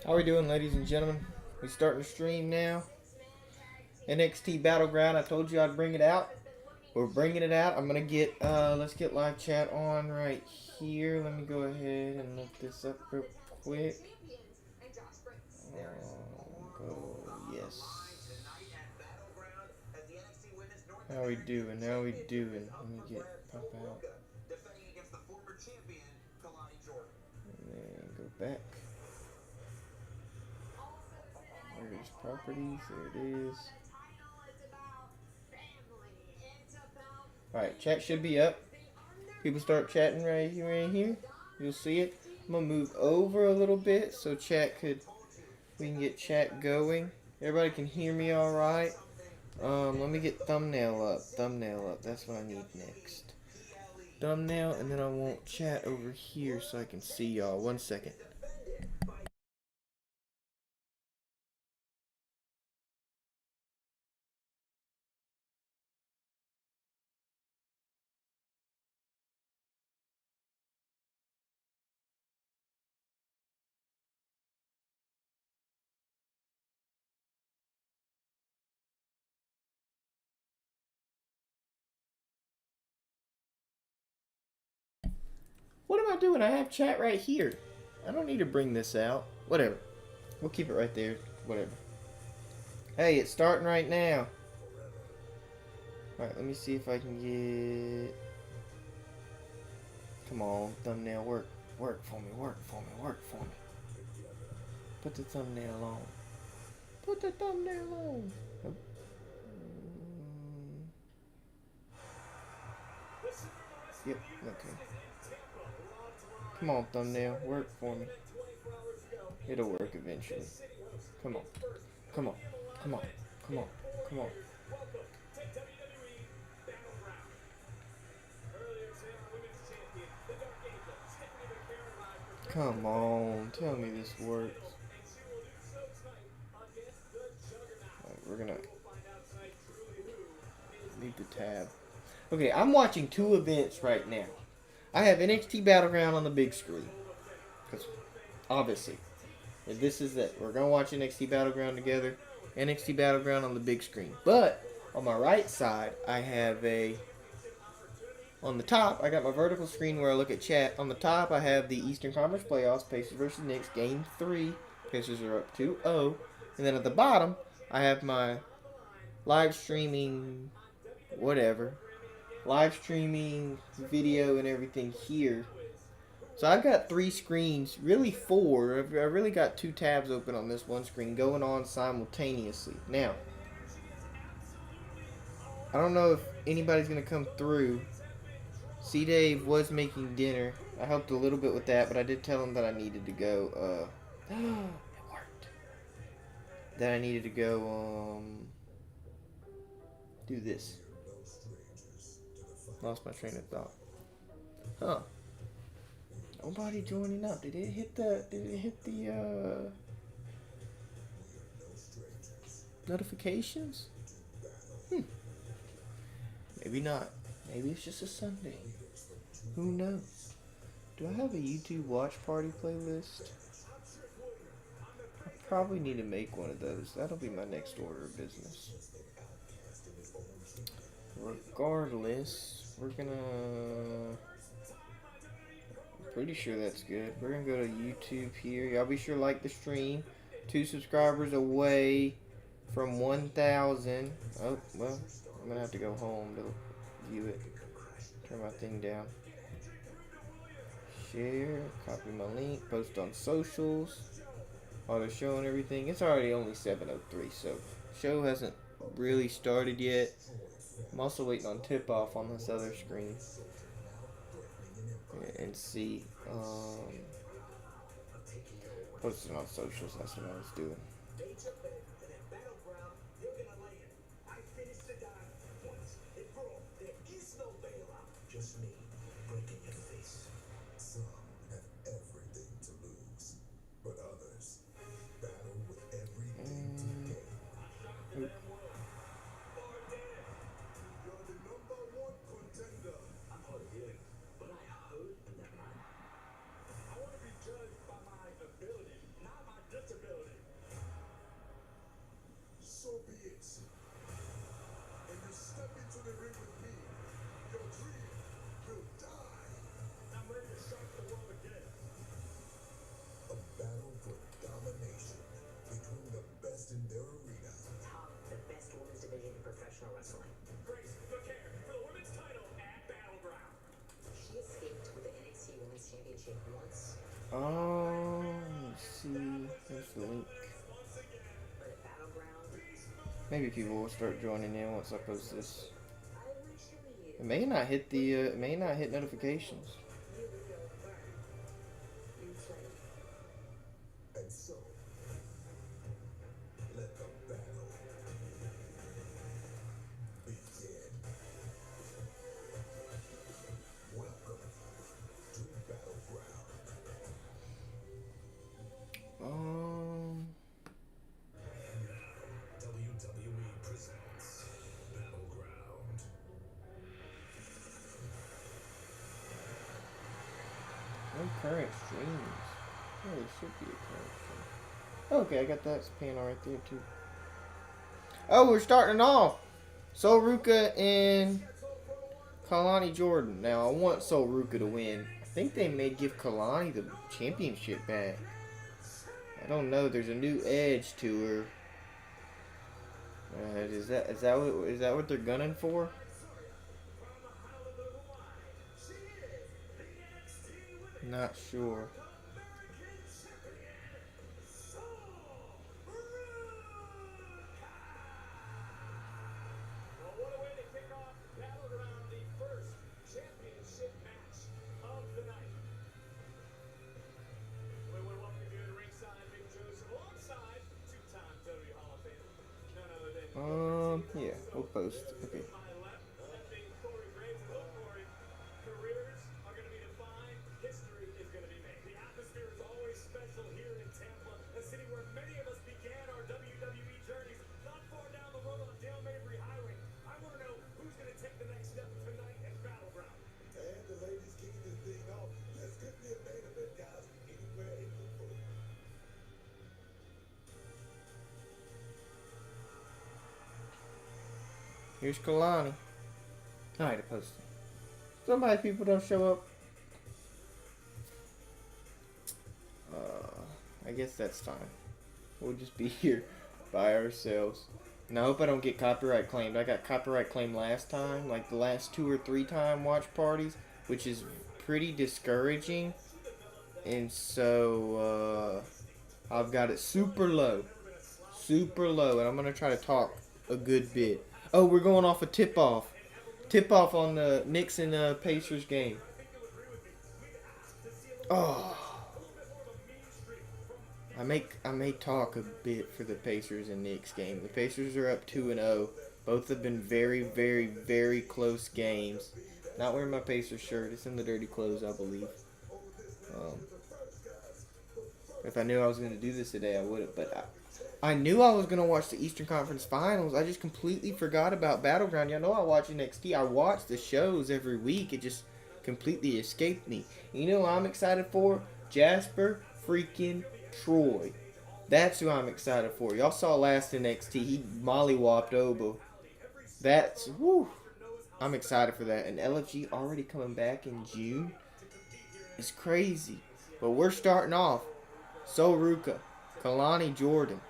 How we doing, ladies and gentlemen? We starting to stream now. NXT Battleground. I told you I'd bring it out. We're bringing it out. I'm gonna get. Let's get live chat on right here. Let me go ahead and look this up real quick. Go. Yes. How we doing? How we doing? Let me get pop out. And then go back. Where's properties? There it is. Alright, chat should be up. People start chatting right here. You'll see it. I'm gonna move over a little bit so we can get chat going. Everybody can hear me all right. Let me get thumbnail up. That's what I need next. Thumbnail, and then I want chat over here so I can see y'all. 1 second. What am I doing? I have chat right here. I don't need to bring this out. Whatever. We'll keep it right there. Whatever. Hey, it's starting right now. Alright, let me see if I can get... Come on, thumbnail, work. Work for me. Put the thumbnail on. Nope. Yep, okay. Come on, thumbnail, work for me. It'll work eventually. Come on. Come on. Come on, tell me this works. Right, we're gonna leave the tab. Okay, I'm watching two events right now. I have NXT Battleground on the big screen. Because, obviously, if this is it. We're going to watch NXT Battleground together. NXT Battleground on the big screen. But, on my right side, I have a... On the top, I got my vertical screen where I look at chat. On the top, I have the Eastern Conference Playoffs, Pacers versus Knicks, Game 3. Pacers are up 2-0. And then at the bottom, I have my live streaming, whatever. Live streaming, video, and everything here. So I've got three screens, really four. I've really got two tabs open on this one screen going on simultaneously. Now, I don't know if anybody's going to come through. C-Dave was making dinner. I helped a little bit with that, but I did tell him that I needed to go, it worked. That I needed to go, do this. Lost my train of thought. Huh. Nobody joining up. Did it hit the notifications? Maybe not. Maybe it's just a Sunday. Who knows? Do I have a YouTube watch party playlist? I probably need to make one of those. That'll be my next order of business. Regardless, we're gonna... Pretty sure that's good. We're gonna go to YouTube here. Y'all be sure to like the stream. 2 subscribers away from 1,000. Oh, well, I'm gonna have to go home to view it. Turn my thing down. Share, copy my link, post on socials. While they're showing everything. It's already only 7:03, so show hasn't really started yet. I'm also waiting on tip-off on this other screen. And see, posting on socials, that's what I was doing. Let's see. There's the link. Maybe people will start joining in once I post this. It may not hit the. It may not hit notifications. No current streams. Oh, there should be a current stream. Okay, I got that panel right there too. Oh, we're starting off. Sol Ruka and Kalani Jordan. Now, I want Sol Ruka to win. I think they may give Kalani the championship back. I don't know. There's a new edge to her. Is that what they're gunning for? Not sure. What a way to kick off Battleground, the first championship match of the night. We want to welcome you to ringside, Big Joseph, alongside two-time WWE Hall of Famer, none other than Yeah, we'll post. Okay. my left, being Corey Graves. And look, Corey, careers are going to be defined, history is going to be made. The atmosphere is always special here in Tampa, a city where many of us began our WWE journeys, not far down the road on Dale Mabry Highway. I want to know who's going to take the next step tonight at Battleground. And the ladies kicking this thing off. This could be a main event, guys. Anywhere in the world. Here's Kalani. Alright, I posted. Sometimes people don't show up. I guess that's time. We'll just be here by ourselves. And I hope I don't get copyright claimed. I got copyright claimed last time, like the last 2 or 3 time watch parties, which is pretty discouraging. And so, I've got it super low. Super low. And I'm going to try to talk a good bit. Oh, we're going off a tip-off. Tip-off on the Knicks and Pacers game. Oh. I may talk a bit for the Pacers and Knicks game. The Pacers are up 2-0. Both have been very, very, very close games. Not wearing my Pacers shirt. It's in the dirty clothes, I believe. If I knew I was going to do this today, I would have. But I knew I was going to watch the Eastern Conference Finals. I just completely forgot about Battleground. Y'all know I watch NXT. I watch the shows every week. It just completely escaped me. You know who I'm excited for? Jasper freaking Troy. That's who I'm excited for. Y'all saw last NXT. He mollywopped Obo. That's, whoo. I'm excited for that. And LFG already coming back in June. It's crazy. But we're starting off. Sol Ruka. Kalani Jordan.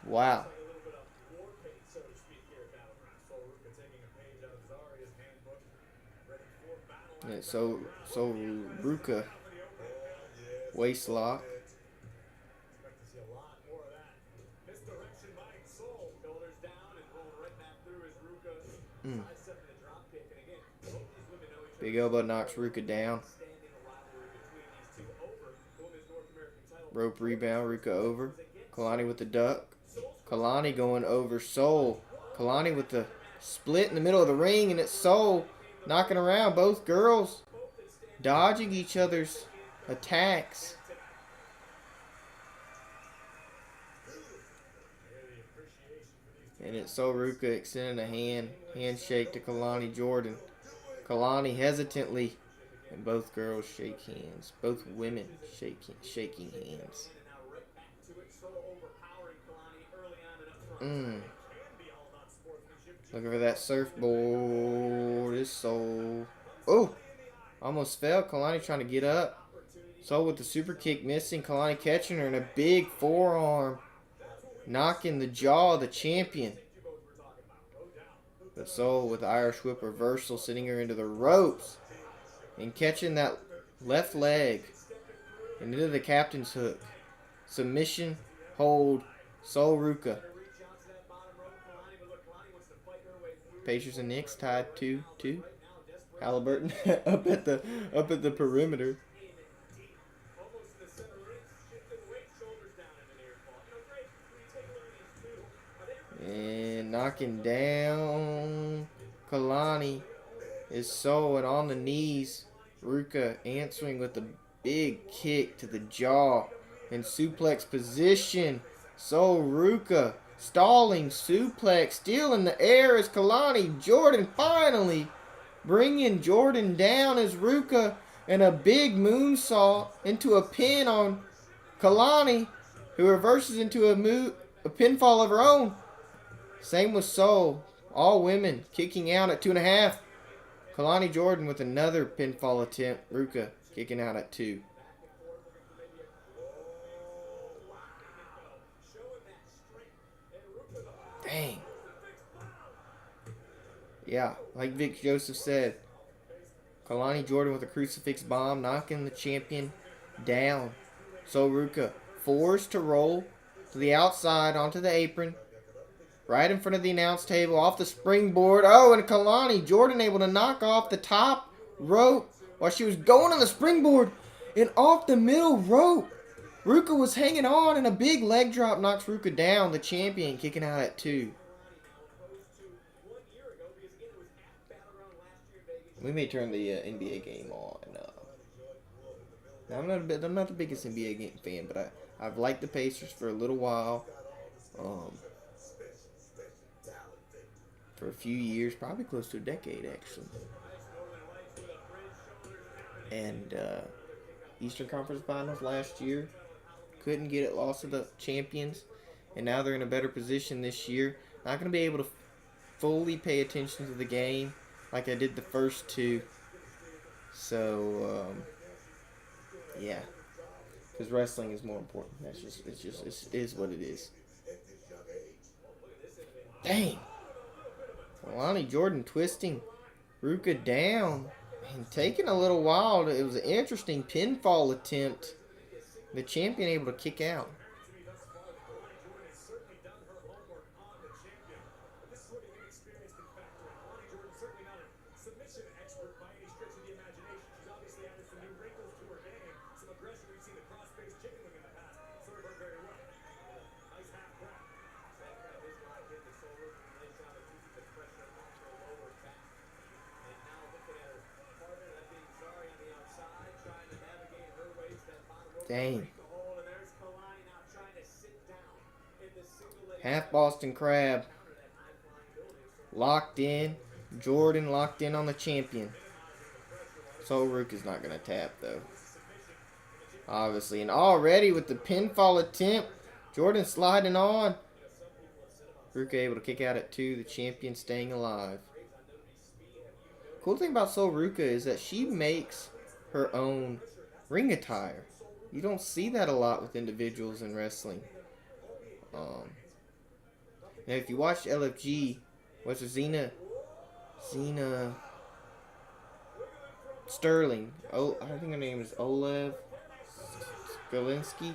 Wow. Yeah, so Ruka waist lock. Big elbow knocks Ruka down. Rope rebound, Ruka over. Kalani with the duck. Kalani going over Sol. Kalani with the split in the middle of the ring, and it's Sol knocking around both girls, dodging each other's attacks. And it's Sol Ruka extending a handshake to Kalani Jordan. Kalani hesitantly, and both girls shake hands. Both women shaking hands. Looking for that surfboard. Is Sol. Oh! Almost fell. Kalani trying to get up. Sol with the super kick missing. Kalani catching her in a big forearm. Knocking the jaw of the champion. But Sol with the Irish whip reversal, sending her into the ropes. And catching that left leg. And into the captain's hook. Submission, hold, Sol Ruka. Pacers and Knicks tied 2-2. Halliburton up at the perimeter. And knocking down Kalani is Sol, and on the knees. Ruka answering with a big kick to the jaw in suplex position. Sol Ruka stalling suplex, still in the air as Kalani. Jordan finally bringing Jordan down as Ruka, and a big moonsault into a pin on Kalani, who reverses into a pinfall of her own. Same with Sol. All women kicking out at 2.5. Kalani Jordan with another pinfall attempt. Ruka kicking out at 2. Dang. Yeah, like Vic Joseph said, Kalani Jordan with a crucifix bomb, knocking the champion down. So Ruka forced to roll to the outside onto the apron, right in front of the announce table, off the springboard. Oh, and Kalani Jordan able to knock off the top rope while she was going on the springboard, and off the middle rope. Ruka was hanging on, and a big leg drop knocks Ruka down, the champion, kicking out at 2. We may turn the NBA game on. Now, I'm not the biggest NBA fan, but I've liked the Pacers for a little while. For a few years, probably close to a decade, actually. And Eastern Conference Finals last year, couldn't get it, lost to the champions, and now they're in a better position this year. Not going to be able to fully pay attention to the game like I did the first 2. So, yeah, because wrestling is more important. It is what it is. Dang. Kalani Jordan twisting Ruka down and taking a little while. It was an interesting pinfall attempt. The champion able to kick out. Dang. Half Boston Crab. Locked in. Jordan locked in on the champion. So Ruka's not going to tap, though. Obviously. And already with the pinfall attempt, Jordan sliding on. Ruka able to kick out at 2. The champion staying alive. Cool thing about Sol Ruka is that she makes her own ring attire. You don't see that a lot with individuals in wrestling. Now, if you watch LFG, what's her Zena Sterling. Oh, I think her name is Olev Skalinsky.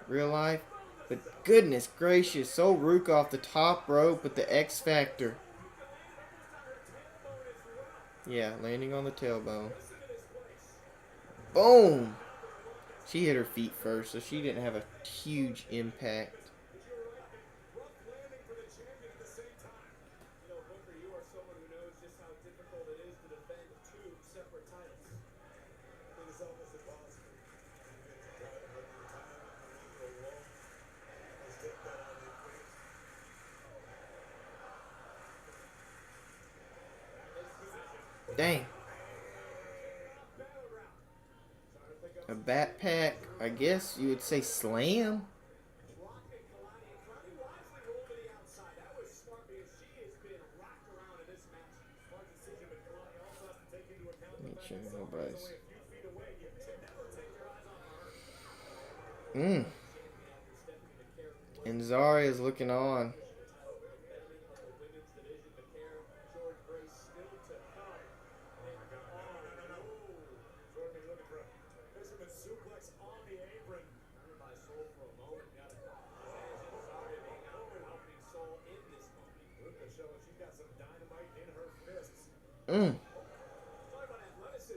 Real life. But goodness gracious, Sol Ruka off the top rope with the X Factor. Yeah, landing on the tailbone. Boom! She hit her feet first, so she didn't have a huge impact. Dang. A bat pack, I guess you would say slam. Make sure nobody's. And Zaria's looking on. Suplex on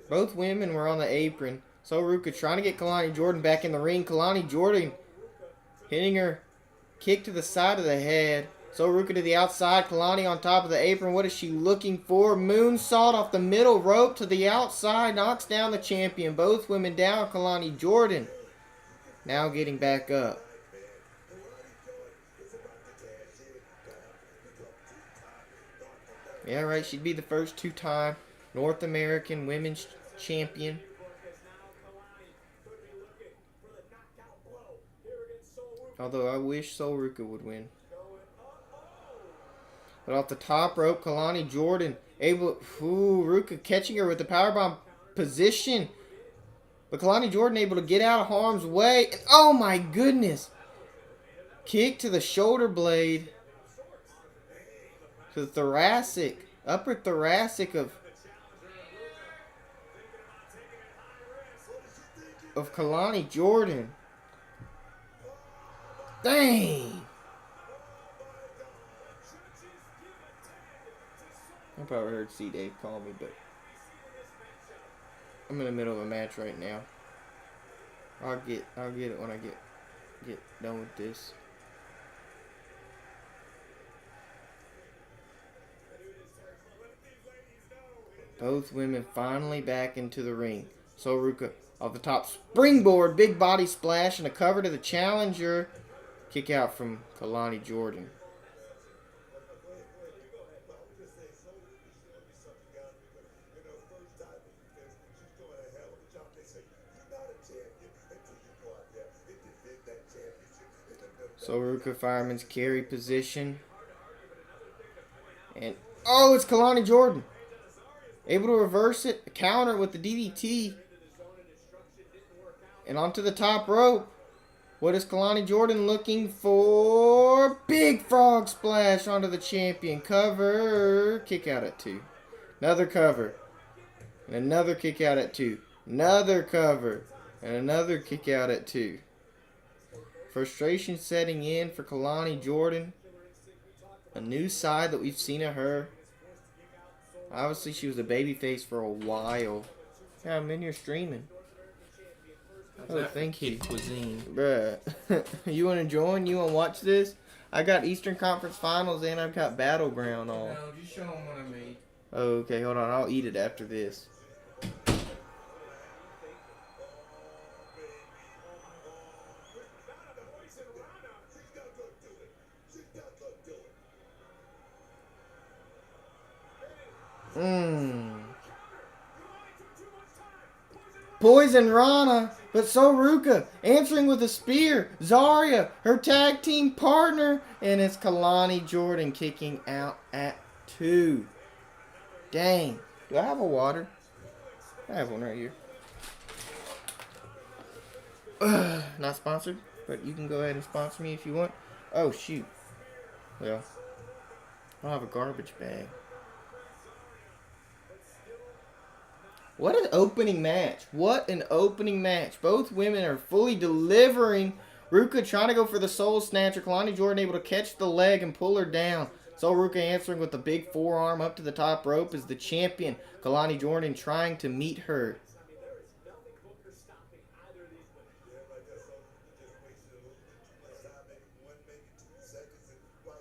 Both women were on the apron. So Ruka trying to get Kalani Jordan back in the ring. Kalani Jordan hitting her kick to the side of the head. So Ruka to the outside. Kalani on top of the apron. What is she looking for? Moonsault off the middle rope to the outside. Knocks down the champion. Both women down. Kalani Jordan now getting back up. Yeah, right. She'd be the first two-time North American Women's Champion. Although I wish Sol Ruka would win. But off the top rope, Kalani Jordan able. Ruka catching her with the powerbomb position. But Kalani Jordan able to get out of harm's way. And oh my goodness! Kick to the shoulder blade. To the thoracic. Upper thoracic of Kalani Jordan. Dang! I probably heard C. Dave call me, but I'm in the middle of a match right now. I'll get it when I get done with this. Both women finally back into the ring. So Ruka off the top springboard, big body splash, and a cover to the challenger. Kick out from Kalani Jordan. So Ruka Fireman's carry position. And oh, it's Kalani Jordan. Able to reverse it, counter with the DDT. And onto the top rope. What is Kalani Jordan looking for? Big frog splash onto the champion. Cover. Kick out at 2. Another cover. And another kick out at 2. Another cover. And another kick out at 2. Frustration setting in for Kalani Jordan. A new side that we've seen of her. Obviously, she was a babyface for a while. Yeah, I'm in here streaming. Oh, thank you. Cuisine. Bruh. You want to join? You want to watch this? I got Eastern Conference Finals and I've got Battleground on. No, just show them what I made. Oh, okay, hold on. I'll eat it after this. Poison Rana, but so Ruka answering with a spear. Zarya, her tag team partner, and it's Kalani Jordan kicking out at 2. Dang. Do I have a water? I have one right here. Not sponsored, but you can go ahead and sponsor me if you want. Oh, shoot. Well, I don't have a garbage bag. What an opening match. What an opening match. Both women are fully delivering. Ruka trying to go for the soul snatcher. Kalani Jordan able to catch the leg and pull her down. So Ruka answering with a big forearm up to the top rope as the champion. Kalani Jordan trying to meet her.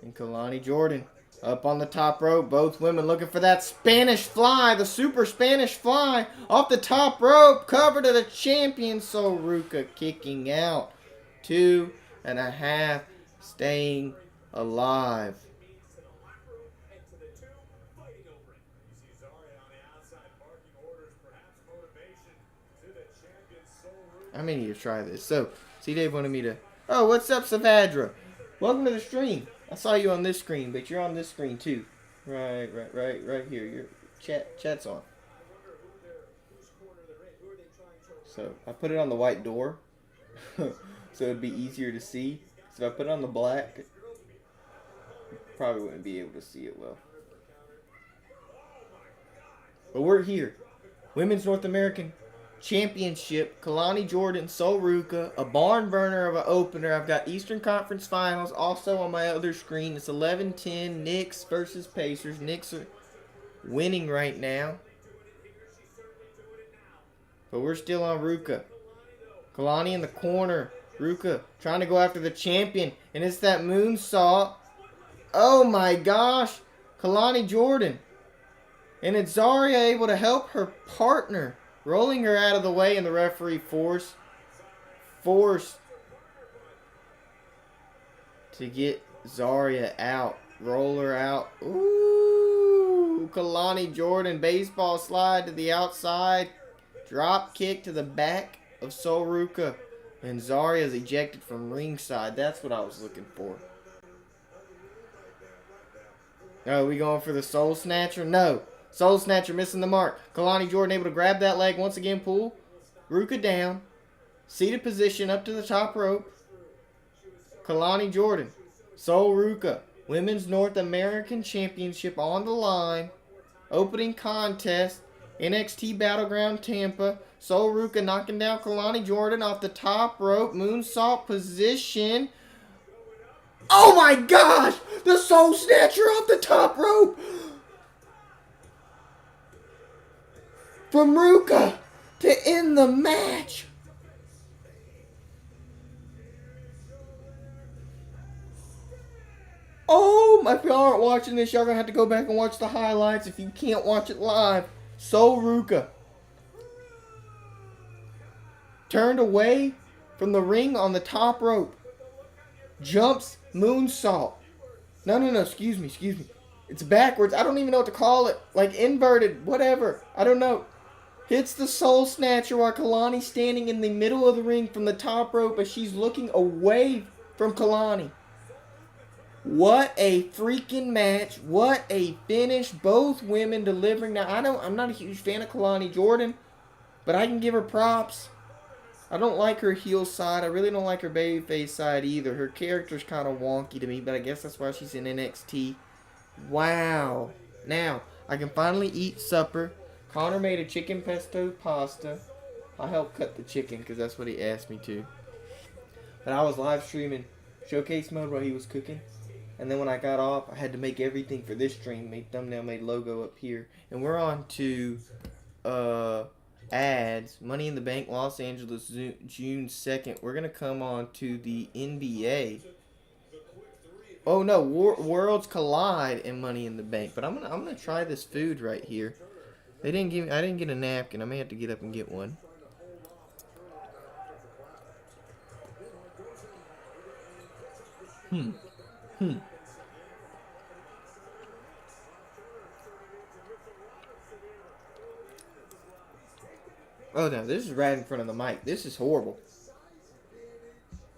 And Kalani Jordan up on the top rope. Both women looking for that Spanish fly. The super Spanish fly. Off the top rope. Cover to the champion. So Ruka kicking out. 2.5. Staying alive. I'm gonna need to try this. So, C Dave wanted me to. Oh, what's up, Savadra? Welcome to the stream. I saw you on this screen, but you're on this screen too. Right here. Your chat's on. So I put it on the white door, so it'd be easier to see. So if I put it on the black, you probably wouldn't be able to see it well. But we're here, Women's North American Championship. Kalani Jordan, Sol Ruka, a barn burner of an opener. I've got Eastern Conference Finals also on my other screen. It's 11-10, Knicks versus Pacers. Knicks are winning right now. But we're still on Ruka. Kalani in the corner. Ruka trying to go after the champion. And it's that moonsault. Oh my gosh. Kalani Jordan. And it's Zarya able to help her partner. Rolling her out of the way, and the referee forced to get Zarya out. Roll her out. Ooh. Kalani Jordan. Baseball slide to the outside. Drop kick to the back of Sol Ruka. And Zarya is ejected from ringside. That's what I was looking for. Oh, we going for the Soul Snatcher? No. Soul Snatcher missing the mark. Kalani Jordan able to grab that leg once again. Pull. Ruka down. Seated position up to the top rope. Kalani Jordan. Sol Ruka. Women's North American Championship on the line. Opening contest. NXT Battleground Tampa. Sol Ruka knocking down Kalani Jordan off the top rope. Moonsault position. Oh my gosh! The Soul Snatcher off the top rope! From Ruka to end the match. Oh, if y'all aren't watching this, y'all gonna have to go back and watch the highlights if you can't watch it live. Sol Ruka turned away from the ring on the top rope. Jumps, moonsault. No, excuse me. It's backwards. I don't even know what to call it. Like inverted, whatever. I don't know. Hits the Soul Snatcher while Kalani's standing in the middle of the ring from the top rope as she's looking away from Kalani. What a freaking match. What a finish. Both women delivering. Now, I'm not a huge fan of Kalani Jordan, but I can give her props. I don't like her heel side. I really don't like her babyface side either. Her character's kind of wonky to me, but I guess that's why she's in NXT. Wow. Now, I can finally eat supper. Connor made a chicken pesto pasta. I helped cut the chicken because that's what he asked me to. But I was live streaming showcase mode while he was cooking. And then when I got off, I had to make everything for this stream. Made thumbnail, made logo up here. And we're on to ads. Money in the Bank, Los Angeles, June 2nd. We're going to come on to the NBA. Oh no, Worlds Collide and Money in the Bank. But I'm gonna try this food right here. I didn't get a napkin. I may have to get up and get one. Oh no, this is right in front of the mic. This is horrible.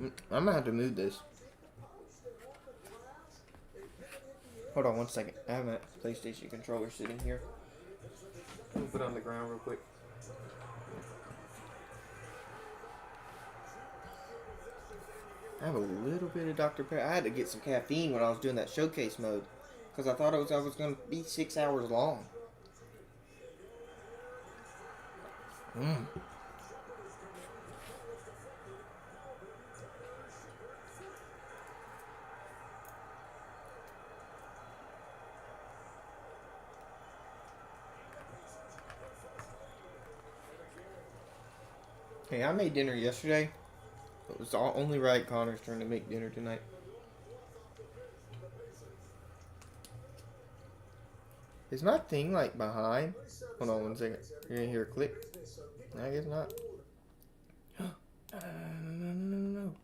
I'm gonna have to move this. Hold on one second. I have a PlayStation controller sitting here. I'm gonna put it on the ground real quick. I have a little bit of Dr. Pepper. I had to get some caffeine when I was doing that showcase mode because I thought I was going to be 6 hours long. Hey, I made dinner yesterday. It was only right Connor's turn to make dinner tonight. Is my thing like behind? Hold on one second. You're gonna hear a click? I guess not. No.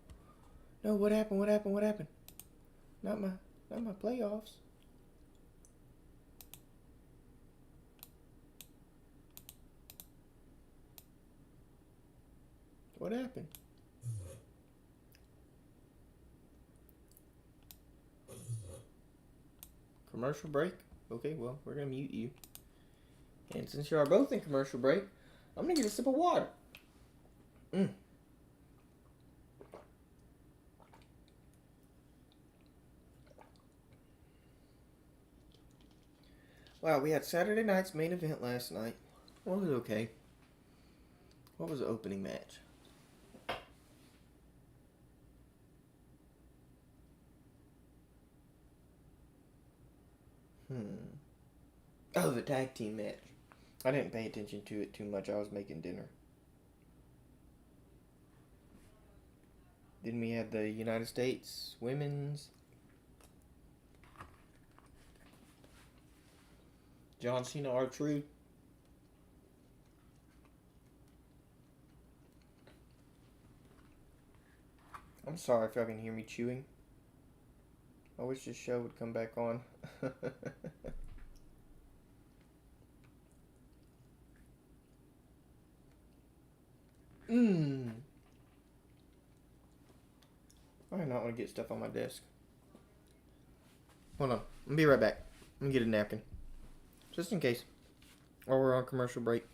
No, what happened? Not my playoffs. What happened? Commercial break? Okay, well, we're going to mute you. And since you are both in commercial break, I'm going to get a sip of water. Wow, we had Saturday night's main event last night. Well, it was okay. What was the opening match? Oh, the tag team match. I didn't pay attention to it too much. I was making dinner. Then we had the United States women's. John Cena, R-Truth. I'm sorry if y'all can hear me chewing. I wish this show would come back on. I do not want to get stuff on my desk. Hold on. I'll be right back. Let me get a napkin. Just in case. While we're on commercial break.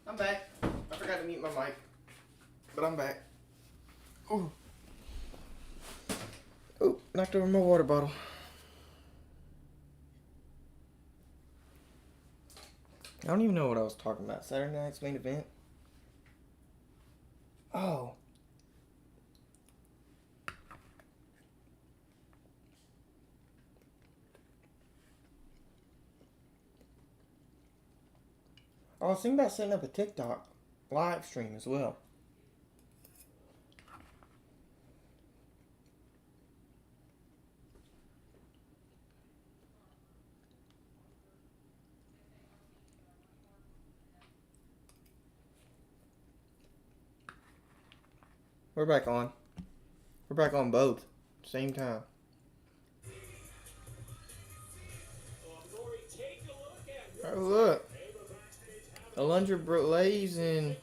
I'm back. I forgot to mute my mic. But I'm back. Oh. Oh, knocked over my water bottle. I don't even know what I was talking about. Saturday night's main event. Oh. I was thinking about setting up a TikTok live stream as well. We're back on. We're back on both. Same time. Oh, look. Alundra Blaze and...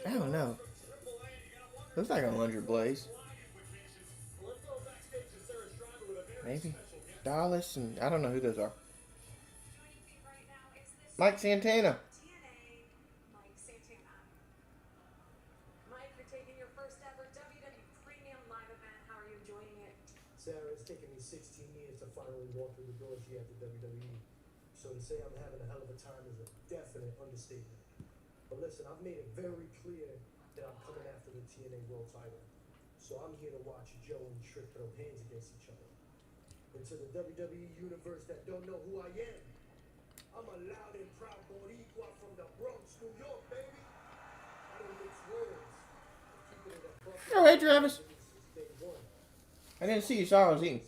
I don't know. Looks like Alundra Blaze. Maybe. Dallas and... I don't know who those are. Mike Santana. Sarah, it's taken me 16 years to finally walk through the doors here at the WWE. So to say I'm having a hell of a time is a definite understatement. But listen, I've made it very clear that I'm coming after the TNA World title. So I'm here to watch Joe and Trick throw hands against each other. And to the WWE universe that don't know who I am, I'm a loud and proud Boricua from the Bronx, New York, baby. I don't mix words. Keeping it a buck. Oh, hey, Travis. Since day one. I didn't see you. Saw I was eating.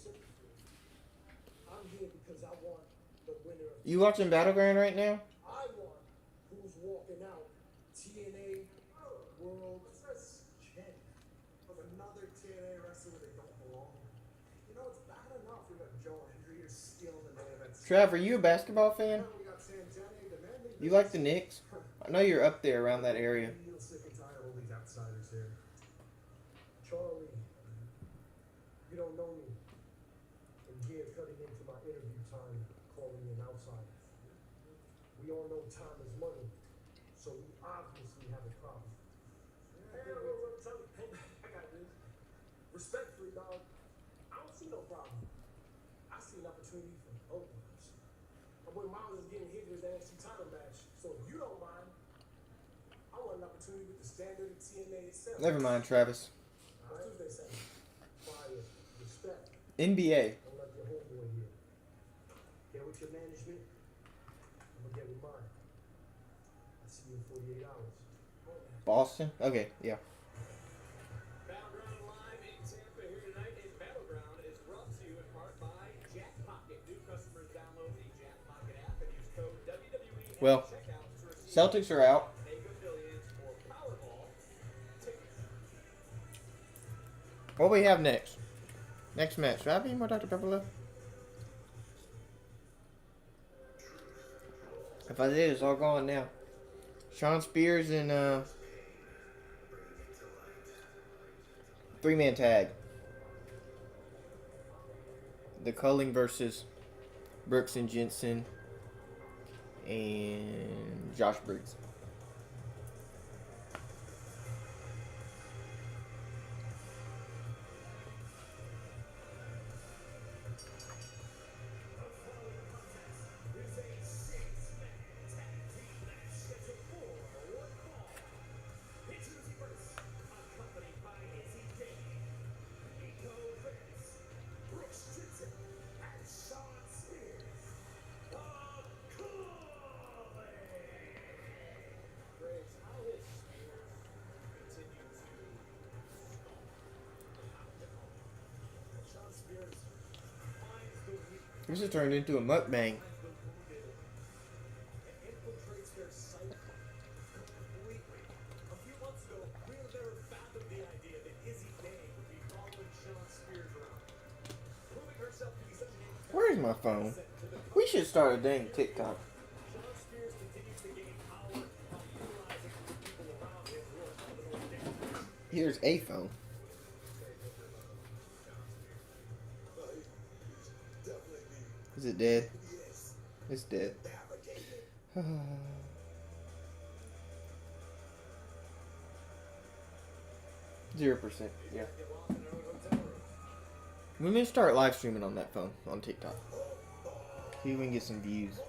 I'm here because I want the winner of You watching Battleground right now? I want who's walking out TNA World Champ. Of another TNA wrestler where they don't belong. You know, it's bad enough we got Joe Hendry stealing the main event. Trav, are you a basketball fan? We got Santana, the man they You like the Knicks? I know you're up there around that area. real sick and tired of all these outsiders here. Charlie, you don't know me. And here cutting into my interview time, calling me an outsider. We all know time is money, so we obviously have a problem. Hey, I got this. Respectfully, dog, I don't see no problem. I see an opportunity for both of us. My boy Miles is getting hit with the NXT title match, so if you don't mind, I want an opportunity with the standard of TNA itself. Never mind, Travis. What do they say? Fire, respect. NBA. Don't let your homeboy here. Get with your management. I'm gonna get with mine. I'll see you in 48 hours. Boston? Okay, yeah. Battleground Live in Tampa here tonight. And Battleground is brought to you in part by Jack Pocket. New customers download Well, Celtics are out. What do we have next? Next match. Do I have any more Dr. Pepper left? If I did, it's all gone now. Sean Spears and 3-man tag. The Culling versus Brooks and Jensen and Josh Briggs. This has turned into a mukbang. Where's my phone? We should start a dang TikTok. Here's a phone. Is it dead? It's dead. 0%. Yeah. We may start live streaming on that phone on TikTok. See if we can get some views.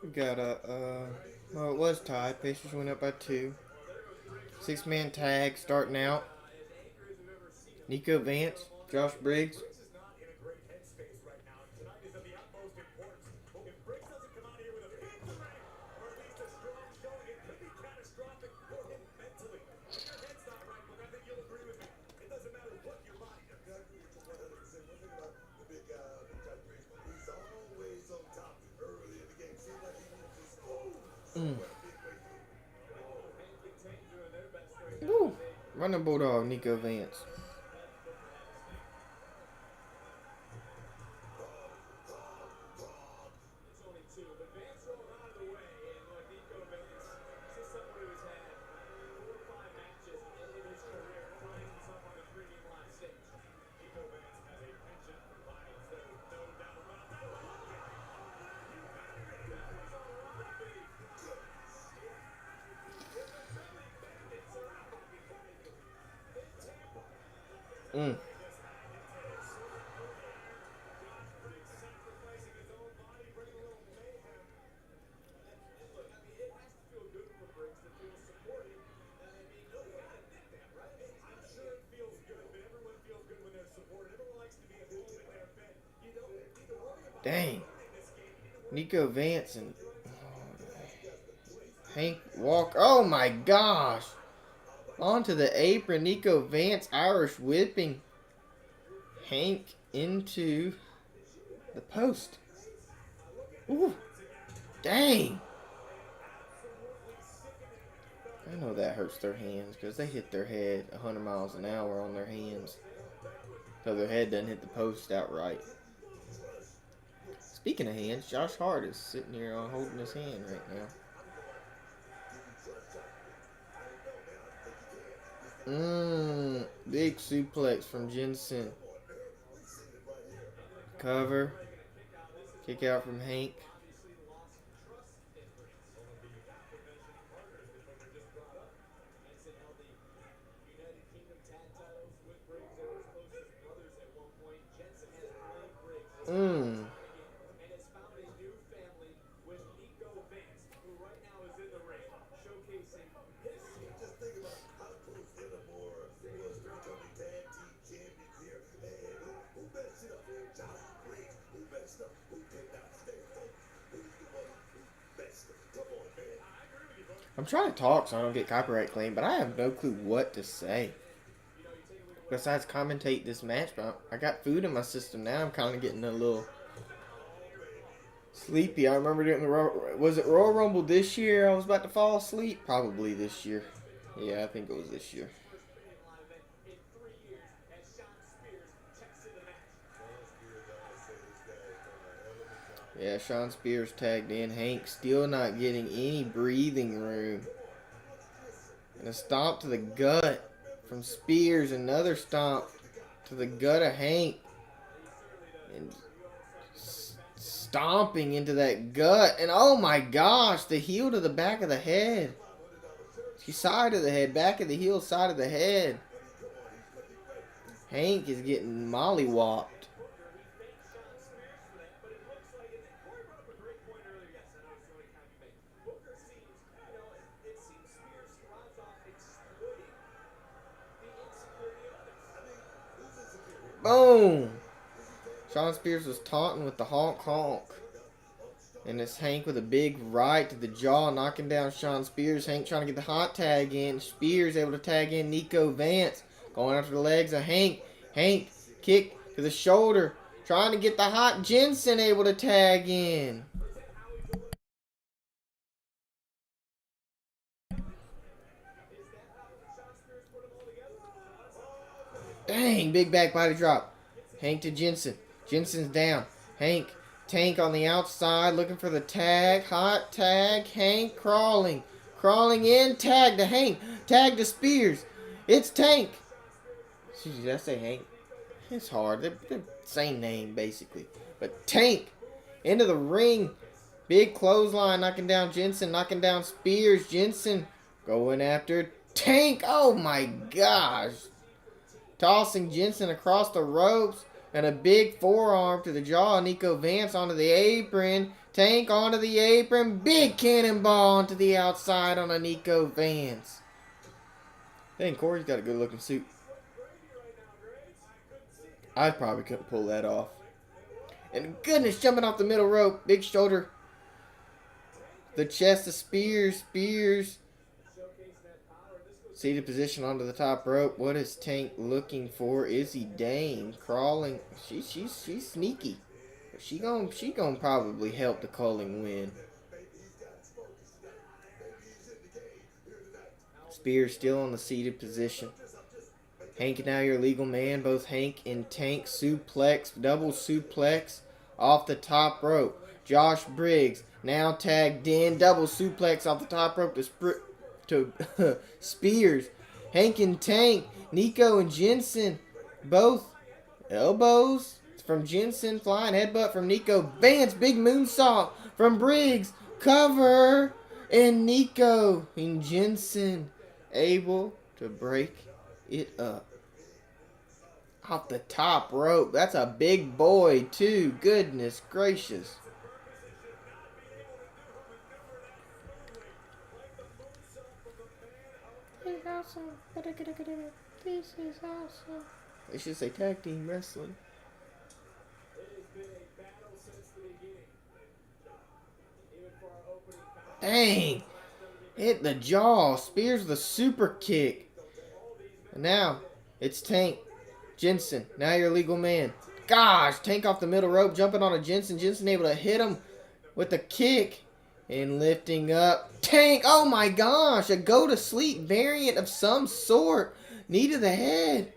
We got well, it was tied. Pacers went up by 2. 6-man tag starting out. Nico Vance, Josh Briggs. Woo. Running Bulldog, Nico Vance. Dang. Nico Vance and Hank Walker. Oh my gosh. Onto the apron. Nico Vance Irish whipping Hank into the post. Ooh. Dang. I know that hurts their hands because they hit their head 100 miles an hour on their hands. So their head doesn't hit the post outright. Speaking of hands, Josh Hart is sitting here holding his hand right now. Big suplex from Jensen. Cover. Kick out from Hank. And has found a new family with Nxt Battleground, who right now is in the ring, showcasing his Just think about how close Illinois was to becoming tag team champions here. And who messed it up? Josh Briggs. Who messed up? Who did not stay home? Who's the one who messed up? Come on, man. I'm trying to talk so I don't get copyright claim, but I have no clue what to say. Besides commentate this match, but I got food in my system now. I'm kind of getting a little sleepy. I remember doing was it Royal Rumble this year? I was about to fall asleep. Probably this year. Yeah, I think it was this year. in 3 years as Sean Spears checks in the match. Yeah, Sean Spears tagged in. Hank still not getting any breathing room. And a stomp to the gut from Spears. Another stomp to the gut of Hank. And stomping into that gut. And oh my gosh, the heel to the back of the head. Side of the head, back of the heel, side of the head. Hank is getting mollywopped. Boom! Sean Spears was taunting with the honk honk. And it's Hank with a big right to the jaw, knocking down Sean Spears. Hank trying to get the hot tag in. Spears able to tag in Nxt Vance. Going after the legs of Hank. Hank, kick to the shoulder. Trying to get the hot Jensen able to tag in. Dang, big back body drop. Hank to Jensen. Jensen's down. Hank, Tank on the outside looking for the tag. Hot tag. Hank crawling. Crawling in. Tag to Hank. Tag to Spears. It's Tank. Did I say Hank? It's hard. They're the same name, basically. But Tank into the ring. Big clothesline knocking down Jensen. Knocking down Spears. Jensen going after Tank. Oh my gosh. Tossing Jensen across the ropes. And a big forearm to the jaw. Nxt Vance onto the apron. Tank onto the apron. Big cannonball onto the outside on a Nxt Vance. Dang, Corey's got a good looking suit. I probably couldn't pull that off. And goodness, jumping off the middle rope. Big shoulder. The chest of Spears. Spears. Seated position onto the top rope. What is Tank looking for? Izzy Dane crawling. She's sneaky. She gonna probably help the Culling win. Spears still on the seated position. Hank now your legal man. Both Hank and Tank suplex, double suplex off the rope. Josh Briggs now tagged in, double suplex off the top rope to Spears. Hank and Tank, Nxt and Jensen, both elbows from Jensen, flying headbutt from Nxt Vance, big moonsault from Briggs, cover, and Nxt and Jensen able to break it up. Off the top rope. That's a big boy too. Goodness gracious. This is awesome. They should say tag team wrestling. Dang. Hit the jaw. Spears the super kick. And now it's Tank. Jensen. Now your legal man. Gosh. Tank off the middle rope. Jumping on a Jensen. Jensen able to hit him with a kick. And lifting up. Tank. Oh my gosh. A go to sleep variant of some sort. Knee to the head.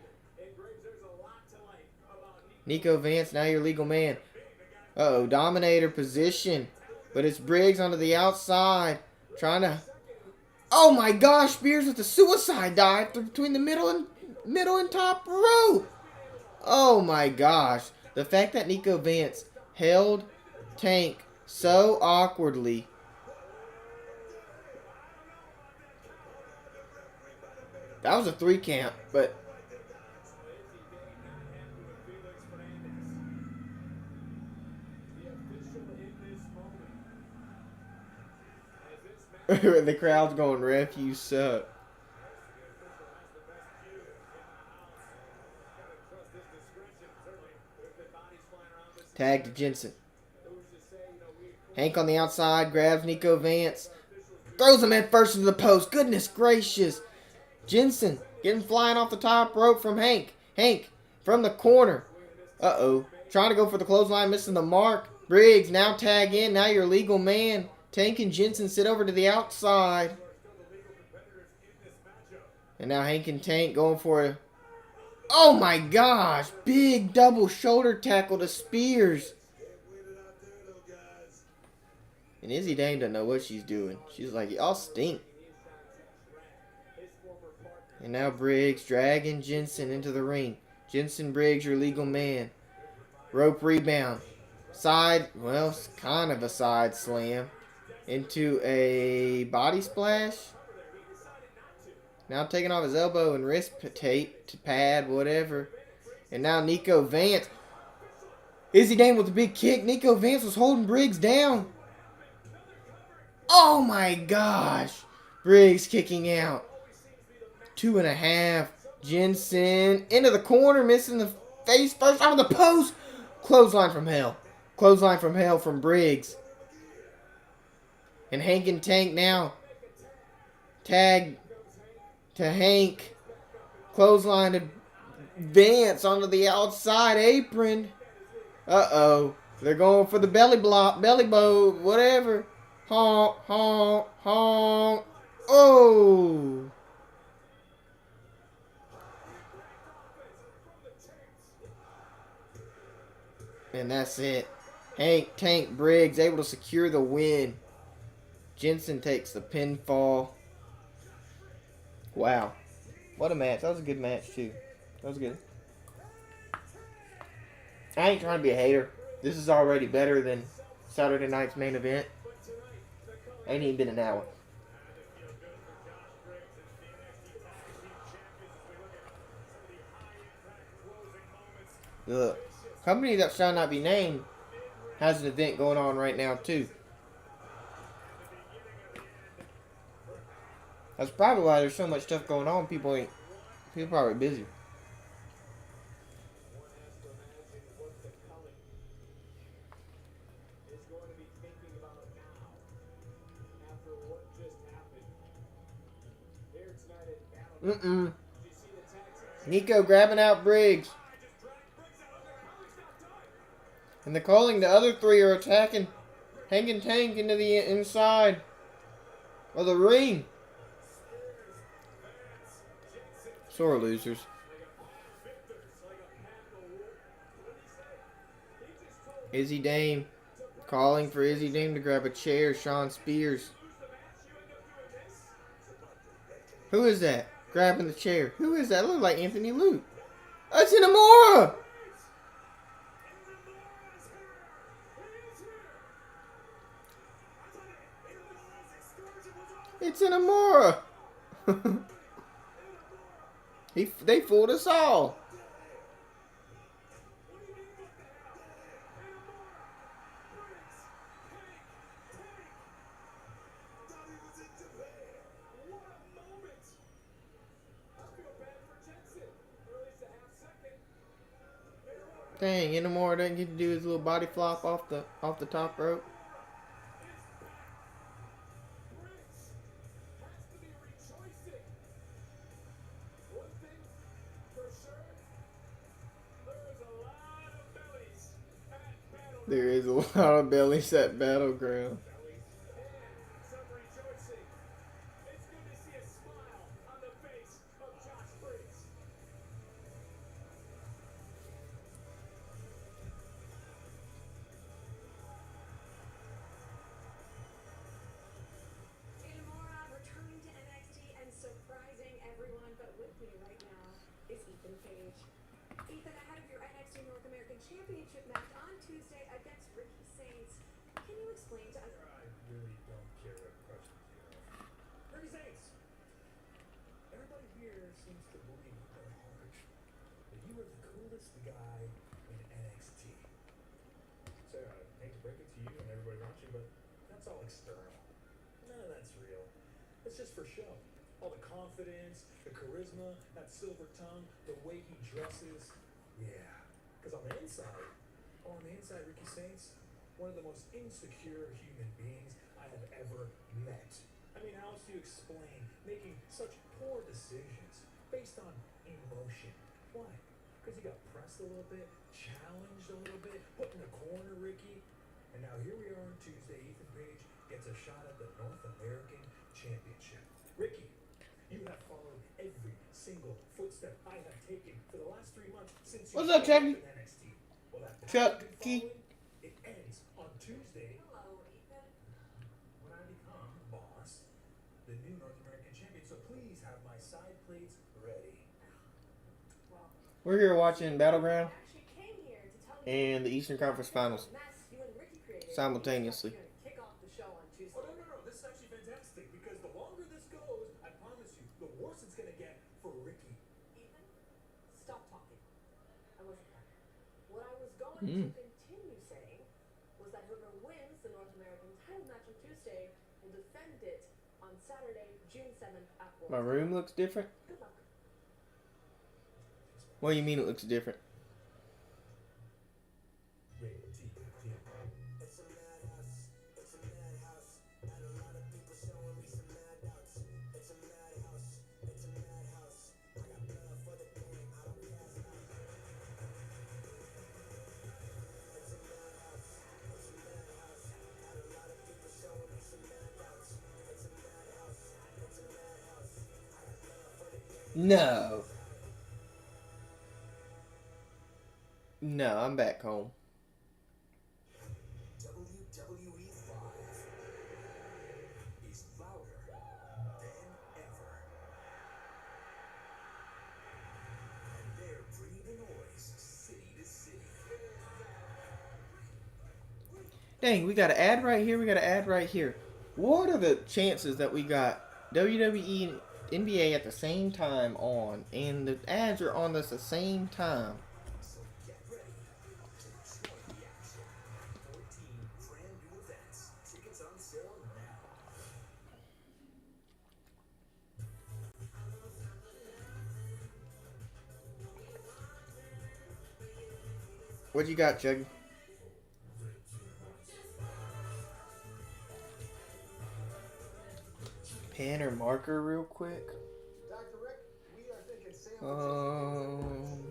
Nxt Vance. Now your legal man. Uh-oh, Dominator position. But it's Briggs onto the outside. Trying to... Oh my gosh, Spears with the suicide dive between the middle and top rope. Oh my gosh. The fact that Nico Vance held Tank so awkwardly. That was a 3 count, but the crowd's going, ref, you suck. Tag to Jensen. Hank on the outside, grabs Nico Vance. Throws him head first into the post. Goodness gracious. Jensen getting flying off the top rope from Hank. Hank from the corner. Uh-oh. Trying to go for the clothesline, missing the mark. Briggs now tag in. Now you're legal man. Tank and Jensen sit over to the outside. And now Hank and Tank going for a... Oh my gosh. Big double shoulder tackle to Spears. And Izzy Dame doesn't know what she's doing. She's like, y'all stink. And now Briggs dragging Jensen into the ring. Jensen Briggs, your legal man. Rope rebound. Side, well, it's kind of a side slam. Into a body splash. Now taking off his elbow and wrist tape to pad, whatever. And now Nico Vance. Izzy Dame with a big kick. Nico Vance was holding Briggs down. Oh my gosh. Briggs kicking out. 2.5. Jensen into the corner, missing the face first on the post. Clothesline from hell. Clothesline from hell from Briggs. And Hank and Tank now. Tag to Hank. Clothesline to Vance onto the outside apron. Uh-oh. They're going for the belly block, belly bow, whatever. Honk, honk, honk. Oh. And that's it. Hank, Tank, Briggs able to secure the win. Jensen takes the pinfall. Wow. What a match. That was a good match, too. That was good. I ain't trying to be a hater. This is already better than Saturday night's main event. Ain't even been an hour. The company that shall not be named has an event going on right now, too. That's probably why there's so much stuff going on. People probably busy. Nico grabbing out Briggs. And they're calling the other three are attacking Hank and Tank into the inside of the ring. Sore losers. Izzy Dame calling for Izzy Dame to grab a chair. Sean Spears. Who is that? Grabbing the chair. Who is that? Look like Anthony Luke. That's Inamura! It's Inamura! They fooled us all. Dang, Inamura doesn't get to do his little body flop off the top rope. There is a lot of bellies at Battleground. Ethan, ahead of your NXT North American Championship match on Tuesday against Ricky Saints, can you explain to us? I really don't care what questions you ask. Ricky Saints! Everybody here seems to believe in their heart that you are the coolest guy in NXT. Sarah, I hate to break it to you and everybody watching, but that's all external. None of that's real. It's just for show. All the confidence, the charisma, that silver tongue, the way he dresses. Yeah. Because on the inside, Ricky Saints, one of the most insecure human beings I have ever met. I mean, how else do you explain making such poor decisions based on emotion? Why? Because you got pressed a little bit, challenged a little bit, put in the corner, Ricky. And now here we are on Tuesday. Ethan Page gets a shot at the North American Championship. Ricky, you have followed every single footstep I have taken for the last 3 months since you What's up, started Chucky? in NXT. Well, that path Chucky. you've been following, it ends on Tuesday Hello, Ethan. when I become boss, the new North American champion. So please have my side plates ready. Well, We're here watching Battleground I actually came here to tell you and the Eastern Conference Finals mess you and Ricky created. simultaneously. You're gonna kick off the show on Tuesday. Oh, no. This is actually fantastic because the longer this goes, I promise you, the worse it's going to get for Ricky. Ethan, stop talking. I wasn't done. What I was going to continue saying was that whoever wins the North American title match on Tuesday will defend it on Saturday, June 7th at My World. room looks different. Good luck. What do you mean it looks different? Rated T. It's a madhouse, it's a madhouse. Had a lot of people showing me some mad doubts. It's a madhouse, it's a madhouse. I got blood for the game, I don't pass out. It's a madhouse, it's a madhouse. Had a lot of people showing me some mad doubts. It's a madhouse, it's a madhouse. I got blood for the game. No. No, I'm back home. WWE 5 is louder than ever. And they're bringing the noise city to city. Dang, we got an ad right here. We got an ad right here. What are the chances that we got WWE and NBA at the same time on, and the ads are on us the same time? So get ready to join the action. 14 brand new events. Tickets on sale now. What you got, Chuggy? Pen or marker real quick? Dr. Rick, we are thinking sandwiches.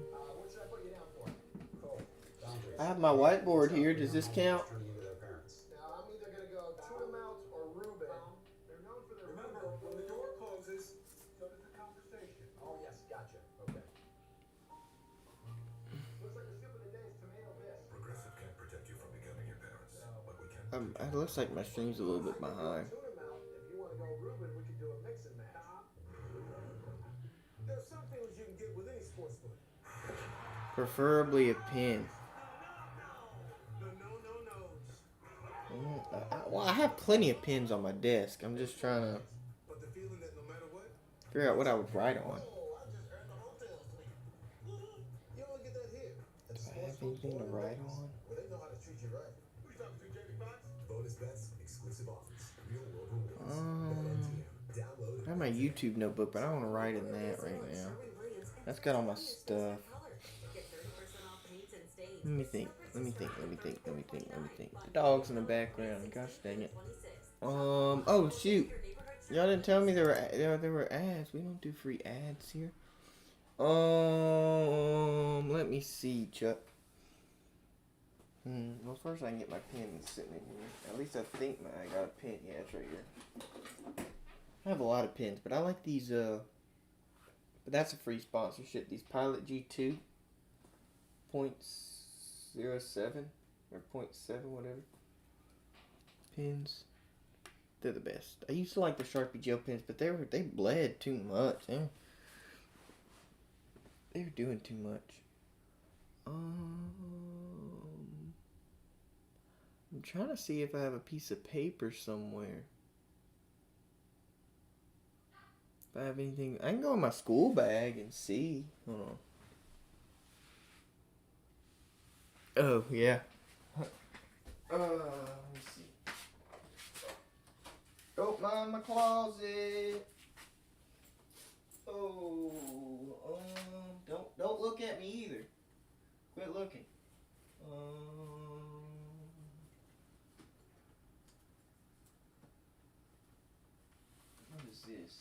What should I put you down for? I have my whiteboard here. Does this count? Now, I'm either going to go tuna melt or Reuben. They're known for their Remember, when the door closes, so does the conversation. Oh, yes, gotcha. Okay. Looks like the soup of the day is tomato bisque. Progressive can't protect you from becoming your parents, but we can. It looks like my stream's a little bit behind. Tuna melt. If you want to go Reuben, we could do a mix and match. There's some things you can get with any sports book. Preferably a pen. No. Well, I have plenty of pens on my desk. I'm just trying to But the feeling that no matter what, figure out what I would write on. Oh, I just earned the hotel suite. You only get that here. At the Do I sports have book anything to or write Reuben's. on? Well, they know how to treat you right. who you talking to, Jamie Foxx? Bonus bets, exclusive offers, real world rewards. BetMGM. Download I have my YouTube notebook, but I don't want to write in that right now. That's got all my stuff. Let me think. The dog's in the background. Gosh dang it. Oh shoot. Y'all didn't tell me there were ads. We don't do free ads here. Let me see, Chuck. Well, first I can get my pen sitting in here. At least I think I got a pen. Yeah, it's right here. I have a lot of pens, but I like these. But that's a free sponsorship. These Pilot G2 .07 or .7, whatever. Pens. They're the best. I used to like the Sharpie gel pens, but they bled too much. They were doing too much. I'm trying to see if I have a piece of paper somewhere. If I have anything, I can go in my school bag and see. Hold on. Oh yeah. Let me see. Don't mind my closet. Oh, don't look at me either. Quit looking. What is this?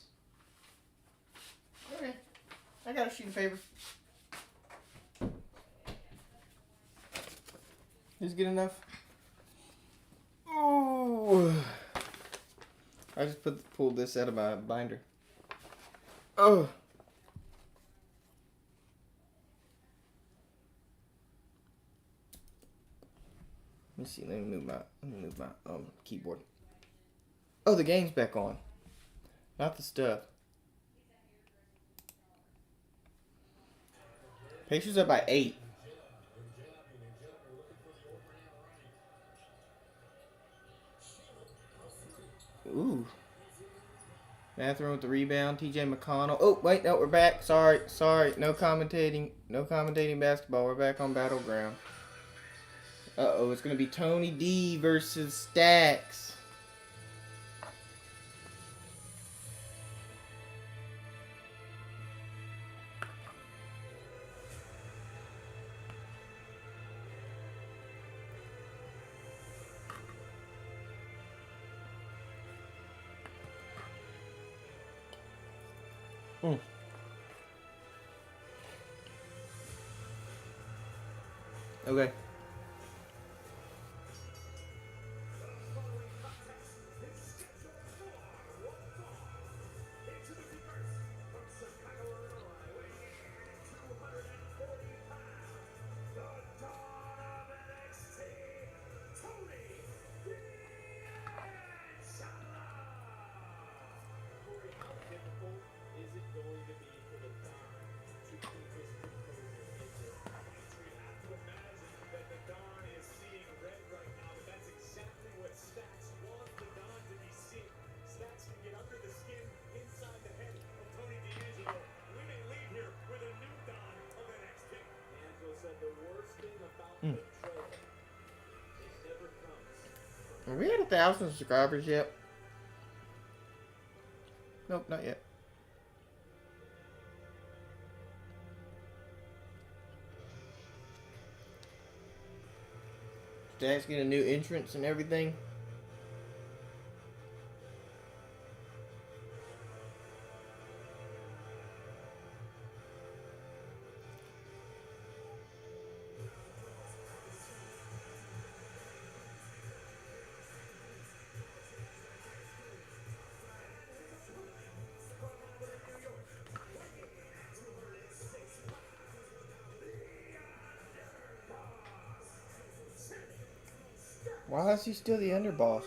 Okay, I got a sheet of paper. Is good enough? Oh, I just pulled this out of my binder. Oh. Let me see. Let me move my keyboard. Oh, the game's back on. Not the stuff. Pacers up by 8. Ooh. Bathroom with the rebound. TJ McConnell. Oh, wait. No, we're back. Sorry. No commentating. No commentating basketball. We're back on Battleground. Uh-oh. It's going to be Tony D versus Stacks. Okay. Are we at 1,000 subscribers yet? Nope, not yet. Stacks get a new entrance and everything. Why is he still the underboss?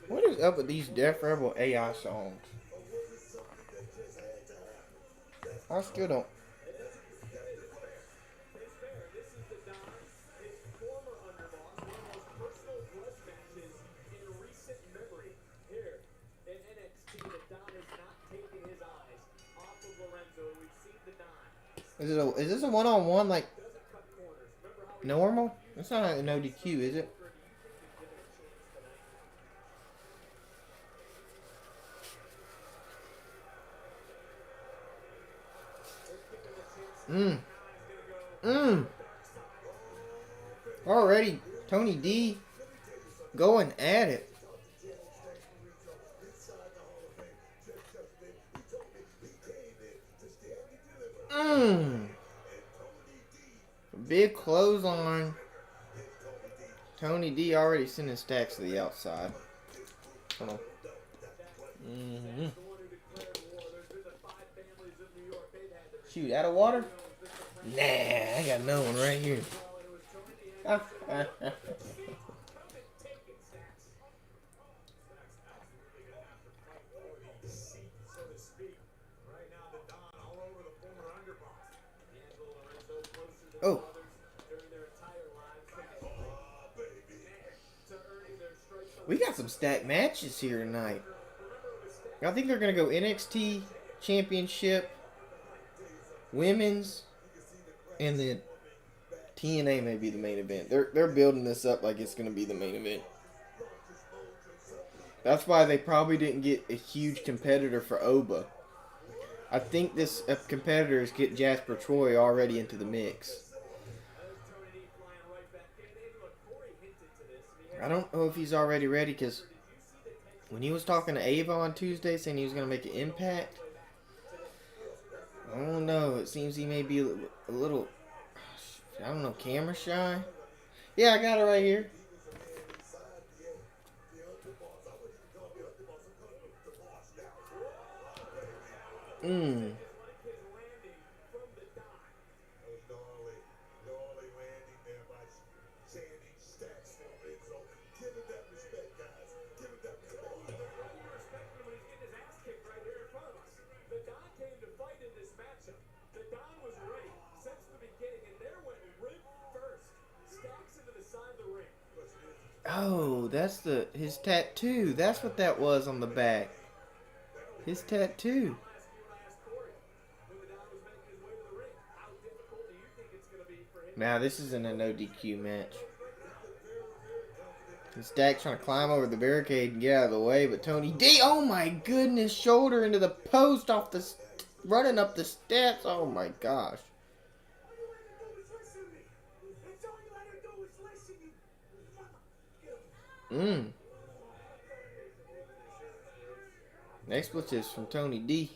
What is up with these Def Rebel AI songs? I still don't. Is this a one-on-one like normal? It's not an ODQ, is it? Already, Tony D going at it. Big clothesline. Tony D already sending Stacks to the outside. Hold on. Shoot, out of water? Nah, I got no one right here. Oh. We got some stacked matches here tonight. I think they're going to go NXT Championship, Women's, and then TNA may be the main event. They're building this up like it's going to be the main event. That's why they probably didn't get a huge competitor for Oba. I think this competitor is getting Jasper Troy already into the mix. I don't know if he's already ready because when he was talking to Ava on Tuesday saying he was going to make an impact, I don't know. It seems he may be a little, I don't know, camera shy. Yeah, I got it right here. Oh, that's his tattoo. That's what that was on the back. His tattoo. Now this isn't a no DQ match. And Stack's trying to climb over the barricade and get out of the way, but Tony D, oh my goodness, shoulder into the post off the, running up the steps. Oh my gosh. Expletives from Tony D.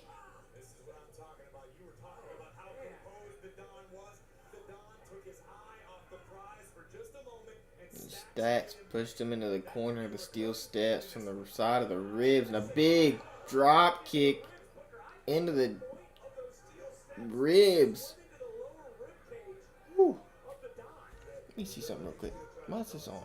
This is what I'm talking about. You were talking about how composed the Don was. The Don took his eye off the prize for just a moment and Stacks pushed him into the corner of the steel steps from the side of the ribs and a big drop kick into the ribs. Whew. Let me see something real quick. What's this on?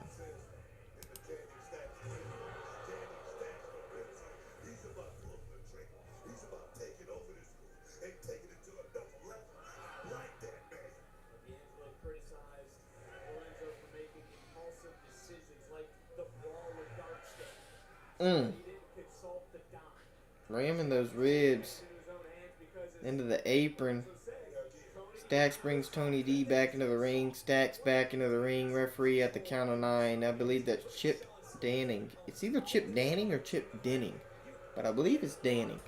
Ramming those ribs into the apron. Stacks brings Tony D back into the ring. Stacks back into the ring. Referee at the count of 9. I believe that's Chip Danning. It's either Chip Danning or Chip Denning, but I believe it's Danning.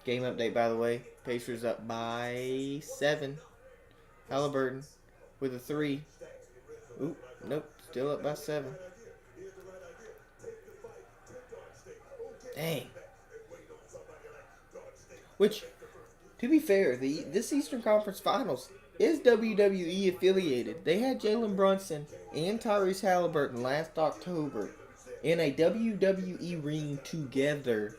Game update, by the way. Pacers up by 7. Halliburton with a 3. Oop, nope, still up by 7. Dang. Which, to be fair, this Eastern Conference Finals is WWE affiliated. They had Jalen Brunson and Tyrese Halliburton last October in a WWE ring together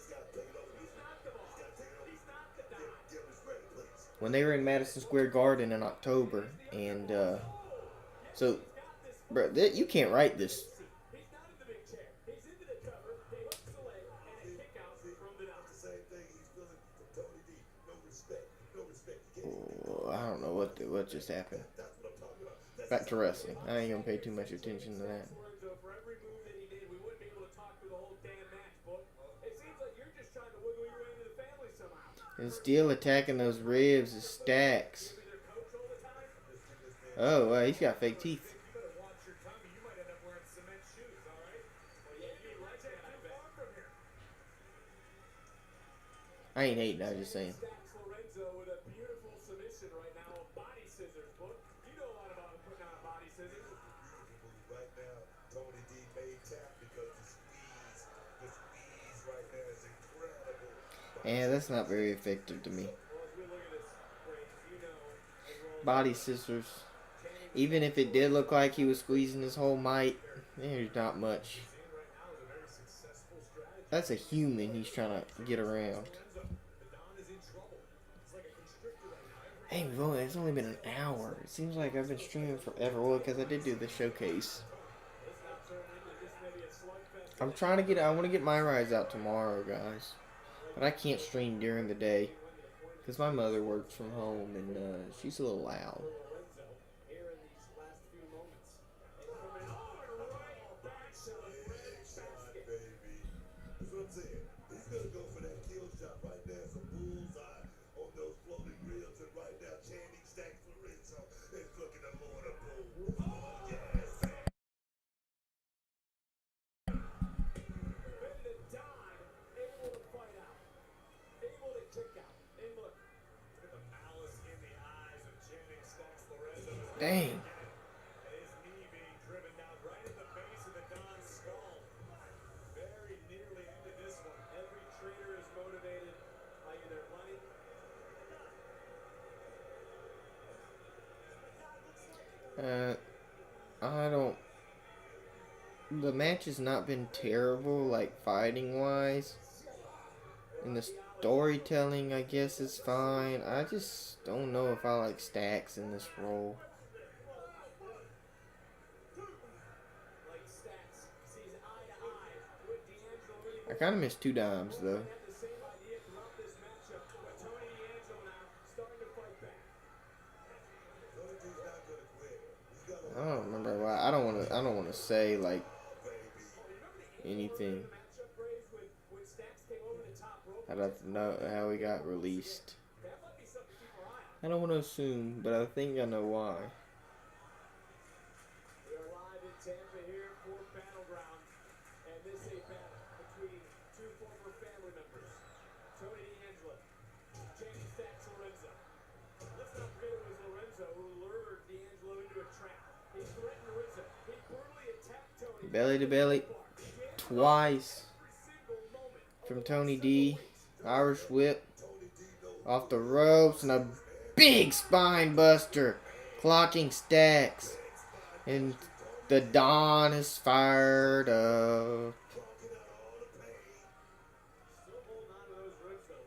when they were in Madison Square Garden in October. And so, bro, you can't write this. I don't know what just happened. Back to wrestling. I ain't gonna pay too much attention to that. And still attacking those ribs is Stacks. Oh, he's got fake teeth. I ain't hating. I just saying. Stacks Lorenzo with a beautiful submission right now. A body scissors. Book. You know a lot about putting on a body scissors. Beautiful move right now. Tony D made tap because the squeeze right there is incredible. And that's not very effective to me. Well, as we look at this, Braves, you know as well as Body scissors. Even if it did look like he was squeezing his whole might, there's not much. seeing right now is a very successful strategy. That's a human he's trying to get around. Lorenzo, the Don is in trouble. It's like a constrictor right now. Hey, it's only been an hour. It seems like I've been streaming forever. Well, because I did do the showcase. This now turned into just maybe a slugfest. I'm trying to get. I want to get my rides out tomorrow, guys. But I can't stream during the day because my mother works from home and she's a little loud. Lorenzo here in these last few moments. And coming right back to the red Shot, basket. baby. That's what I'm saying. He's gonna go for that kill shot right there. Some bullseye on those floating ribs, and right now Channing Stacks Lorenzo is looking to lower the pool. Oh yes. Then the Don able to fight out. Able to kick out. And look at the malice in the eyes of Channing Stacks Lorenzo. Dang. And his knee being driven down right at the base of the Don's skull. Very nearly ended this one. Every trader is motivated by either money. I don't. The match has not been terrible, like fighting wise. And the storytelling, I guess, is fine. I just don't know if I like Stacks in this role. Like Stacks sees eye to eye with D'Angelo. I kind of miss Two Dimes, though. Had the same idea throughout this matchup, but Tony D'Angelo now starting to fight back. Tony D's not gonna quit. He's got I don't remember why. I don't want to say, like, anything. Matchup Braves when Stacks came over the top rope. I don't know how he got released. That might be something to keep our eye on. I don't want to assume, but I think I know why. We are live in Tampa here for Battleground, and this is a battle between two former family members, Tony D'Angelo, Channing Stacks Lorenzo. Let's not forget it was Lorenzo who lured D'Angelo into a trap. He threatened Lorenzo. He brutally attacked Tony. Belly to belly. Twice. From Tony D. Irish whip. Off the ropes. And a big spine buster. Clocking Stacks. And the Don is fired up. Still holding on to those ribs though.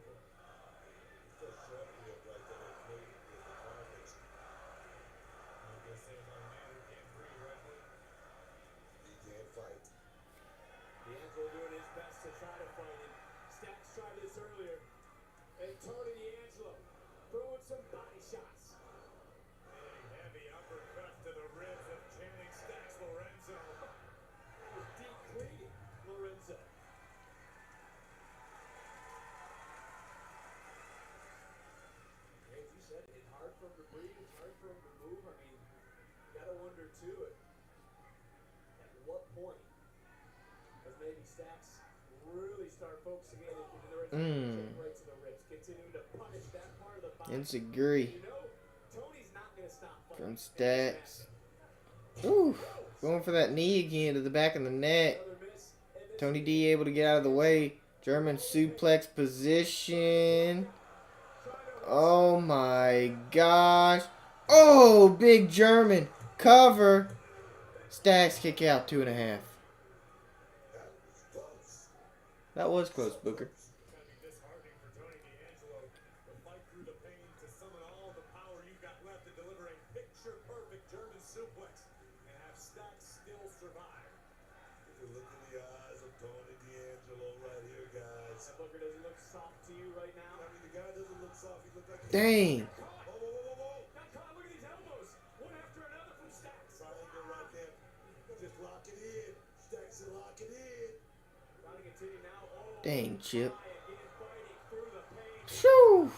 he can't fight. D'Angelo doing his best to try to fight it. Stacks tried this earlier. And Tony D'Angelo throwing some body shots. A heavy uppercut to the ribs of Channing Stacks Lorenzo. Deep cleaning Lorenzo. As you said, it's hard for him to breathe. It's hard for him to move. I mean, you gotta wonder too at what point does maybe Stacks really start focusing in and the ribs, right to the ribs, continuing to punish that part of the body. Enziguri You know, Tony's not gonna stop from fighting. Stacks. Ooh. Going for that knee again to the back of the neck. Another miss, and this Tony D able to get out of the way. German suplex position. Oh my gosh. Oh, big German. Cover. Stacks kick out 2.5. That was close, Booker. It's gonna be disheartening for Tony D'Angelo to fight through the pain to summon all the power you've got left to deliver a picture-perfect German suplex and have Stacks still survive. You can look in the eyes of Tony D'Angelo right here, guys. That Booker doesn't look soft to you right now. I mean, the guy doesn't look soft. He looks like Dang. Whoa, whoa, whoa, whoa, whoa. Now, Kyle, look at these elbows, one after another from Stacks. Triangle right there. Just lock it in. Stacks and lock it in. Trying to continue now. Oh, Dang, Chip. again fighting through the pain. Shoo.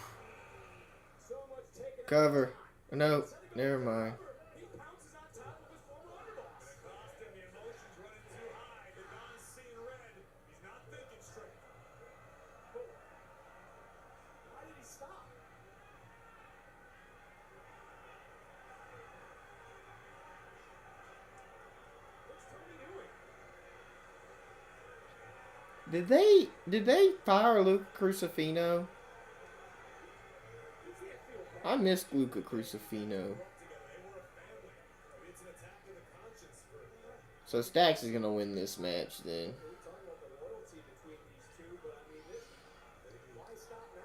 So much taken out Cover. of time. No, never mind. He pounces on top of his former underboss. Gonna cost him. The emotions running too high. The Don's seeing red. He's not thinking straight. Did they fire Luca Crucifino? I missed Luca Crucifino. So Stacks is gonna win this match then. We're talking about the loyalty between these two, but I mean, listen, why stop now?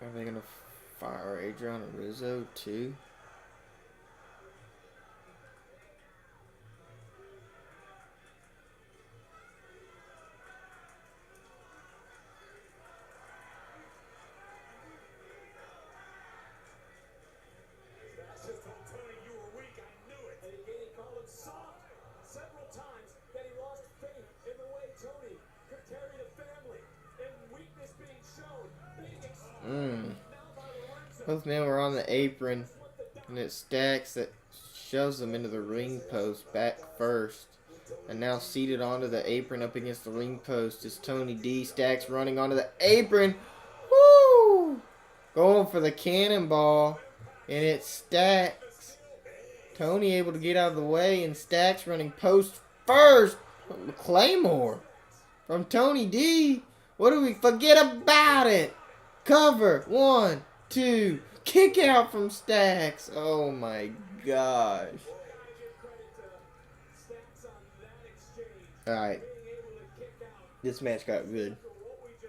Are they gonna fire Adrian Rizzo too? That's just told Tony you were weak. I knew it. And again, he called him soft several times that he lost faith in the way Tony could carry the family, and weakness being shown, being exposed. Now by Lorenzo. Both men were on the apron, and it's Stacks that shoves them into the ring post back first. And now seated onto the apron up against the ring post is Tony D. Stacks running onto the apron. Woo! Going for the cannonball. And it's Stacks. Tony able to get out of the way, and Stacks running post first. Claymore from Tony D. What do we forget about it? Cover. 1, 2. Kick out from Stacks. Oh my gosh. Alright. This match got good.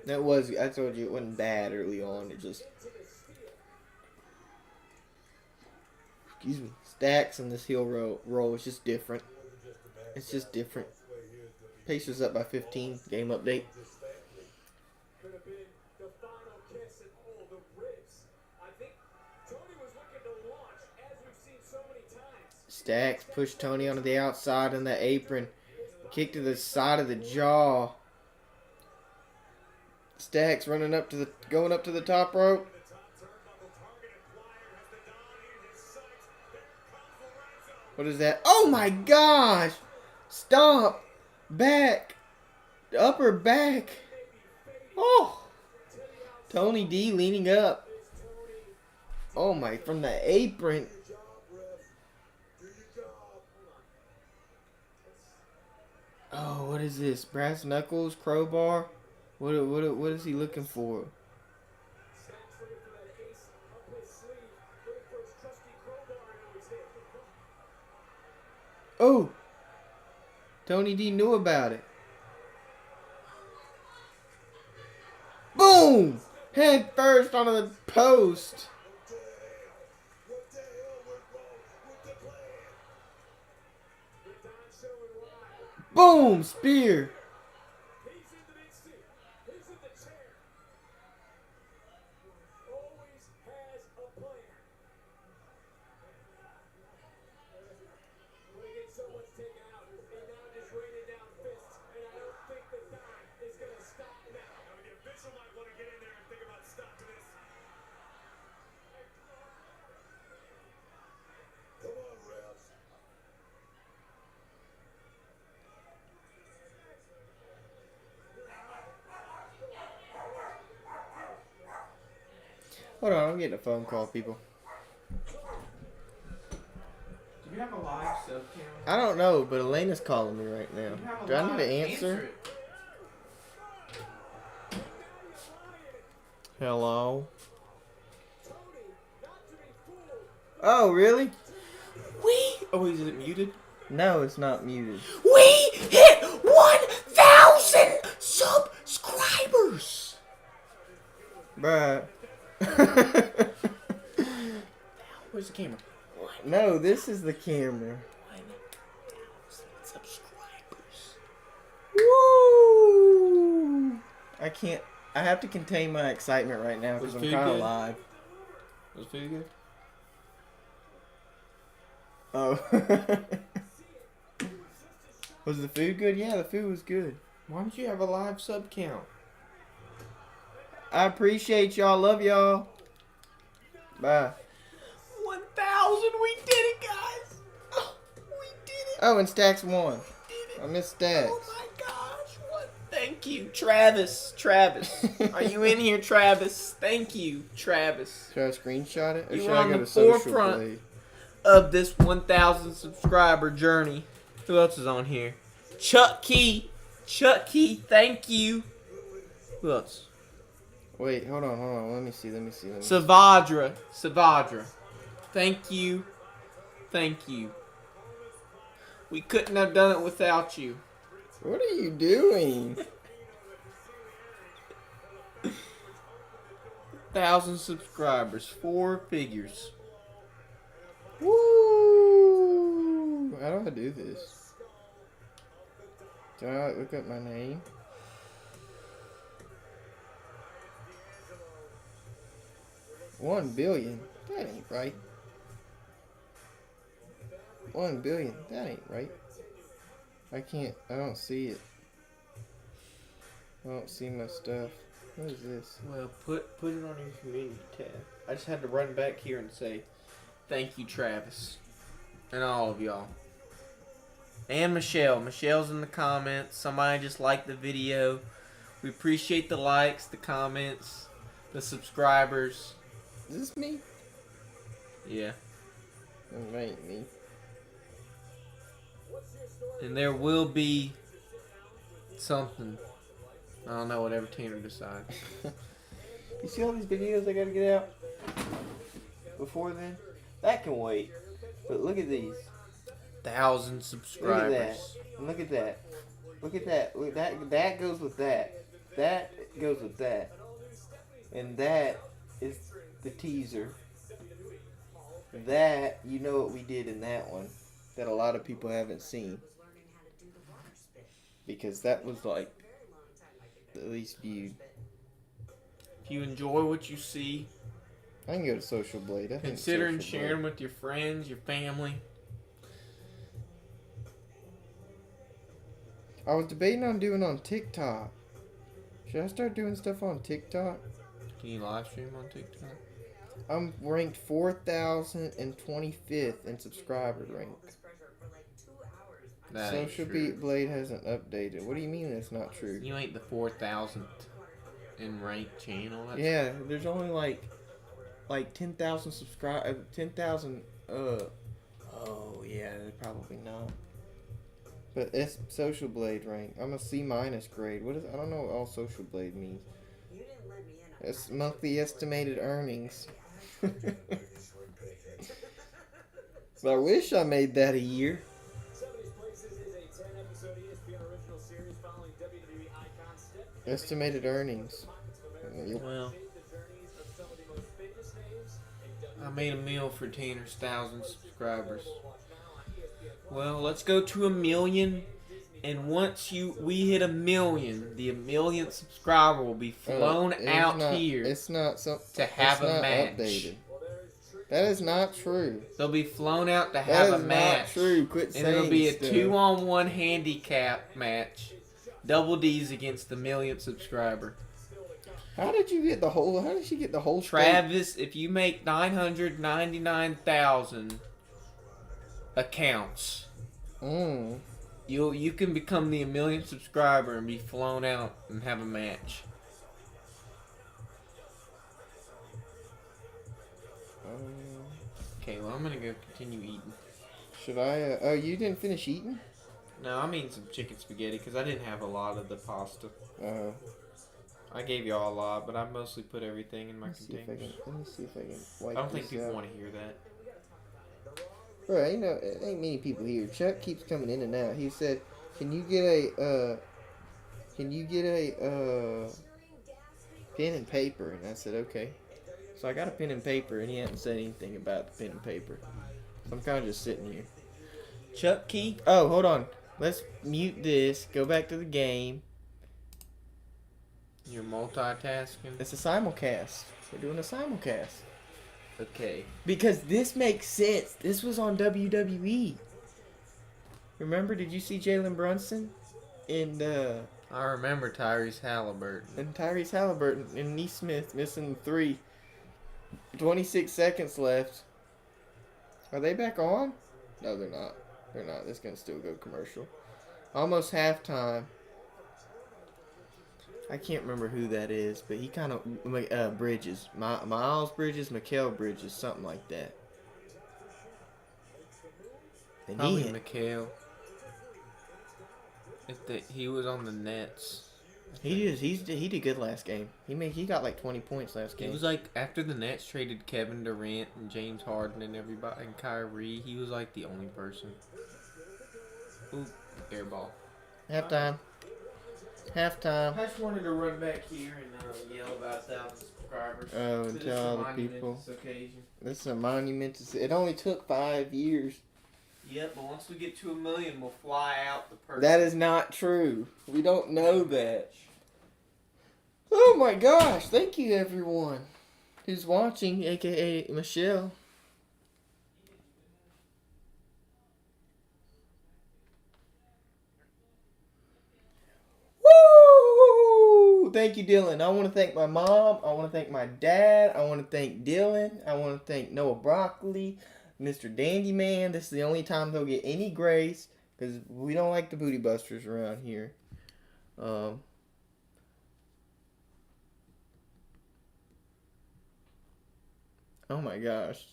That was, I told you it wasn't bad early on. It just, excuse me, Stacks and this heel roll is just different. It's just different. Pacers up by 15. Game update. Could have been the final kiss and all the ribs. I think Tony was looking to launch, as we've seen so many times. Stacks pushed Tony onto the outside on the apron. Kick to the side of the jaw. Stacks running up to the, going up to the top rope. What is that? Oh my gosh! Stomp! Back! Upper back! Oh! Tony D leaning up. Oh my, from the apron. Oh, what is this? Brass knuckles? Crowbar? What is he looking for? Stacks looking for that ace up his sleeve, looking for his trusty crowbar into his hip. Oh! Tony D knew about it. Boom! Head first onto the post. Boom! Spear. He's in the big seat. He's in the chair. Always has a plan. When he gets so much taken out, he now just raining down fists, and I don't think the time is going to stop now. I mean, the official might want to get in there and think about stopping this. Come on, refs. Hold on, I'm getting a phone call, people. Do you have a live sub cam? I don't know, but Elena's calling me right now. You have a Do I need live- to answer? it. Hello? Tony, not to be fooled. Oh, really? Oh, is it muted? No, it's not muted. We hit 1,000 subscribers. Bruh. Where's the camera? No, this is the camera. 1,000 subscribers. Woo! I can't. I have to contain my excitement right now because Was I'm food kind of good? live. Was food good? Oh. Was the food good? Yeah, the food was good. Why don't you have a live sub count? I appreciate y'all. Love y'all. Bye. 1,000. We did it, guys. Oh, we did it. Oh, and Stacks won. We did it. I missed Stacks. Oh my gosh. What? Thank you, Travis. Travis. Are you in here, Travis? Thank you, Travis. Should I screenshot it? Or You should were I on go the to social forefront. play? of this 1,000 subscriber journey. Who else is on here? Chucky. Chucky, thank you. Who else? Wait, hold on. Let me see. Savadra. Thank you. We couldn't have done it without you. What are you doing? 1,000 subscribers, 4 figures. Woo! How do I do this? Do I look up my name? $1 billion. That ain't right. 1 billion. That ain't right. I don't see it. I don't see my stuff. What is this? Well, put it on your community tab. I just had to run back here and say thank you, Travis, and all of y'all. And Michelle. Michelle's in the comments. Somebody just liked the video. We appreciate the likes, the comments, the subscribers. Is this me? Yeah. Invite me. And there will be something. I don't know, whatever Tanner decides. You see all these videos I gotta get out before then? That can wait. But look at these. 1,000 subscribers. Look at that. Look at that. Look, that goes with that. That goes with that. And that is the teaser. That, you know what we did in that one. That a lot of people haven't seen. Because that was like the least viewed. If you enjoy what you see, I can go to Social Blade. consider and sharing with your friends, your family. I was debating on doing on TikTok. Should I start doing stuff on TikTok? Can you live stream on TikTok? I'm ranked 4,025th in subscriber rank. That ain't Social true. Blade hasn't updated. What do you mean that's not true? You ain't the 4,000th in ranked channel. That's Yeah, there's only like 10,000 subscribers. 10,000. Oh yeah, probably not. But it's Social Blade rank. I'm a C- grade. What is? I don't know what all Social Blade means. It's monthly estimated earnings. But I wish I made that a year. 70s Places is a 10-episode ESPN original series following WWE icons step Estimated earnings. Well, I made a meal for Tanner's 1,000 subscribers. Well, let's go to 1 million, and once we hit 1 million, the 1 millionth subscriber will be flown out here It's not so, to have it's a not match. Updated. That is not true. They'll be flown out to That have a is match. not true. Quit saying And it'll be a stuff. 2-on-1 handicap match. Double D's against the 1 millionth subscriber. How did you get the whole? How did she get the whole? Travis, if you make 999,000 accounts, you can become the 1 millionth subscriber and be flown out and have a match. Okay, well I'm gonna go continue eating. Should I? Oh, you didn't finish eating? No, I'm eating some chicken spaghetti because I didn't have a lot of the pasta. I gave y'all a lot, but I mostly put everything in my containers. Let me see if I can wipe I don't think this people out. want to hear that. Right, you know, it ain't many people here. Chuck keeps coming in and out. He said, "Can you get a pen and paper?" And I said, "Okay." So I got a pen and paper, and he hadn't said anything about the pen and paper. So I'm kind of just sitting here. Chuck Key? Oh, hold on. Let's mute this. Go back to the game. You're multitasking? It's a simulcast. We're doing a simulcast. Okay. Because this makes sense. This was on WWE. Remember, did you see Jalen Brunson? And I remember Tyrese Halliburton. Tyrese Halliburton and Neesmith missing 3. 26 seconds left. Are they back on? No, they're not. They're not. This can still go commercial. Almost halftime. I can't remember who that is, but he kind of Bridges, Miles Bridges, Mikal Bridges, something like that. And Probably McHale. He was on the Nets. he did good last game. He got like 20 points last He game. was like, after the Nets traded Kevin Durant and James Harden and everybody and Kyrie, he was like the only person. Ooh, air ball. Halftime. I just wanted to run back here and yell about 1,000 subscribers. Oh, and tell all the people. Occasion. This is a monument. It only took 5 years. Yep, but once we get to 1 million, we'll fly out the person. That is not true. We don't know that. Oh my gosh! Thank you, everyone who's watching, aka Michelle. Woo! Thank you, Dylan. I want to thank my mom. I want to thank my dad. I want to thank Dylan. I want to thank Noah Broccoli, Mr. Dandy Man. This is the only time they'll get any grace because we don't like the booty busters around here. Oh my gosh.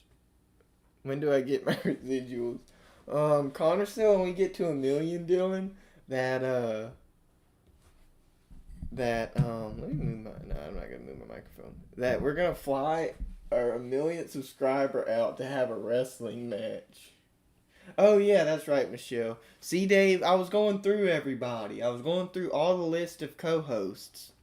When do I get my residuals? Connor, still when we get to 1 million, Dylan, let me move no, I'm not gonna move my microphone. That we're gonna fly our 1 millionth subscriber out to have a wrestling match. Oh yeah, that's right, Michelle. See, Dave, I was going through everybody. I was going through all the list of co-hosts.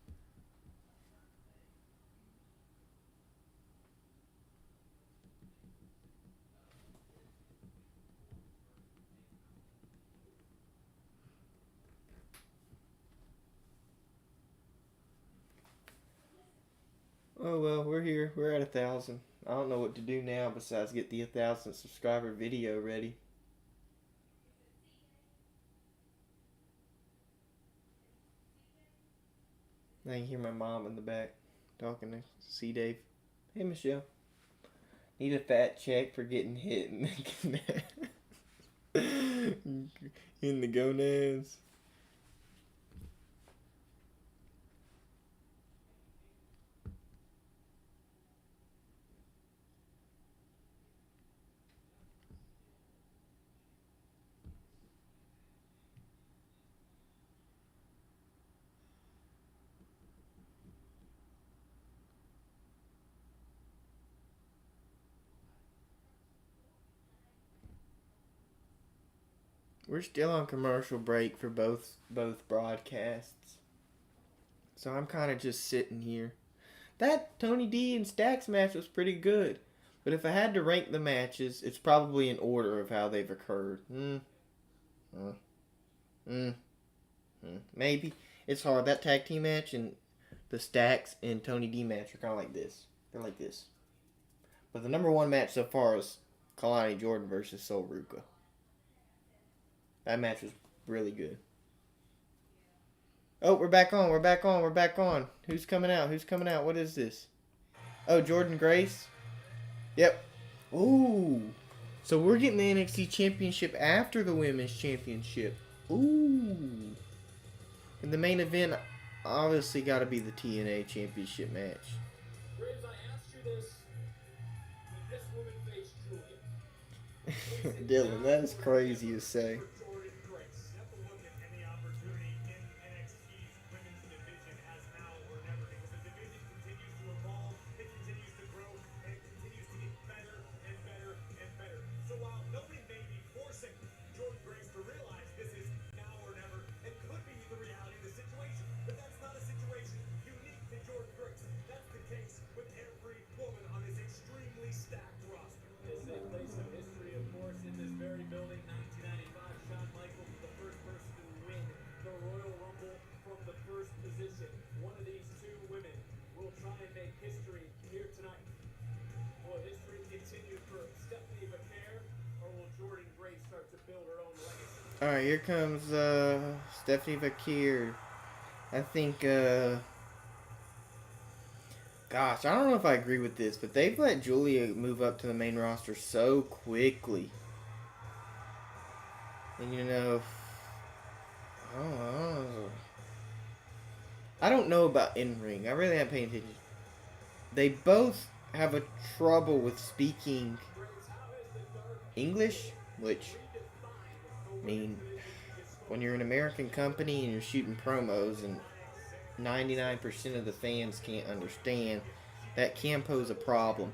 Oh well, we're here. We're at 1,000. I don't know what to do now besides get the 1,000 subscriber video ready. I can hear my mom in the back talking to C Dave. Hey Michelle. Need a fat check for getting hit in the in the gonads. We're still on commercial break for both broadcasts. So I'm kind of just sitting here. That Tony D and Stacks match was pretty good. But if I had to rank the matches, it's probably in order of how they've occurred. Maybe. It's hard. That tag team match and the Stacks and Tony D match are kind of like this. They're like this. But the number one match so far is Kalani Jordan versus Sol Ruka. That match was really good. Oh, we're back on. We're back on. We're back on. Who's coming out? Who's coming out? What is this? Oh, Jordan Grace. Yep. Ooh. So we're getting the NXT Championship after the Women's Championship. Ooh. And the main event obviously got to be the TNA Championship match. Graves, I asked you this when this woman faced Julia. Dylan, that is crazy to say. Jordan Grace. You have to look at any opportunity in NXT's women's division as now or never because the division continues to evolve, it continues to grow, and it continues to get better and better and better. So while nobody may be forcing Jordan Grace to realize this is now or never, it could be the reality of the situation, but that's not a situation unique to Jordan Grace. That's the case with every woman on this extremely stacked roster. It's a place of history, of course, in this very building. 1995, Shawn Michaels was the first person to win the Royal Rumble from the first position. One of these two women will try and make history here tonight. Will history continue for Stephanie McCare, or will Jordan Grace start to build her own legacy? Alright, here comes Stephanie Vakir. I think, gosh, I don't know if I agree with this, but they've let Julia move up to the main roster so quickly. And you know, I don't know about in-ring. I really haven't paid attention. They both have a trouble with speaking English, which I mean, when you're an American company and you're shooting promos and 99% of the fans can't understand, that can pose a problem.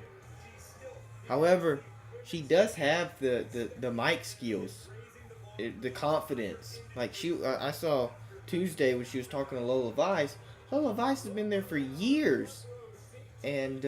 However, she does have the mic skills, the confidence. Like I saw Tuesday when she was talking to Lola Vice. Lola Vice has been there for years, and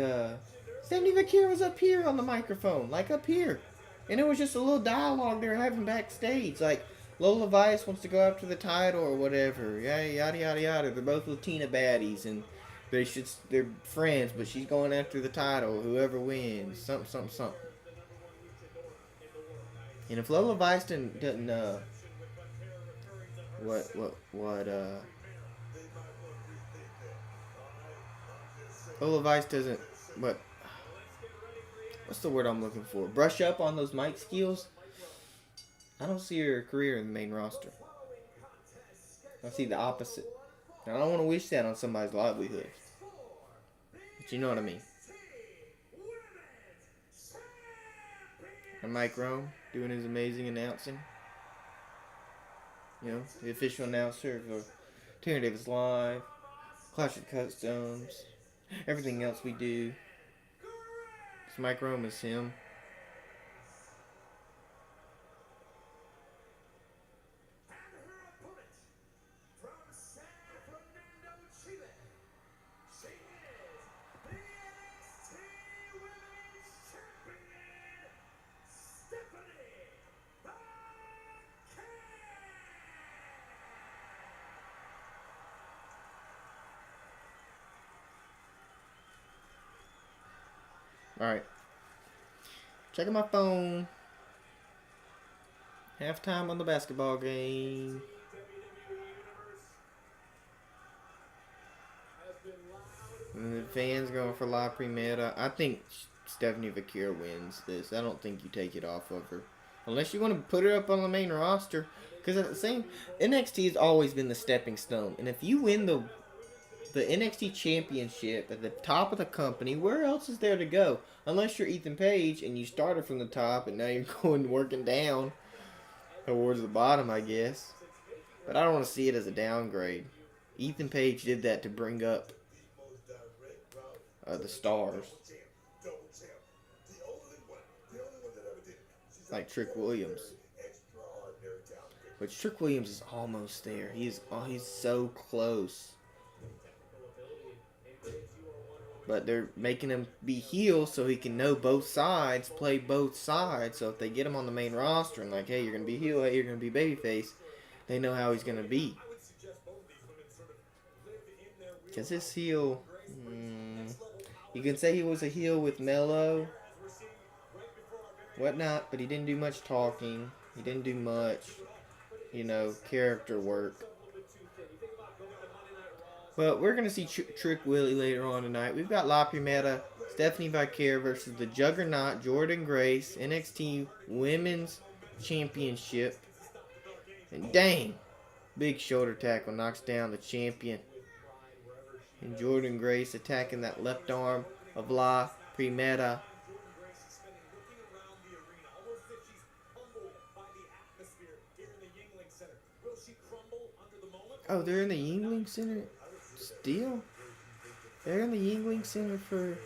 Stephanie Vaquer was up here on the microphone, like up here, and it was just a little dialogue they were having backstage, like Lola Vice wants to go after the title or whatever, yada yada yada. They're both Latina baddies, and they're friends, but she's going after the title. Whoever wins, something. And if Lola Vice doesn't Lola Vice doesn't what's the word I'm looking for? Brush up on those mic skills. I don't see her career in the main roster. I see the opposite. And I don't want to wish that on somebody's livelihood. But you know what I mean. And Mike Rome doing his amazing announcing. You know, the official announcer for Terry Davis Live, Clash of Customs, everything else we do. So Mike Rome is him. Alright. Checking my phone. Halftime on the basketball game. And the fans going for La Primera. I think Stephanie Vaquer wins this. I don't think you take it off of her. Unless you want to put her up on the main roster. Because at the same, NXT has always been the stepping stone. And if you win the NXT Championship at the top of the company, where else is there to go? Unless you're Ethan Page and you started from the top and now you're working down towards the bottom, I guess. But I don't want to see it as a downgrade. Ethan Page did that to bring up the stars. Like Trick Williams. But Trick Williams is almost there. He's so close. But they're making him be heel so he can know both sides, play both sides. So if they get him on the main roster and like, hey, you're going to be heel, hey, you're going to be babyface, they know how he's going to be. Because his heel, you can say he was a heel with Mello, whatnot, but he didn't do much talking. He didn't do much, character work. But we're going to see Trick Willie later on tonight. We've got La Primera, Stephanie Vaquer versus the Juggernaut, Jordynne Grace, NXT Women's Championship. And dang, big shoulder tackle knocks down the champion. And Jordynne Grace attacking that left arm of La Primera. Oh, they're in the Yingling Center still? They're in the Yingling Center for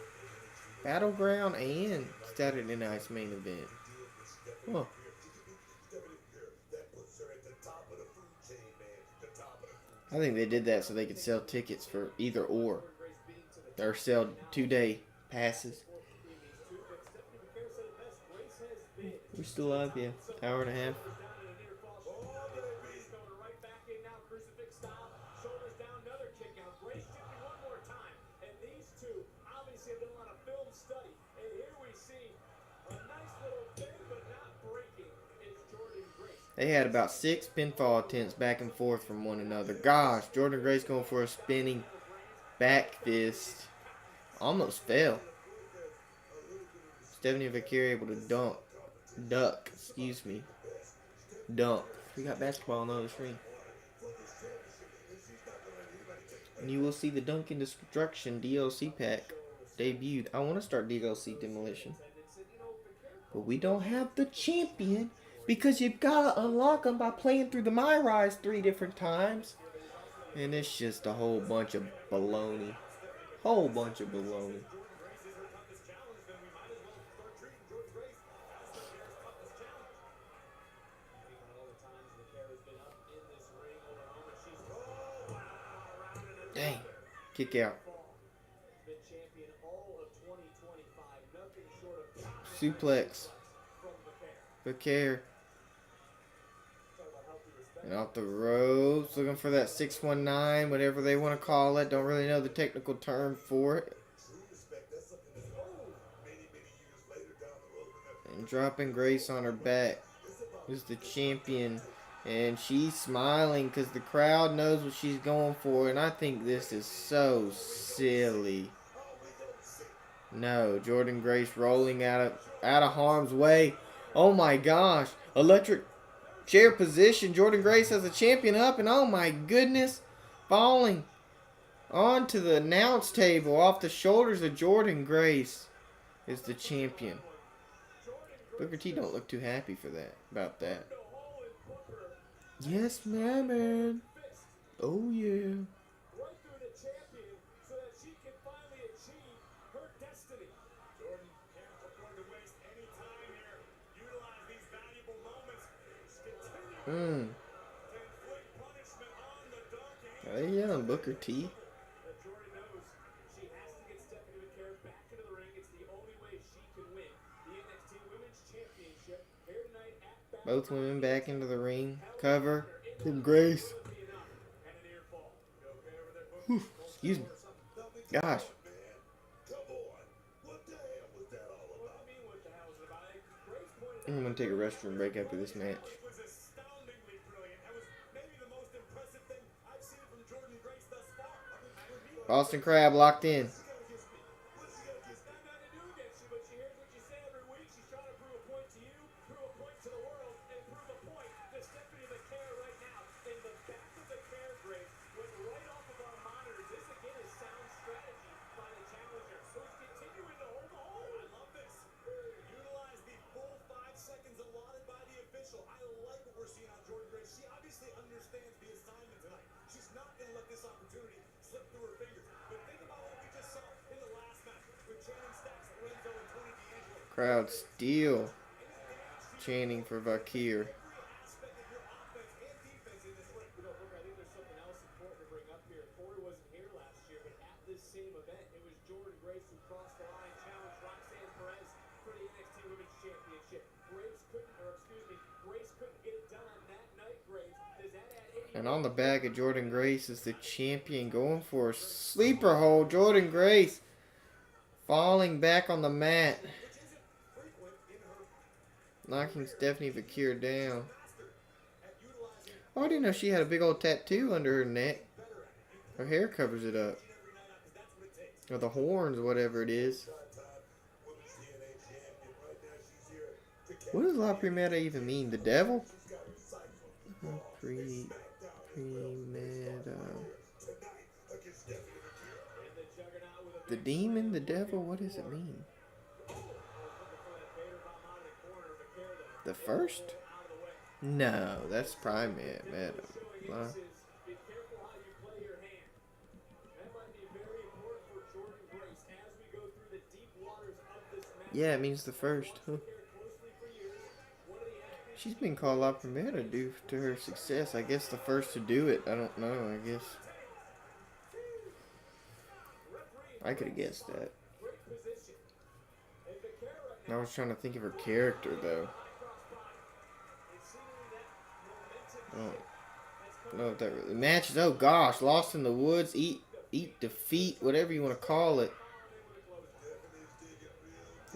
Battleground and Saturday Night's main event. Huh. I think they did that so they could sell tickets for either or sell 2-day passes. We're still live, yeah. Hour and a half. They had about 6 pinfall attempts back and forth from one another. Gosh, Jordynne Grace going for a spinning back fist. Almost fell. Stephanie Vaquer able to duck. We got basketball on the other screen. And you will see the Dunkin' Destruction DLC pack debuted. I want to start DLC Demolition. But we don't have the champion Because you've got to unlock them by playing through the My Rise 3 different times. And it's just a whole bunch of baloney. Whole bunch of baloney. Dang. Kick out. Suplex. Becair. And off the ropes. Looking for that 619, whatever they want to call it. Don't really know the technical term for it. And dropping Grace on her back. Who's the champion. And she's smiling because the crowd knows what she's going for. And I think this is so silly. No, Jordan Grace rolling out of harm's way. Oh my gosh. Electric chair position. Jordan Grace has a champion up. And oh my goodness. Falling onto the announce table off the shoulders of Jordan Grace is the champion. Booker T don't look too happy for that. About that. Yes, man. Oh, yeah. Right through the champion so that she can finally achieve her destiny. Jordan can't afford to waste any time here. Utilize these valuable moments. Continue to inflict punishment on the dark Are they yelling Booker T? But Jordan knows she has to get Stephanie McCare back into the ring. It's the only way she can win the NXT Women's Championship here tonight at Both women back into the ring. Cover. Tim Grace. Whew, excuse me. Gosh. I'm going to take a restroom break after this match. Boston Crab locked in. Crowd still chanting for Vakir. And on the back of Jordan Grace is the champion going for a sleeper hold. Jordan Grace falling back on the mat. Knocking Stephanie Vakir down. Oh, I didn't know she had a big old tattoo under her neck. Her hair covers it up. Or the horns, whatever it is. What does La Primera even mean? The devil? Primera. The demon? The devil? What does it mean? The first? No, that's Primate, madam. Yeah, it means the first. Huh. She's been called La Primera due to her success. I guess the first to do it. I don't know, I guess. I could have guessed that. I was trying to think of her character, though. I don't know if that really matches. Oh gosh, Lost in the Woods, eat defeat, whatever you want to call it.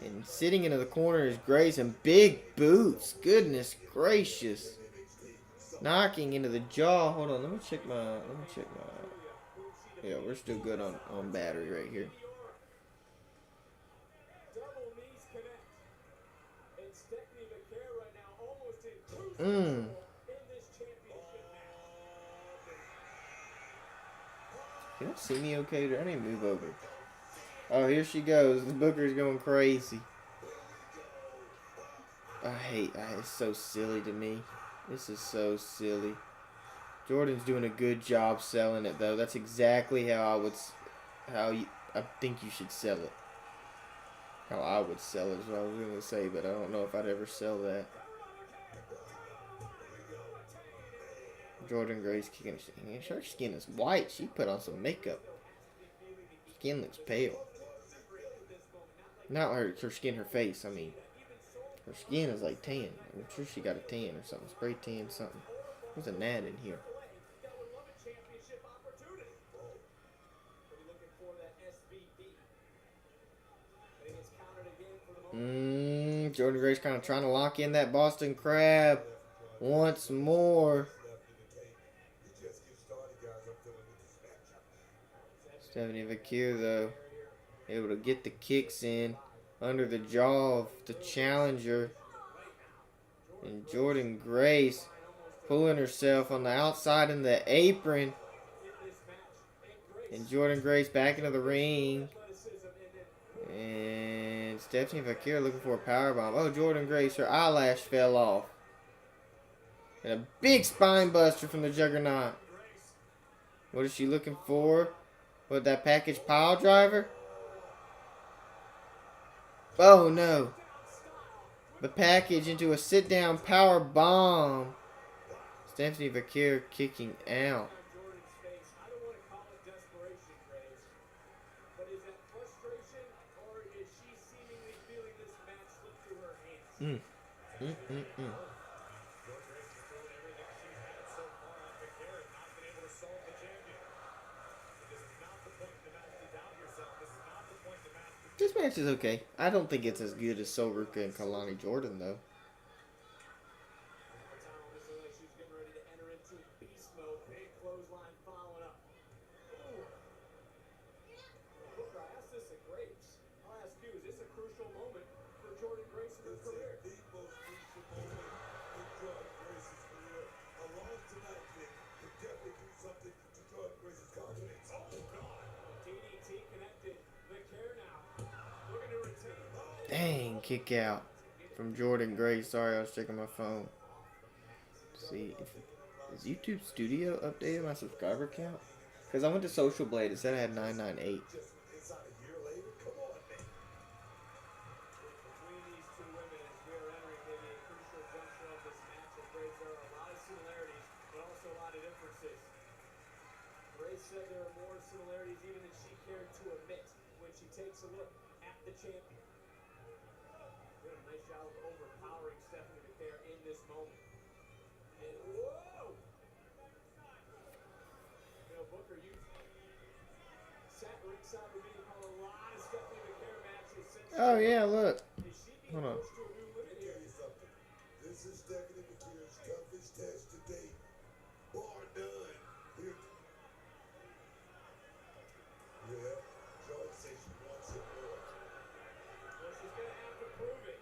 And sitting into the corner is Grace and big boots. Goodness gracious. Knocking into the jaw. Hold on, let me check my. Yeah, we're still good on battery right here. Can you see me okay? I need to move over. Oh, here she goes. The Booker's going crazy. I It's so silly to me. This is so silly. Jordan's doing a good job selling it, though. That's exactly how I think you should sell it. How I would sell it is what I was going to say, but I don't know if I'd ever sell that. Jordan Grace kicking her skin is white. She put on some makeup. Skin looks pale. Not her skin, her face. I mean, her skin is like tan. I'm sure she got a tan or something. Spray tan, something. There's a gnat in here. Jordan Grace kind of trying to lock in that Boston Crab once more. Stephanie Vakir, though, able to get the kicks in under the jaw of the challenger. And Jordan Grace pulling herself on the outside in the apron. And Jordan Grace back into the ring. And Stephanie Vakir looking for a powerbomb. Oh, Jordan Grace, her eyelash fell off. And a big spine buster from the Juggernaut. What is she looking for? What, that package pile driver? Oh, no. The package into a sit-down power bomb. Stephanie Vakir kicking out. This match is okay. I don't think it's as good as Soruka and Kalani Jordan, though. Dang, kick out from Jordan Grace. Sorry, I was checking my phone. Let's see, is YouTube Studio updated my subscriber count? Because I went to Social Blade. It said I had 998. Grace said there are more similarities even than she cared to admit when she takes a look at the champion. Doing a nice job of overpowering Stephanie Vakir in this moment. And whoa! You know, Booker, you sat ringside with me and called a lot of Stephanie Vakir matches since. Oh, yeah, look. Is she being Hold on. pushed to a new limit here? Tell you something. This is Stephanie Vakir's toughest test to date. Bar none. Here. Yeah, Joy says she wants it more. Well, she's going to have to prove it.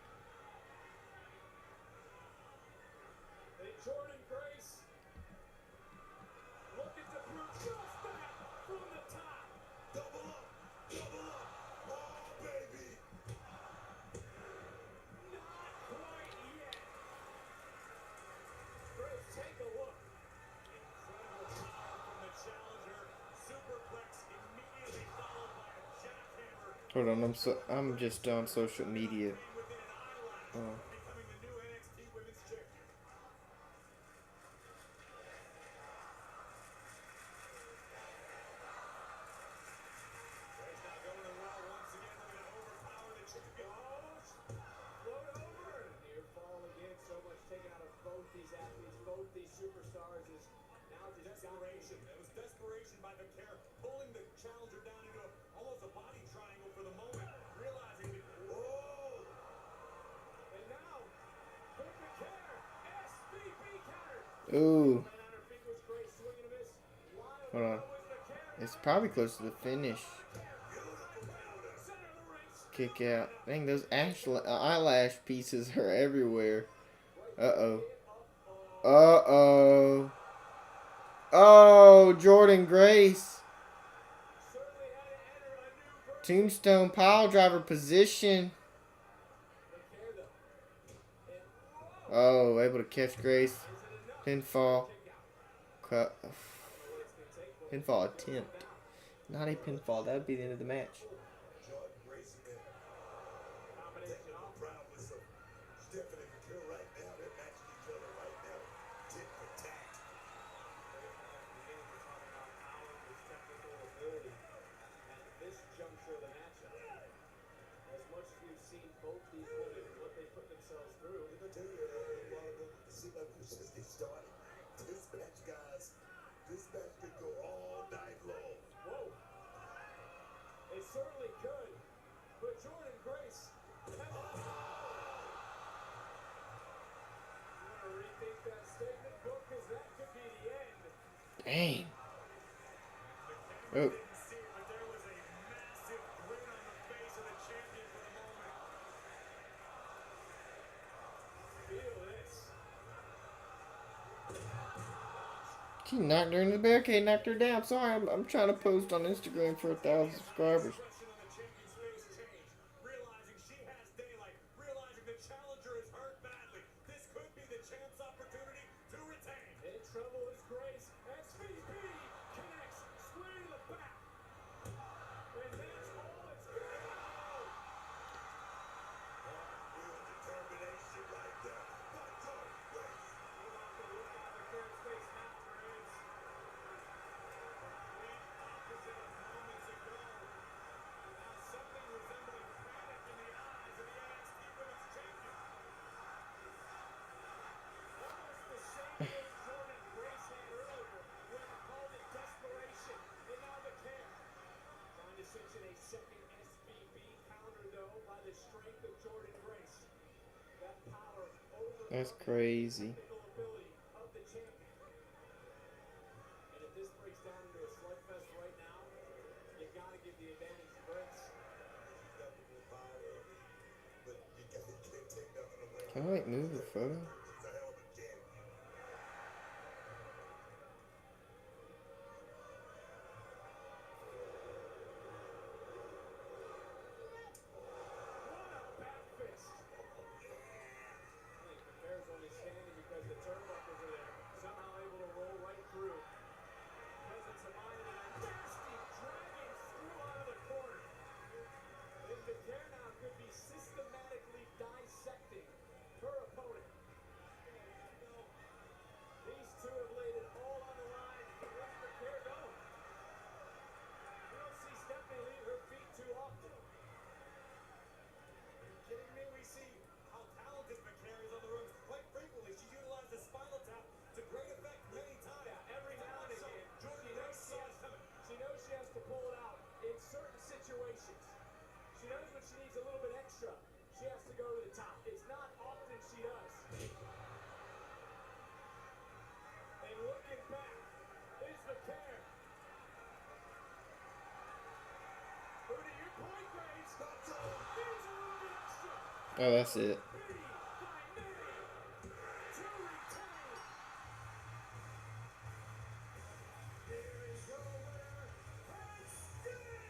And Jordan Grace looking to prove just that from the top. Double up. Double up. Oh, baby. Not quite yet. Grace, take a look. Incredible power from the challenger. Superplex immediately followed by a jackhammer. Hold on, I'm just on social media. Within an eyelash, Oh. becoming the new NXT Women's Champion. Grace now going to the well once again, looking to overpower the champion. Float over. Near fall again. So much taken out of both these athletes, both these superstars is now just desperation. It was desperation by Vakir, pulling the challenger down into almost a body triangle for the moment, realizing that, whoa! And now, for Vakir, SBP counter. Ooh. Man on her feet was Grace, swing and a miss. Wild Hold on. was Vakir. It's probably close to the finish. Center of the ring. Kick out. Dang, those eyelash pieces are everywhere. Uh-oh. Uh-oh. Oh, Jordan Grace. Certainly had to enter a new version. Tombstone pile driver position. Vakir, though. And, Oh, able to catch Grace. Pinfall. Cut. Pinfall attempt. Not a pinfall. That would be the end of the match. Jordan Gracie, man. Taking no problem with some Stephanie McGill right now. They're matching each other right now. Tit for tat. At this juncture of the matchup, as much as we've seen both these women and what they put themselves through, Did I tell you a while ago? It seemed like we just get started. This match, guys, this match could go all night long. whoa, it certainly could. But Jordan Grace, you want to rethink that statement, Book, because that could be the end. Dang. Oh. Didn't see it, but there was a massive grin on the face of the champion for the moment. Feel this. She knocked her into the barricade, knocked her down. Sorry, I'm trying to post on Instagram for 1,000 subscribers. Expression on the champion's face changed, realizing she has daylight, realizing the challenger is hurt badly. This could be the champ's opportunity to retain. In trouble is Grace. SVP connects square in the back. And that's all it's going to be. Real determination right there. By Jordan Grace. You like the look on the Karen face now, Grace. Complete opposite of moments ago. Now something resembling panic in the eyes of the NXT Women's Champion. Almost the same way Jordan Grace had earlier when he called it desperation. And now the care. Trying to cinch in a second SVP counter, though, by the strength of Jordan Grace. That power over That's crazy. technical ability of the champion. And if this breaks down into a slugfest right now, you gotta give the advantage to Grace. She's got the power, but you can't take nothing away. Can I like move the photo? She's a hell of a champion. What a back fist! I think the Bears only standing because the turnbuckles are there. Somehow able to roll right through. Presence of mind and a nasty dragging screw out of the corner. And the care now could be systematically dissecting her opponent. These two have laid it all on the line. Where's the care going? You don't see Stephanie leave her feet too often. Are you kidding me? We see how talented McCare is on the ropes quite frequently. She's utilized the spinal tap to great effect many times. Yeah, every now and again. She knows she has to pull it out in certain situations. She knows when she needs a little bit extra. She has to go to the top. It's not often she does. And looking back is the care. Who do you point, Grace? That's all. Here's a little bit extra. Oh, that's it. Beat by Nitty to retain. Here is your winner, and still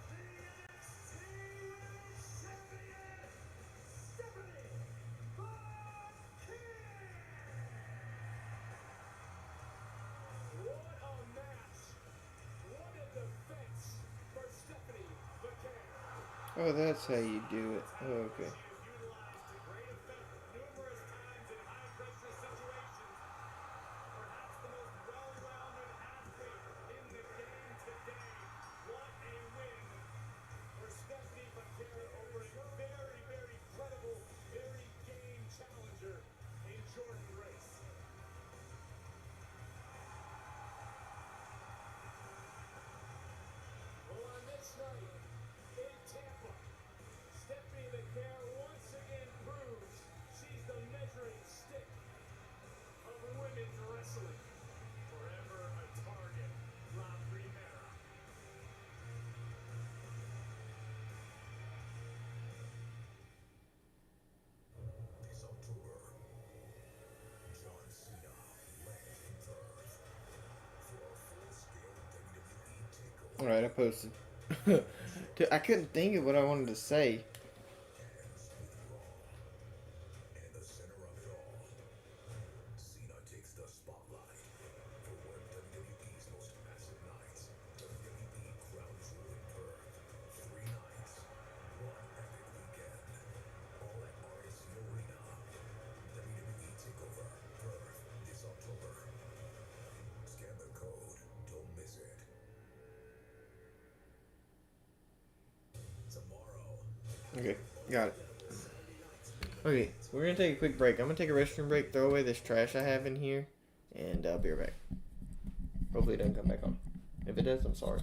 the NXT Women's Champion, Stephanie McGill. What a match! What a defense for Stephanie McGill. Oh, that's how you do it. Oh, okay. She is utilized to great effect numerous times in high-pressure situations. Perhaps the most well-rounded athlete in the game today. What a win for Stephanie McGill over a very, very credible, very game challenger in Jordan Grace. Well, on this night in Tampa, Stephanie McGill once again proves she's the measuring stick of women's wrestling. Forever a target, La Primera. This October, John Cena lands on Earth for a full-scale WWE takeover. Alright, I posted. I couldn't think of what I wanted to say. And Steve Raw. And the Okay, got it. Okay, we're gonna take a quick break. I'm gonna take a restroom break, throw away this trash I have in here, and I'll be right back. Hopefully it doesn't come back on. If it does, I'm sorry.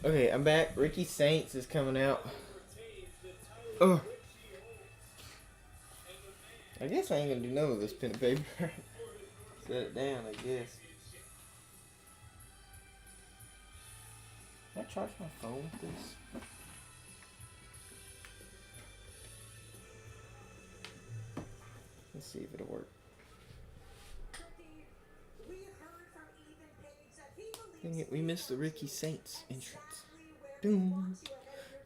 Okay, I'm back. Ricky Saints is coming out. Oh. I guess I ain't gonna do none of this pen and paper. Set it down, I guess. Can I charge my phone with this? Let's see if it'll work. Dang it, we missed the Ricky Saints entrance. Doom.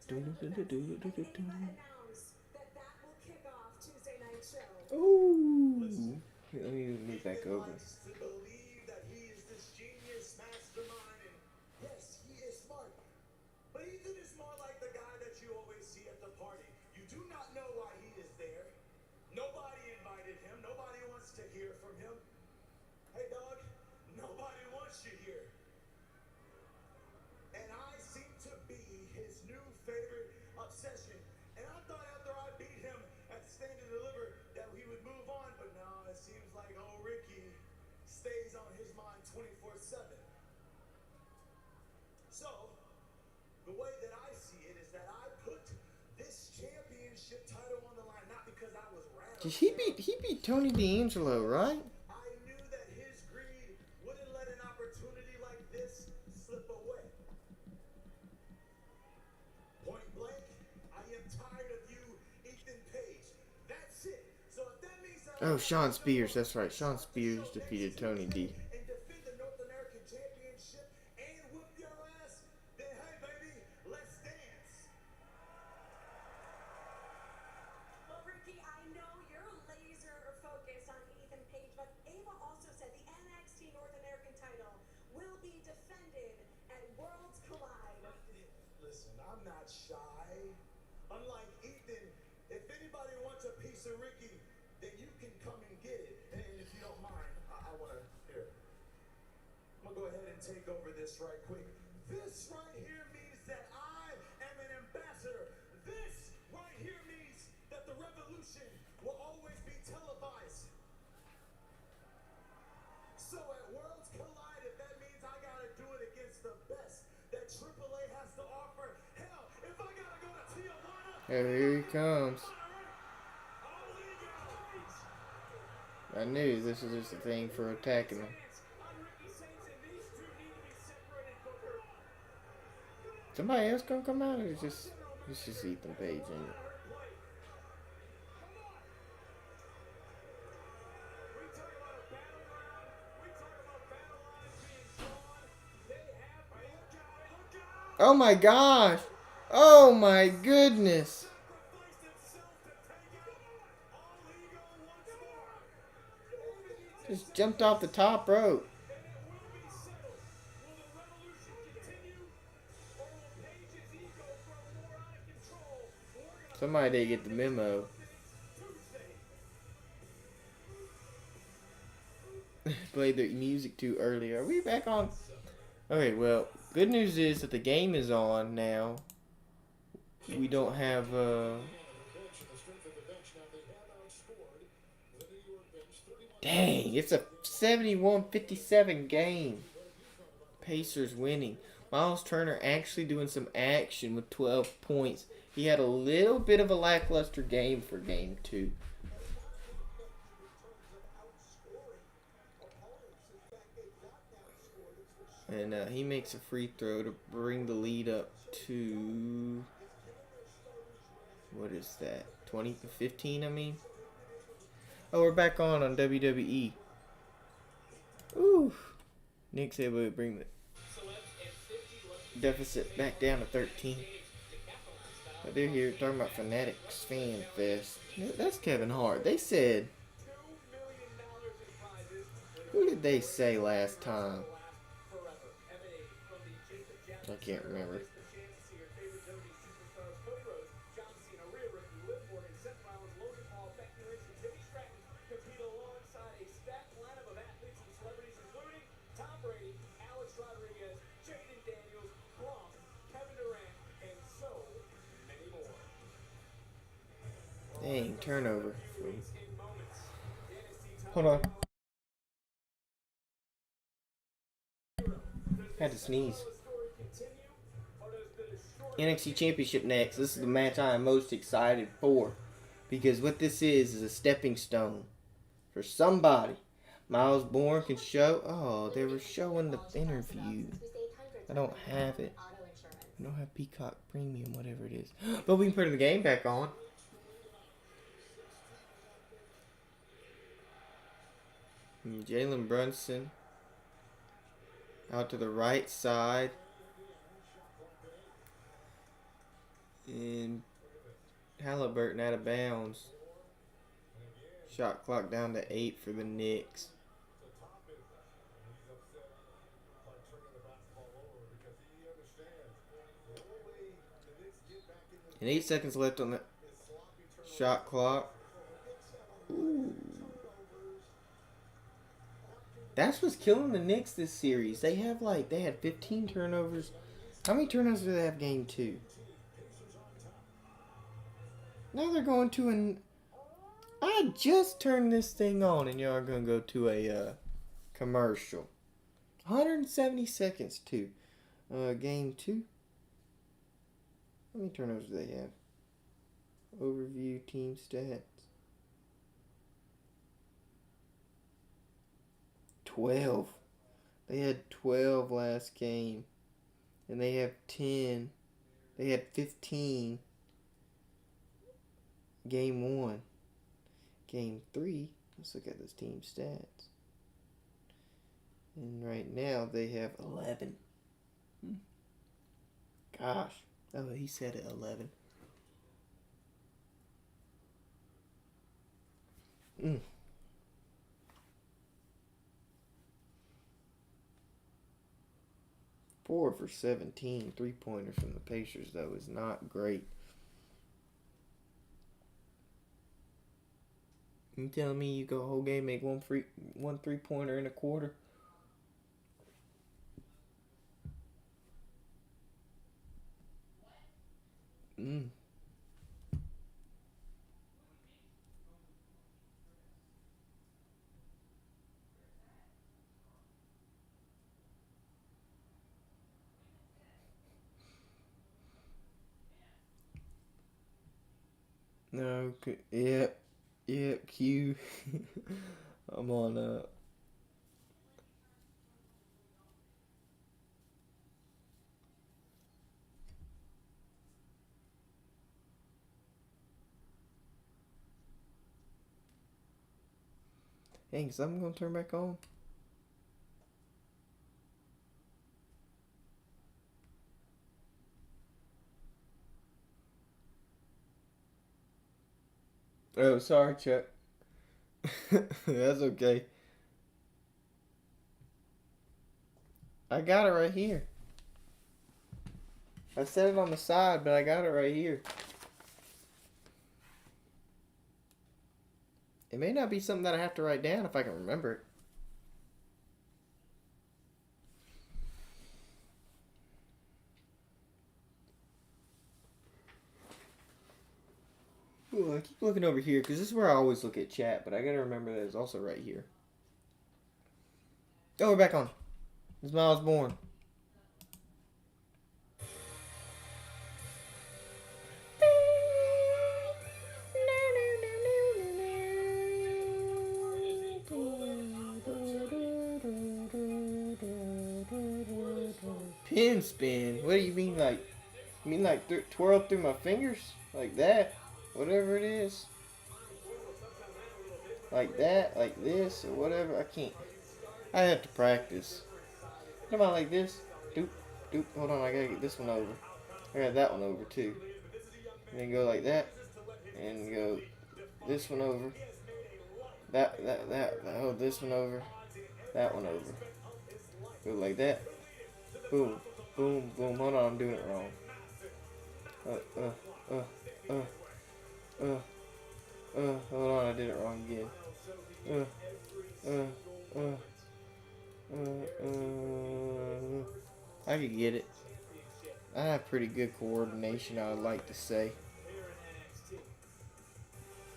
Doom. Ooh. Let me move back over. To believe that he is this genius mastermind, and yes, he is smart. But Ethan is more like the guy that you always see at the party. You do not know why he is there. Nobody invited him. Nobody wants to hear from him. Hey, dog, nobody wants you here. And I seem to be his new favorite obsession. And I thought after I beat him at Stand and Deliver that he would move on, but no, it seems like old Ricky stays on his mind 24/7. So, the way that I see it is that I put this championship title on the line not because I was rattled. He beat Tony D'Angelo, right? I knew that his greed wouldn't let an opportunity like this slip away. Point blank, I am tired of you, Ethan Page. That's it. So if that means that Oh, Sean Spears. That's right. Sean Spears defeated Tony D. and defend the North American Championship and whoop your ass, then hey baby, let's dance. Well, Ricky, I know you're laser focused on Ethan Page, but Ava also said the NXT North American title will be defended at Worlds Collide. Listen, I'm not shy. Unlike Ethan, if anybody wants a piece of Ricky, then you can come and get it. And if you don't mind, I want to hear it. I'm going to go ahead and take over this right quick. This right here means that I am an ambassador. This right here means that the revolution will always be televised. So at Worlds Collide, if that means I got to do it against the best that AAA has to offer, hell, if I got to go to Tijuana, Oh, here he comes. I knew this was just a thing for attacking him. Somebody else gonna come out, or it's just Ethan Page, ain't it? Oh my gosh. Oh my goodness. Just jumped off the top rope. Somebody did get the memo. Played the music too early. Are we back on? Okay, well, good news is that the game is on now. We don't have dang, it's a 71-57 game. Pacers winning. Miles Turner actually doing some action with 12 points. He had a little bit of a lackluster game for game 2. And he makes a free throw to bring the lead up to, what is that, 15, I mean? Oh, we're back on WWE. Ooh. Nick's able to bring the deficit back down to 13. But they're here talking about Fanatics Fan Fest. That's Kevin Hart. They said, who did they say last time? I can't remember. Dang, turnover. Hold on. Had to sneeze. NXT Championship next. This is the match I am most excited for. Because what this is a stepping stone for somebody. Miles Bourne can show. Oh, they were showing the interview. I don't have it. I don't have Peacock Premium, whatever it is. But we can put the game back on. Jalen Brunson out to the right side. And Halliburton out of bounds. Shot clock down to 8 for the Knicks. And 8 seconds left on the shot clock. Ooh. That's what's killing the Knicks this series. They had 15 turnovers. How many turnovers do they have game 2? Now they're going to an... I just turned this thing on and y'all are going to go to a commercial. 170 seconds to game 2. How many turnovers do they have? Overview team stats. 12. They had 12 last game. And they have 10. They had 15. Game 1. Game 3. Let's look at this team stats. And right now they have 11. Gosh. Oh, he said it, 11. Mm. 4 for 17 3-pointers from the Pacers, though, is not great. You telling me you go a whole game, make one 3-pointer in a quarter? No, yep, Q. I'm on Hey, is something gonna turn back on? Oh, sorry, Chuck. That's okay. I got it right here. I set it on the side, but I got it right here. It may not be something that I have to write down if I can remember it. Ooh, I keep looking over here because this is where I always look at chat, but I gotta remember that it's also right here. Oh, we're back on. It's Miles Born. Pin spin? What do you mean, like? You mean like twirl through my fingers? Like that? Whatever it is. Like that? Like this? Or whatever? I can't. I have to practice. Come on, like this. Doop, doop. Hold on, I gotta get this one over. I got that one over too. And then go like that. And go this one over. That. Oh, this one over. That one over. Go like that. Boom, boom, boom. Hold on, I'm doing it wrong. Hold on, I did it wrong again. I could get it. I have pretty good coordination, I would like to say.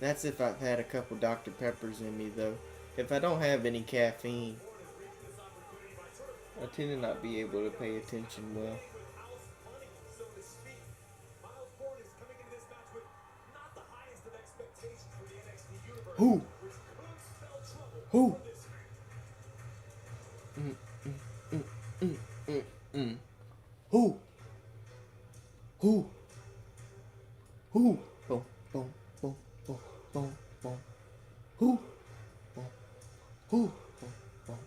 That's if I've had a couple Dr. Peppers in me, though. If I don't have any caffeine, I tend to not be able to pay attention well. Who? Who? Who? Who? Who? Boom, boom, boom, boom, boom, boom. Who? Boom. Who? Boom, boom.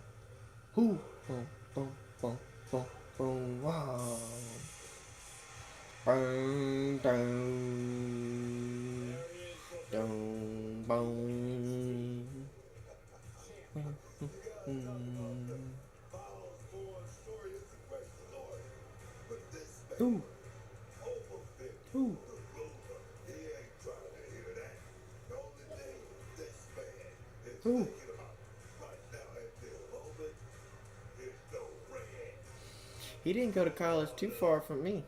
Who? Boom, boom, boom, boom, boom. Wow. Boom, boom. Boom, boom. Ooh. Ooh. Ooh. He didn't go to college too far from me.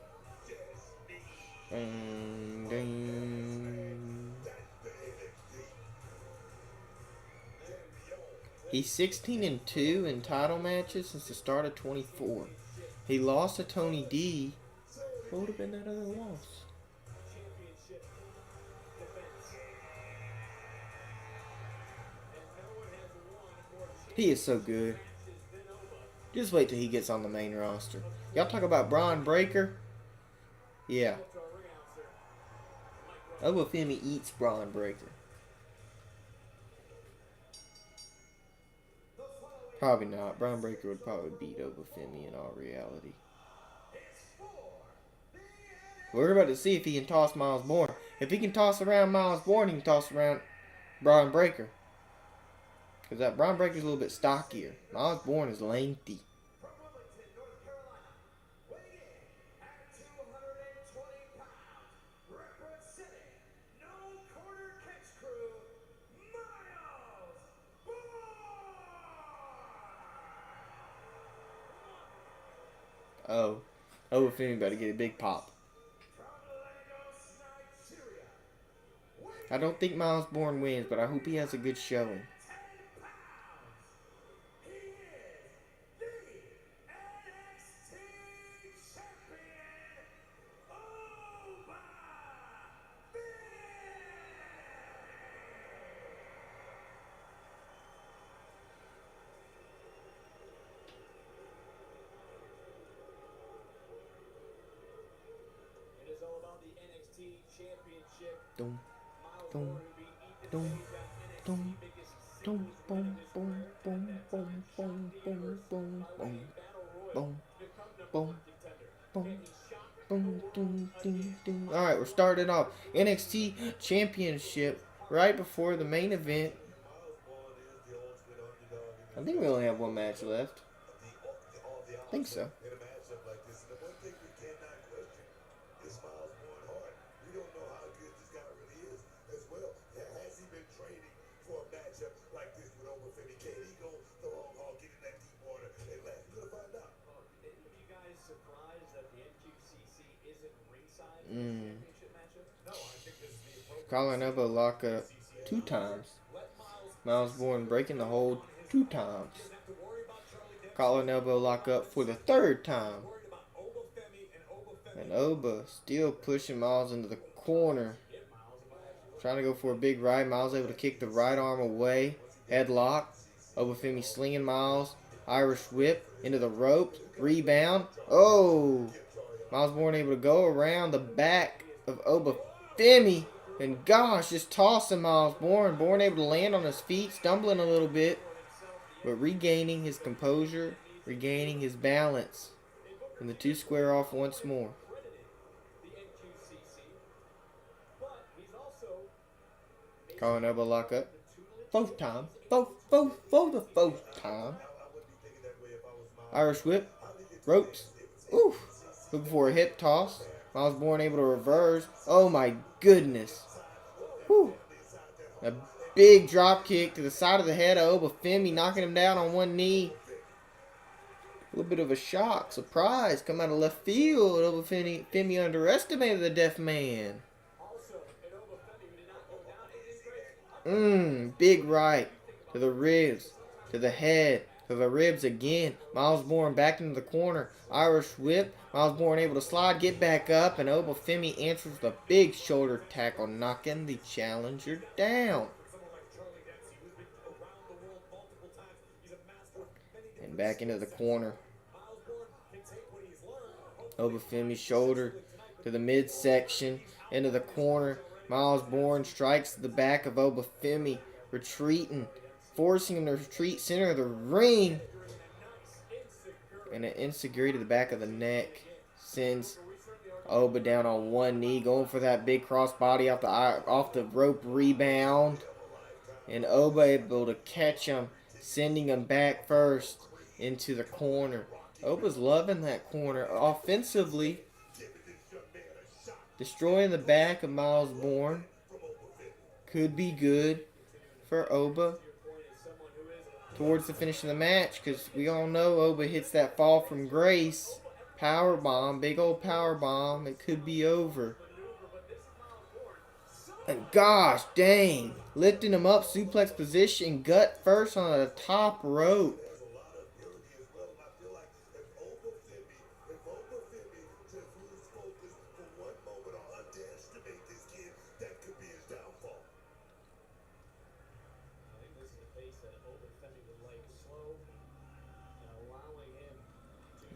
He's 16-2 in title matches since the start of 24. He lost to Tony D. What would have been that other loss? He is so good. Just wait till he gets on the main roster. Y'all talk about Braun Breaker? Yeah. Obafemi eats Braun Breaker. Probably not. Braun Breaker would probably beat Obafemi in all reality. We're about to see if he can toss Miles Bourne. If he can toss around Miles Bourne, he can toss around Braun Breaker. Because that Braun Breaker is a little bit stockier. Miles Bourne is lengthy. Oh. Obafemi about to get a big pop. I don't think Miles Bourne wins, but I hope he has a good showing. It is all about the NXT Championship. Dum, dum, dum, dum, dum, boom, boom, boom, boom, boom, boom, boom, boom, boom, boom, boom, boom, ding, ding, ding. All right, we're starting off NXT Championship right before the main event. I think we only have one match left. I think so. In a matchup like this, and the one thing we cannot question is Miles Born Hart. We don't know how good this guy really is as well. Has he been training for a matchup like this with Obafemi? Can he go the long haul, get in that deep water, and last? We're gonna find out. Any of you guys surprised that the NQCC isn't ringside for the championship matchup? No, I think this is the appropriate. Collar and elbow lock up 2 times. Miles Bourne breaking the hold 2 times. Collar and elbow lock up for the 3rd time. And Oba still pushing Miles into the corner. Trying to go for a big right. Miles able to kick the right arm away. Headlock. Obafemi slinging Miles. Irish whip into the ropes. Rebound. Oh! Miles Bourne able to go around the back of Obafemi. And gosh, just tossing Miles Bourne. Bourne able to land on his feet. Stumbling a little bit. But regaining his composure. Regaining his balance. And the 2 square off once more. Calling elbow lock up. 4th time. For the 4th time. Irish whip. Ropes. Ooh. Looking for a hip toss. Miles Bourne able to reverse. Oh my goodness. Whew. A big drop kick to the side of the head of Obafemi, knocking him down on one knee. A little bit of a shock, surprise, come out of left field. Obafemi underestimated the deaf man. Big right to the ribs, to the head, to the ribs again. Miles Bourne back into the corner. Irish whip. Miles Bourne able to slide, get back up, and Obafemi answers the big shoulder tackle, knocking the challenger down. And back into the corner. Obafemi's shoulder to the midsection, into the corner. Miles Bourne strikes the back of Obafemi, retreating, forcing him to retreat center of the ring. And an enziguri to the back of the neck sends Oba down on one knee, going for that big crossbody off the rope rebound. And Oba able to catch him, sending him back first into the corner. Oba's loving that corner offensively. Destroying the back of Miles Bourne. Could be good for Oba towards the finish of the match, because we all know Oba hits that fall from grace. Power bomb, big old power bomb. It could be over. And gosh dang, lifting him up, suplex position, gut first on the top rope.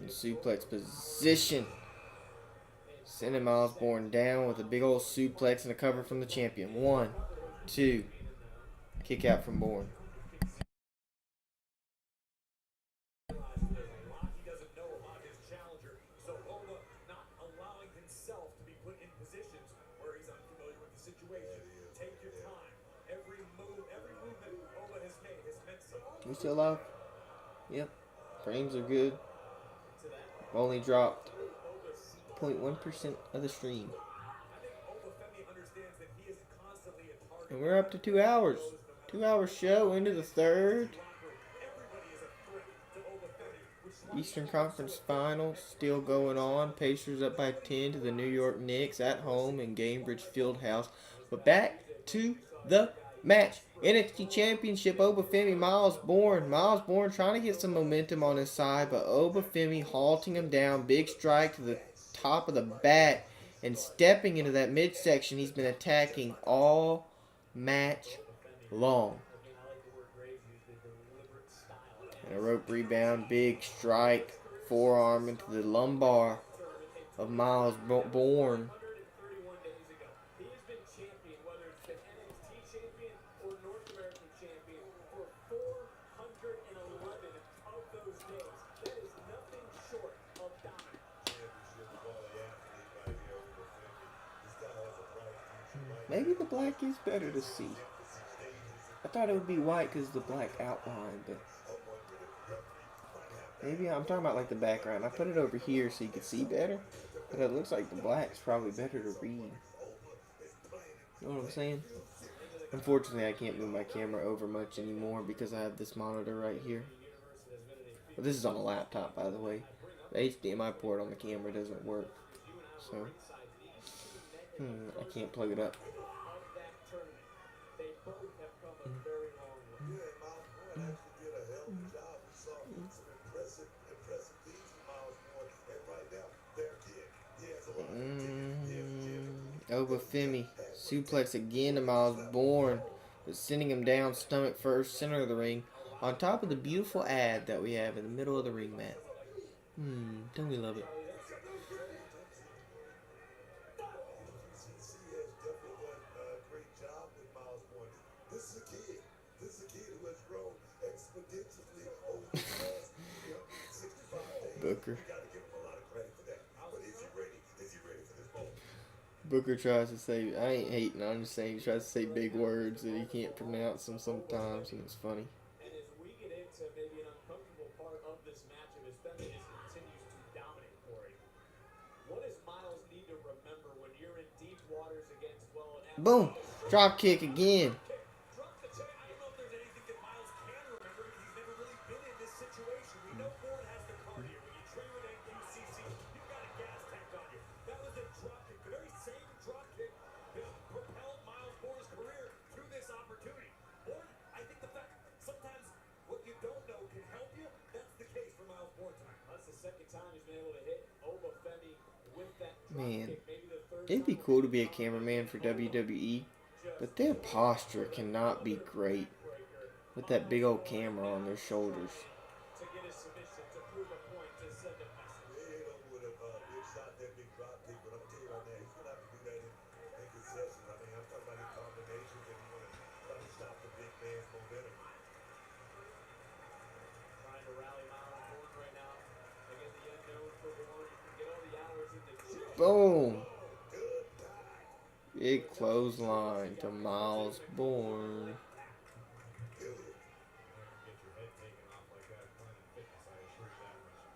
Suplex position. Sending Miles Bourne down with a big old suplex and a cover from the champion. 1, 2. Kick out from Bourne. We still alive? Yep. Frames are good. Only dropped 0.1% of the stream. And we're up to 2 hours. 2-hour show into the 3rd. Eastern Conference Finals still going on. Pacers up by 10 to the New York Knicks at home in Gainbridge Fieldhouse. But back to the match. NXT Championship, Obafemi, Miles Bourne. Miles Bourne trying to get some momentum on his side, but Obafemi halting him down. Big strike to the top of the back and stepping into that midsection he's been attacking all match long. And a rope rebound, big strike, forearm into the lumbar of Miles Bourne. Maybe the black is better to see. I thought it would be white because the black outline, but maybe I'm talking about like the background. I put it over here so you can see better, but it looks like the black's probably better to read. You know what I'm saying? Unfortunately, I can't move my camera over much anymore because I have this monitor right here. But this is on a laptop, by the way. The HDMI port on the camera doesn't work, so I can't plug it up. They both have come a very long way. Yeah, Miles Bourne actually did a hell of a job. We saw some impressive things from Miles Bourne. And right now, their kid, he has a lot of Obafemi suplex again to Miles Bourne, but sending him down stomach first, center of the ring, on top of the beautiful ad that we have in the middle of the ring mat. Don't we love it? CC has definitely done a great job with Miles Bourne. This is a kid. This is a kid who has grown exponentially over the past 65 days. Booker. You gotta give him a lot of credit for that. But is he ready? Is he ready for this moment? Booker tries to say, I ain't hating, I'm just saying he tries to say big words that he can't pronounce them sometimes, and it's funny. And as we get into maybe an uncomfortable part of this matchup, as Femi just continues to dominate Corey, what does Miles need to remember when you're in deep waters against, well, an Boom! Drop kick again. drop the check? I don't know if there's anything that Miles can remember because he's never really been in this situation. We know Bourne has the cardio. When you train with NQCC, you've got a gas tank on you. That was a drop kick, the very same drop kick that propelled Miles Bourne's career through this opportunity. Bourne, I think the fact sometimes what you don't know can help you, that's the case for Miles Bourne tonight. That's the second time he's been able to hit Obafemi with that drop Man, kick. Maybe the third it'd be time. cool to be a cameraman for WWE, but their posture cannot be great with that big old camera on their shoulders. To get his submission, to prove a point, to send a message. They ain't over with a big shot, that big drop kick, but I'm gonna tell you right now, he's gonna have to do that in concessions. I mean, I'm talking about in combinations, and you wanna try to stop the big man's momentum. Trying to rally Miles Bourne right now. Again, the unknown for Bourne. You can get all the hours in the gym. Boom! Good time. Big clothesline to Miles Bourne. Good. Get your head taken off like that. Planet Fitness, I assure you that much.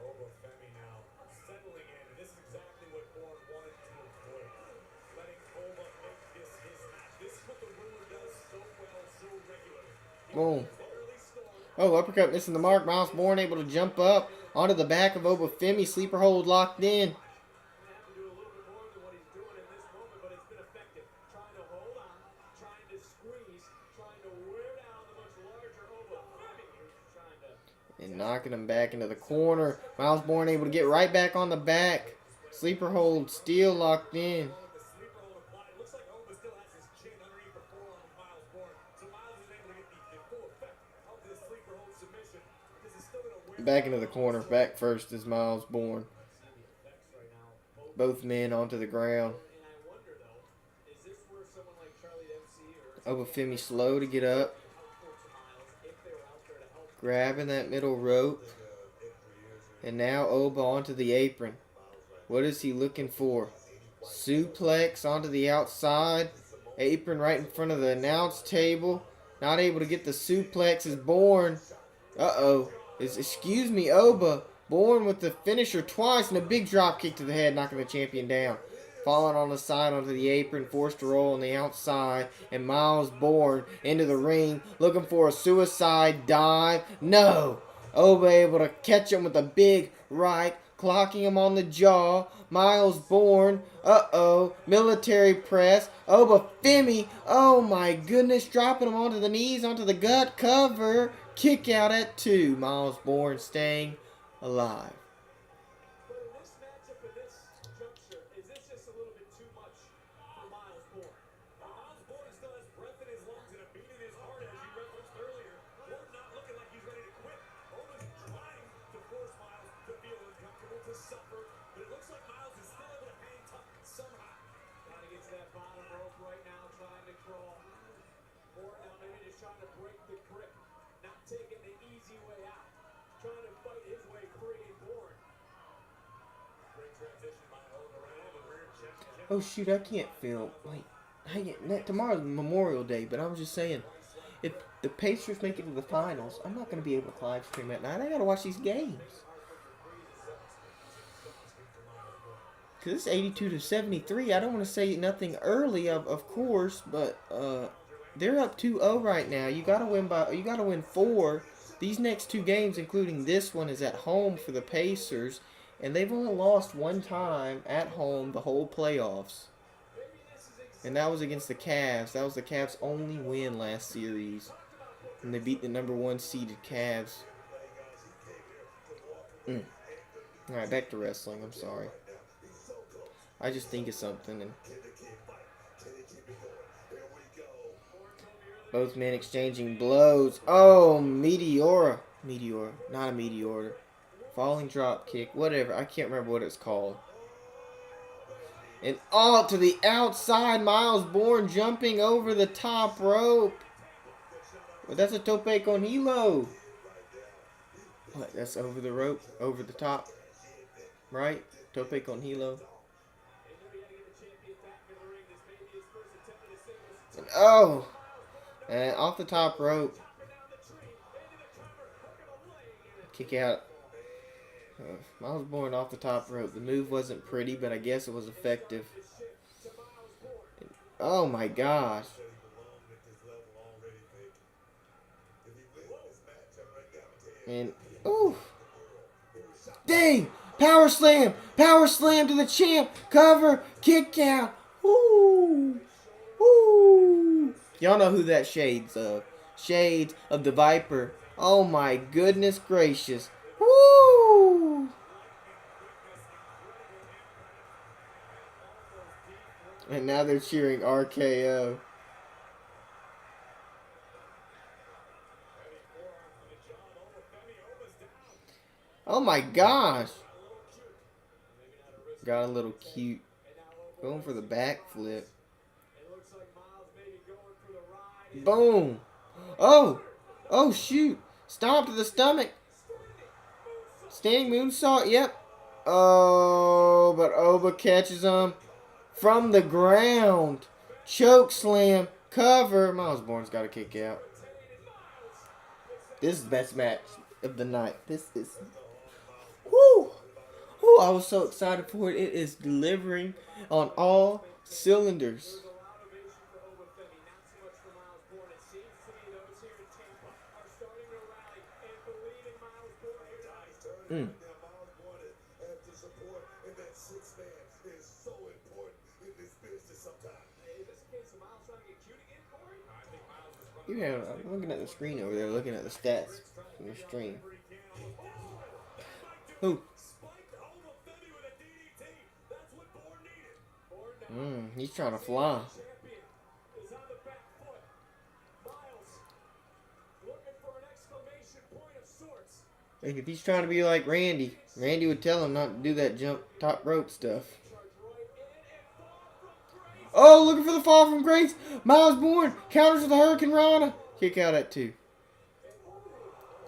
Obafemi now settling in. This is exactly what Bourne wanted to avoid. Letting Oba make this his match. This is what the ruler does so well, so regularly. Boom. Barely stormed. Oh, uppercut missing the mark. Miles Bourne able to jump up onto the back of Obafemi. Sleeper hold locked in. Gonna have to do a little bit more than what he's doing in this moment, but it's been effective. Trying to hold on, trying to squeeze, trying to wear down the much larger Obafemi. Who's trying to And knocking him back into the corner. Miles Bourne able to get right back on the back. Sleeper hold still locked in. the sleeper hold applied. It looks like Oba still has his chin underneath the forearm of Miles Bourne. So Miles is able to get the full effect of this sleeper hold submission because it's still going to wear Back into the corner. Back first is Miles Bourne. See the effects right now. Both men onto the ground. And I wonder though, is this where someone like Charlie Dempsey or Obafemi slow to get up. helpful to Miles if they were out there to help? Grabbing that middle rope. And now Oba onto the apron. What is he looking for? Suplex onto the outside. Apron right in front of the announce table. Not able to get the suplex is Bourne. Uh-oh. Excuse me, Oba. Bourne with the finisher twice and a big drop kick to the head, knocking the champion down. Falling on the side onto the apron, forced to roll on the outside. And Miles Bourne into the ring, looking for a suicide dive. No! Oba able to catch him with a big right, clocking him on the jaw. Miles Bourne, uh-oh, military press. Obafemi, oh my goodness, dropping him onto the knees, onto the gut cover. Kick out at 2. Miles Bourne staying alive. But in this matchup, in this juncture, is this just a little bit too much for Miles Bourne? Miles Bourne still has breath in his lungs and a beat in his heart, as you referenced earlier. Bourne not looking like he's ready to quit. Oba's trying to force Miles to feel uncomfortable, to suffer, but it looks like Miles is still able to hang tough somehow. Trying to get to that bottom rope right now, trying to crawl. Bourne now maybe just trying to break the grip, not taking the easy way out. Trying to fight his way free. Bourne Oh shoot, I can't film. Like, tomorrow's Memorial Day, but I'm just saying, if the Pacers make it to the finals, I'm not gonna be able to live stream at night. I gotta watch these games. Cause it's 82-73. I don't want to say nothing early, of course, but they're up 2-0 right now. You gotta win 4. These next 2 games, including this one, is at home for the Pacers, and they've only lost 1 time at home the whole playoffs. And that was against the Cavs. That was the Cavs' only win last series. And they beat the number 1 seeded Cavs. Alright, back to wrestling. I'm sorry. I just think of something. And both men exchanging blows. Oh, Meteora. Not a Meteor. Falling drop kick. Whatever. I can't remember what it's called. And all to the outside. Miles Bourne jumping over the top rope. Well, that's a tope con hilo. What? That's over the rope? Over the top? Right? Tope con hilo. And oh! And off the top rope. Kick out. Miles Bourne off the top rope. The move wasn't pretty, but I guess it was effective. Oh my gosh. And, ooh. Dang! Power slam! Power slam to the champ! Cover! Kick out! Ooh! Ooh! Y'all know who that shades of. Shades of the Viper. Oh my goodness gracious. Woo! And now they're cheering RKO. Oh my gosh. Got a little cute. Going for the backflip. Boom. Oh. Oh shoot. Stomp to the stomach. Standing moonsault. Yep. Oh, but Oba catches him from the ground. Choke slam. Cover. Miles Bourne's got to kick out. This is the best match of the night. This is... Woo! Woo! I was so excited for it. It is delivering on all cylinders. Yeah, I'm looking at the screen over there, looking at the stats from the stream. Who? He's trying to fly. If he's trying to be like Randy, Randy would tell him not to do that jump top rope stuff. Oh, looking for the fall from grace. Miles Bourne counters with the Hurricane Rana. Kick out at 2.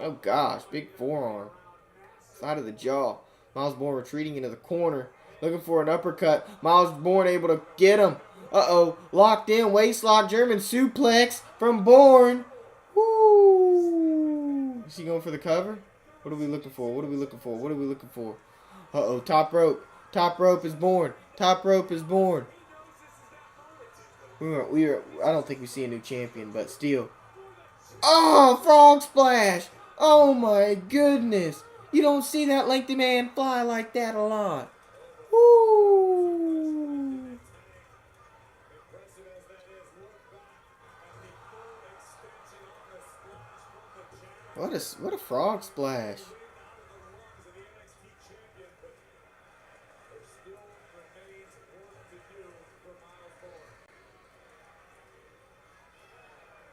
Oh gosh, big forearm. Side of the jaw. Miles Bourne retreating into the corner. Looking for an uppercut. Miles Bourne able to get him. Uh-oh. Locked in. Waist lock. German suplex from Bourne. Woo. Is he going for the cover? What are we looking for? What are we looking for? What are we looking for? Uh-oh. Top rope. Top rope is Bourne. Top rope is Bourne. I don't think we see a new champion, but still. Oh, frog splash. Oh my goodness. You don't see that lengthy man fly like that a lot. Woo. What a frog splash.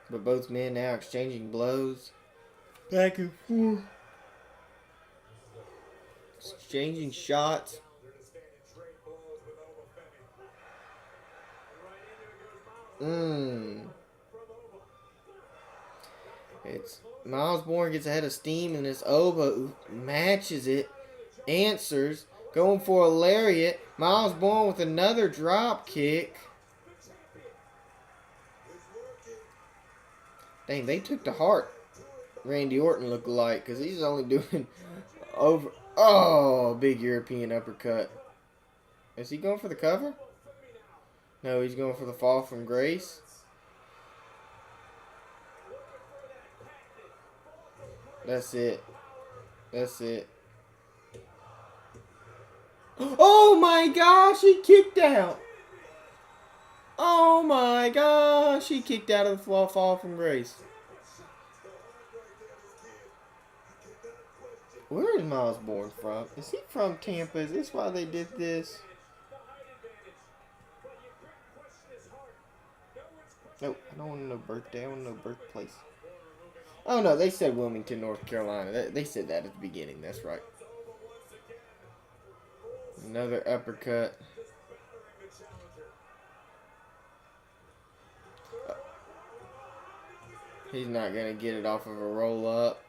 But both men now exchanging blows. Back and forth. Exchanging shots. It's Miles Bourne gets ahead of steam, and it's Oba who matches it. Answers. Going for a lariat. Miles Bourne with another drop kick. Dang, they took to heart Randy Orton look like, because he's only doing over. Oh, big European uppercut. Is he going for the cover? No, he's going for the fall from grace. That's it. That's it. Oh my gosh, he kicked out. Oh my gosh, he kicked out of the fall from grace. Where is Miles Bourne from? Is he from Tampa? Is this why they did this? Nope, I don't want to know birthday. I want to know birthplace. Oh no, they said Wilmington, North Carolina. They said that at the beginning. That's right. Another uppercut. He's not going to get it off of a roll up.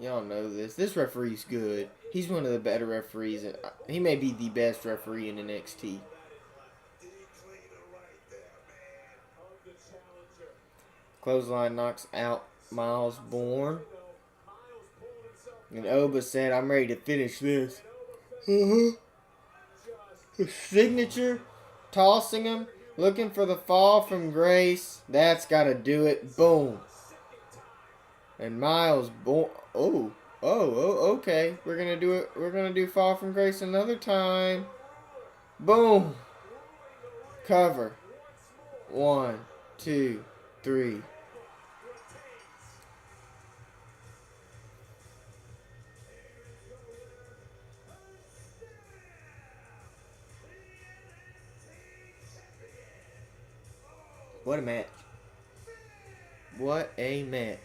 Y'all know this. This referee's good. He's one of the better referees. He may be the best referee in NXT. Clothesline knocks out Miles Bourne. And Oba said, I'm ready to finish this. Signature. Tossing him. Looking for the fall from grace. That's got to do it. Boom. And Miles Bourne. Oh, okay. We're gonna do it. We're gonna do fall from grace another time. Boom. Cover. 1, 2, 3. What a match. What a match.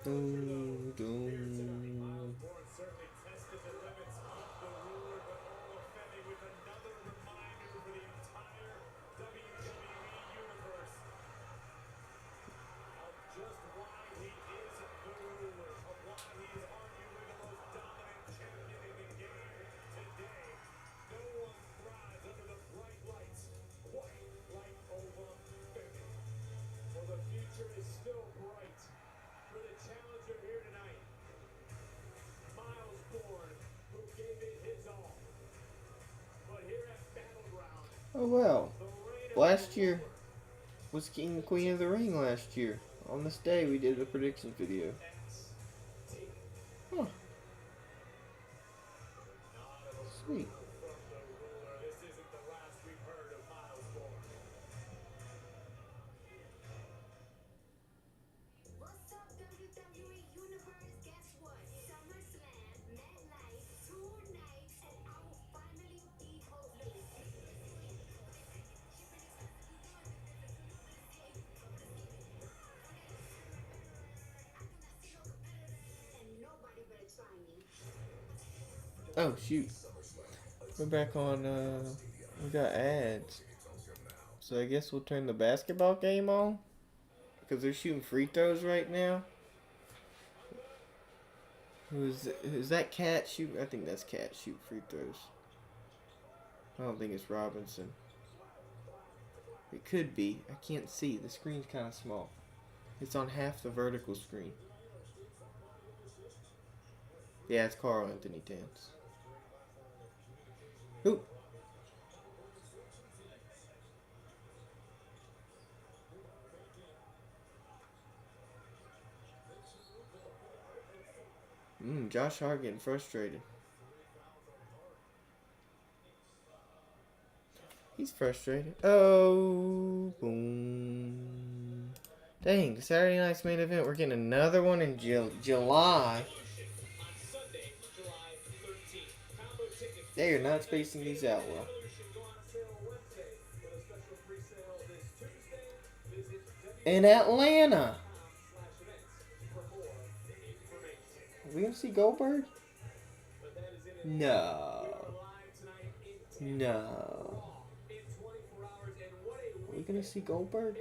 Doom, doom. Oh well. Last year was King and Queen of the Ring last year. On this day we did a prediction video. Huh. Sweet. What's up, WWE Universe? Guess what? SummerSlam, MetLife, 2 nights, and I will finally be hosting. And nobody better try me. Oh shoot. We're back on we got ads. So I guess we'll turn the basketball game on. Because they're shooting free throws right now. Who's that Cat shoot? I think that's Cat shoot free throws. I don't think it's Robinson. It could be. I can't see. The screen's kind of small. It's on half the vertical screen. Yeah, it's Carl Anthony Towns. Ooh. Josh Hart getting frustrated. He's frustrated. Oh, boom. Dang, Saturday night's main event. We're getting another one in July. They are not spacing these out well. In Atlanta. Are we going to see Goldberg? No. No. Are we going to see Goldberg?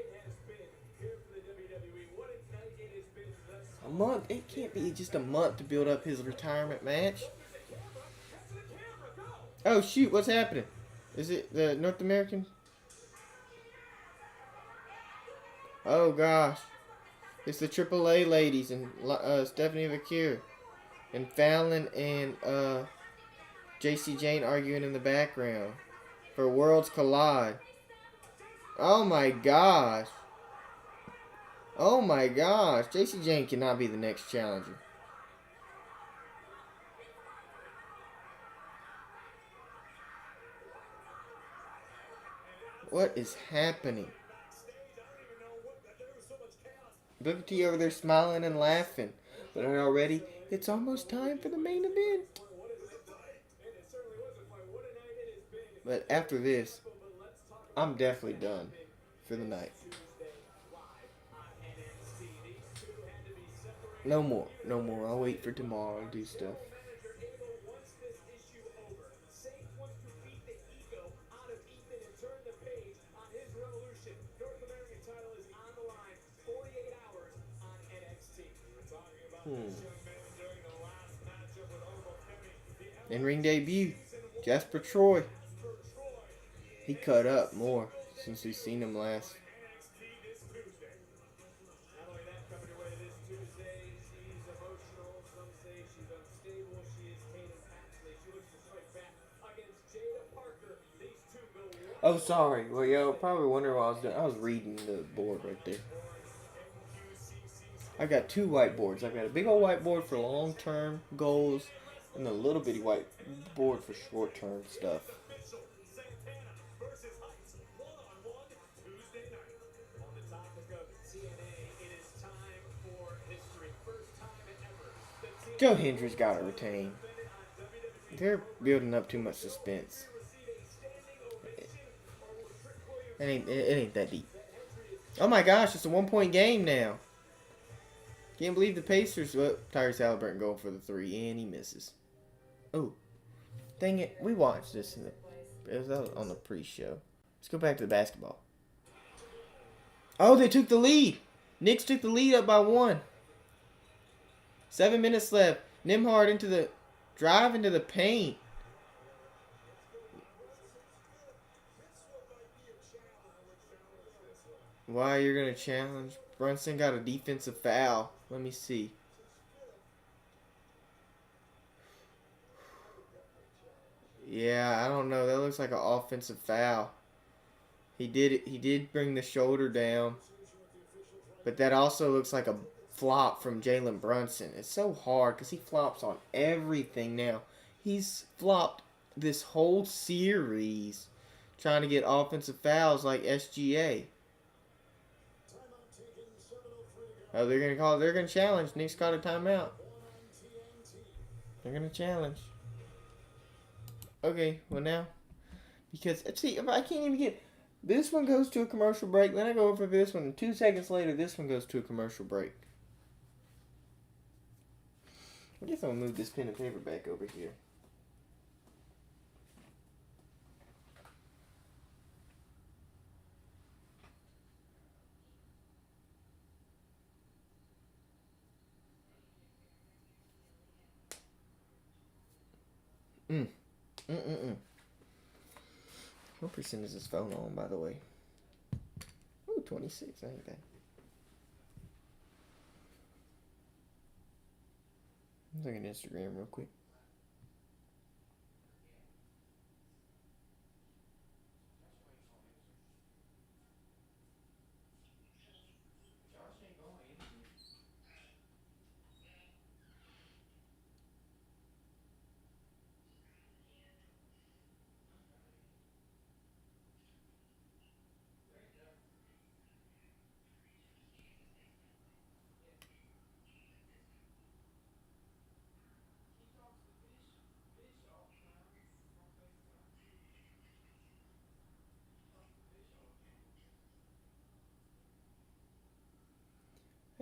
I'm month. It can't be just a month to build up his retirement match. Oh shoot! What's happening? Is it the North American? Oh gosh! It's the AAA ladies and Stephanie Vakir and Fallon and JC Jane arguing in the background for Worlds Collide. Oh my gosh! Oh my gosh! JC Jane cannot be the next challenger. What is happening? Booker T over there smiling and laughing. But already, it's almost time for the main event. But after this, I'm definitely done for the night. No more. No more. I'll wait for tomorrow and do stuff. In-ring debut, Jasper Troy. He cut up more since we've seen him last. Oh, sorry. Well, y'all probably wonder what I was doing. I was reading the board right there. I got two whiteboards. I got a big old whiteboard for long-term goals and a little bitty whiteboard for short-term stuff. Joe Hendry's got to retain. They're building up too much suspense. It ain't that deep. Oh my gosh, it's a 1-point game now. Can't believe the Pacers. Well, Tyrese Halliburton going for the 3 and he misses. Oh, dang it! We watched this. It was on the pre-show. Let's go back to the basketball. Oh, they took the lead. Knicks took the lead up by 1. 7 minutes left. Nembhard into the drive into the paint. Why you're gonna challenge? Brunson got a defensive foul. Let me see. Yeah, I don't know. That looks like an offensive foul. He did bring the shoulder down, but that also looks like a flop from Jalen Brunson. It's so hard because he flops on everything now. He's flopped this whole series trying to get offensive fouls like SGA. Oh, they're gonna challenge. Knicks got a timeout. They're gonna challenge. Okay, well now, because see, I can't even get. This one goes to a commercial break. Then I go over this one. And 2 seconds later, this one goes to a commercial break. I guess I'll move this pen and paper back over here. What percent is this phone on, by the way? Ooh, 26. Ain't bad. I'm looking at Instagram real quick.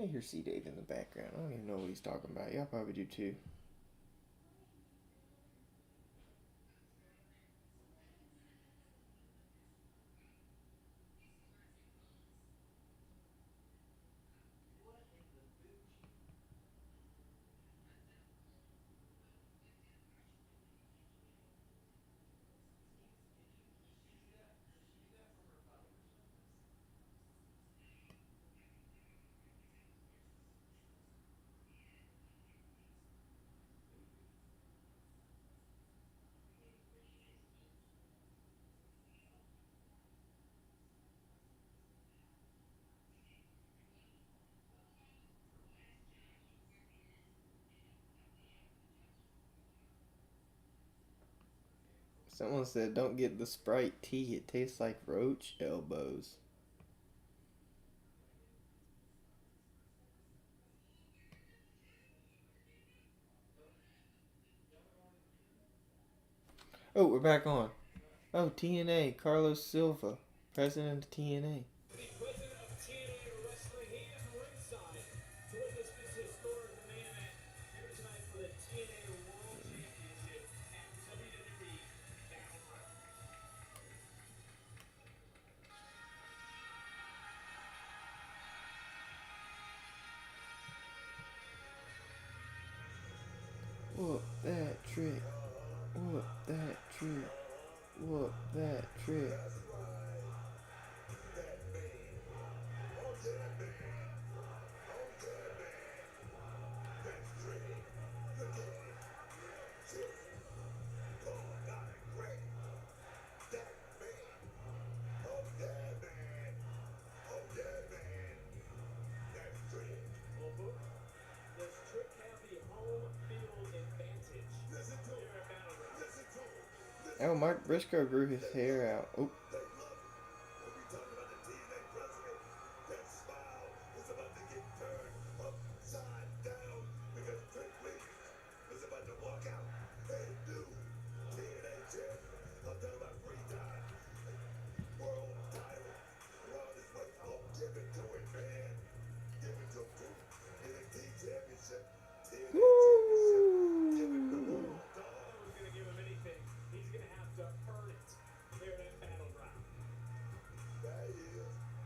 I hear C. Dave in the background. I don't even know what he's talking about. Y'all probably do too. Someone said, "Don't get the Sprite tea. It tastes like roach elbows." Oh, we're back on. Oh, TNA, Carlos Silva, president of TNA. The president of TNA Wrestling, he is ringside to witness this historic main event here tonight for the TNA World Championship at WWE Battleground. Whoop that trick. Whoop that trick. Whoop that trick. Well, Book, does Trick have the home field advantage here at Battleground? Oh, Mark Briscoe grew his hair out. Oh,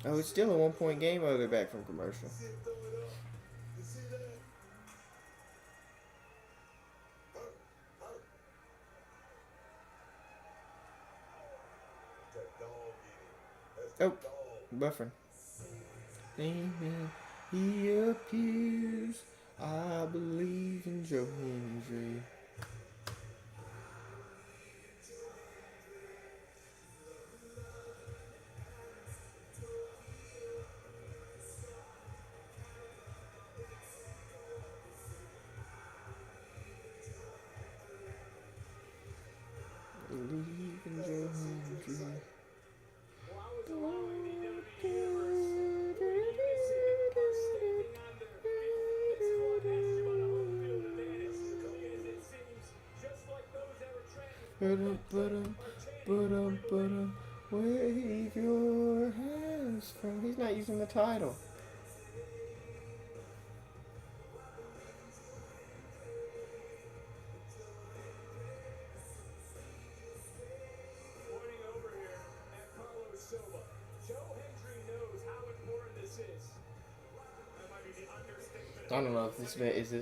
oh, it's still a 1-point game. Oh, they're back from commercial. Oh, buffering. Amen. He appears. I believe in Joe Hendry. Believe in Joe Hendry. Well, I was allowing the WWE Universe, where you can see the first standing on their feet. This one has you on a home field advantage, because it seems just like those that were training Wave your hands from. He's not using the title. pointing over here at Carlos Silva. Joe Hendry knows how important this is. That might be the understatement. I don't know if this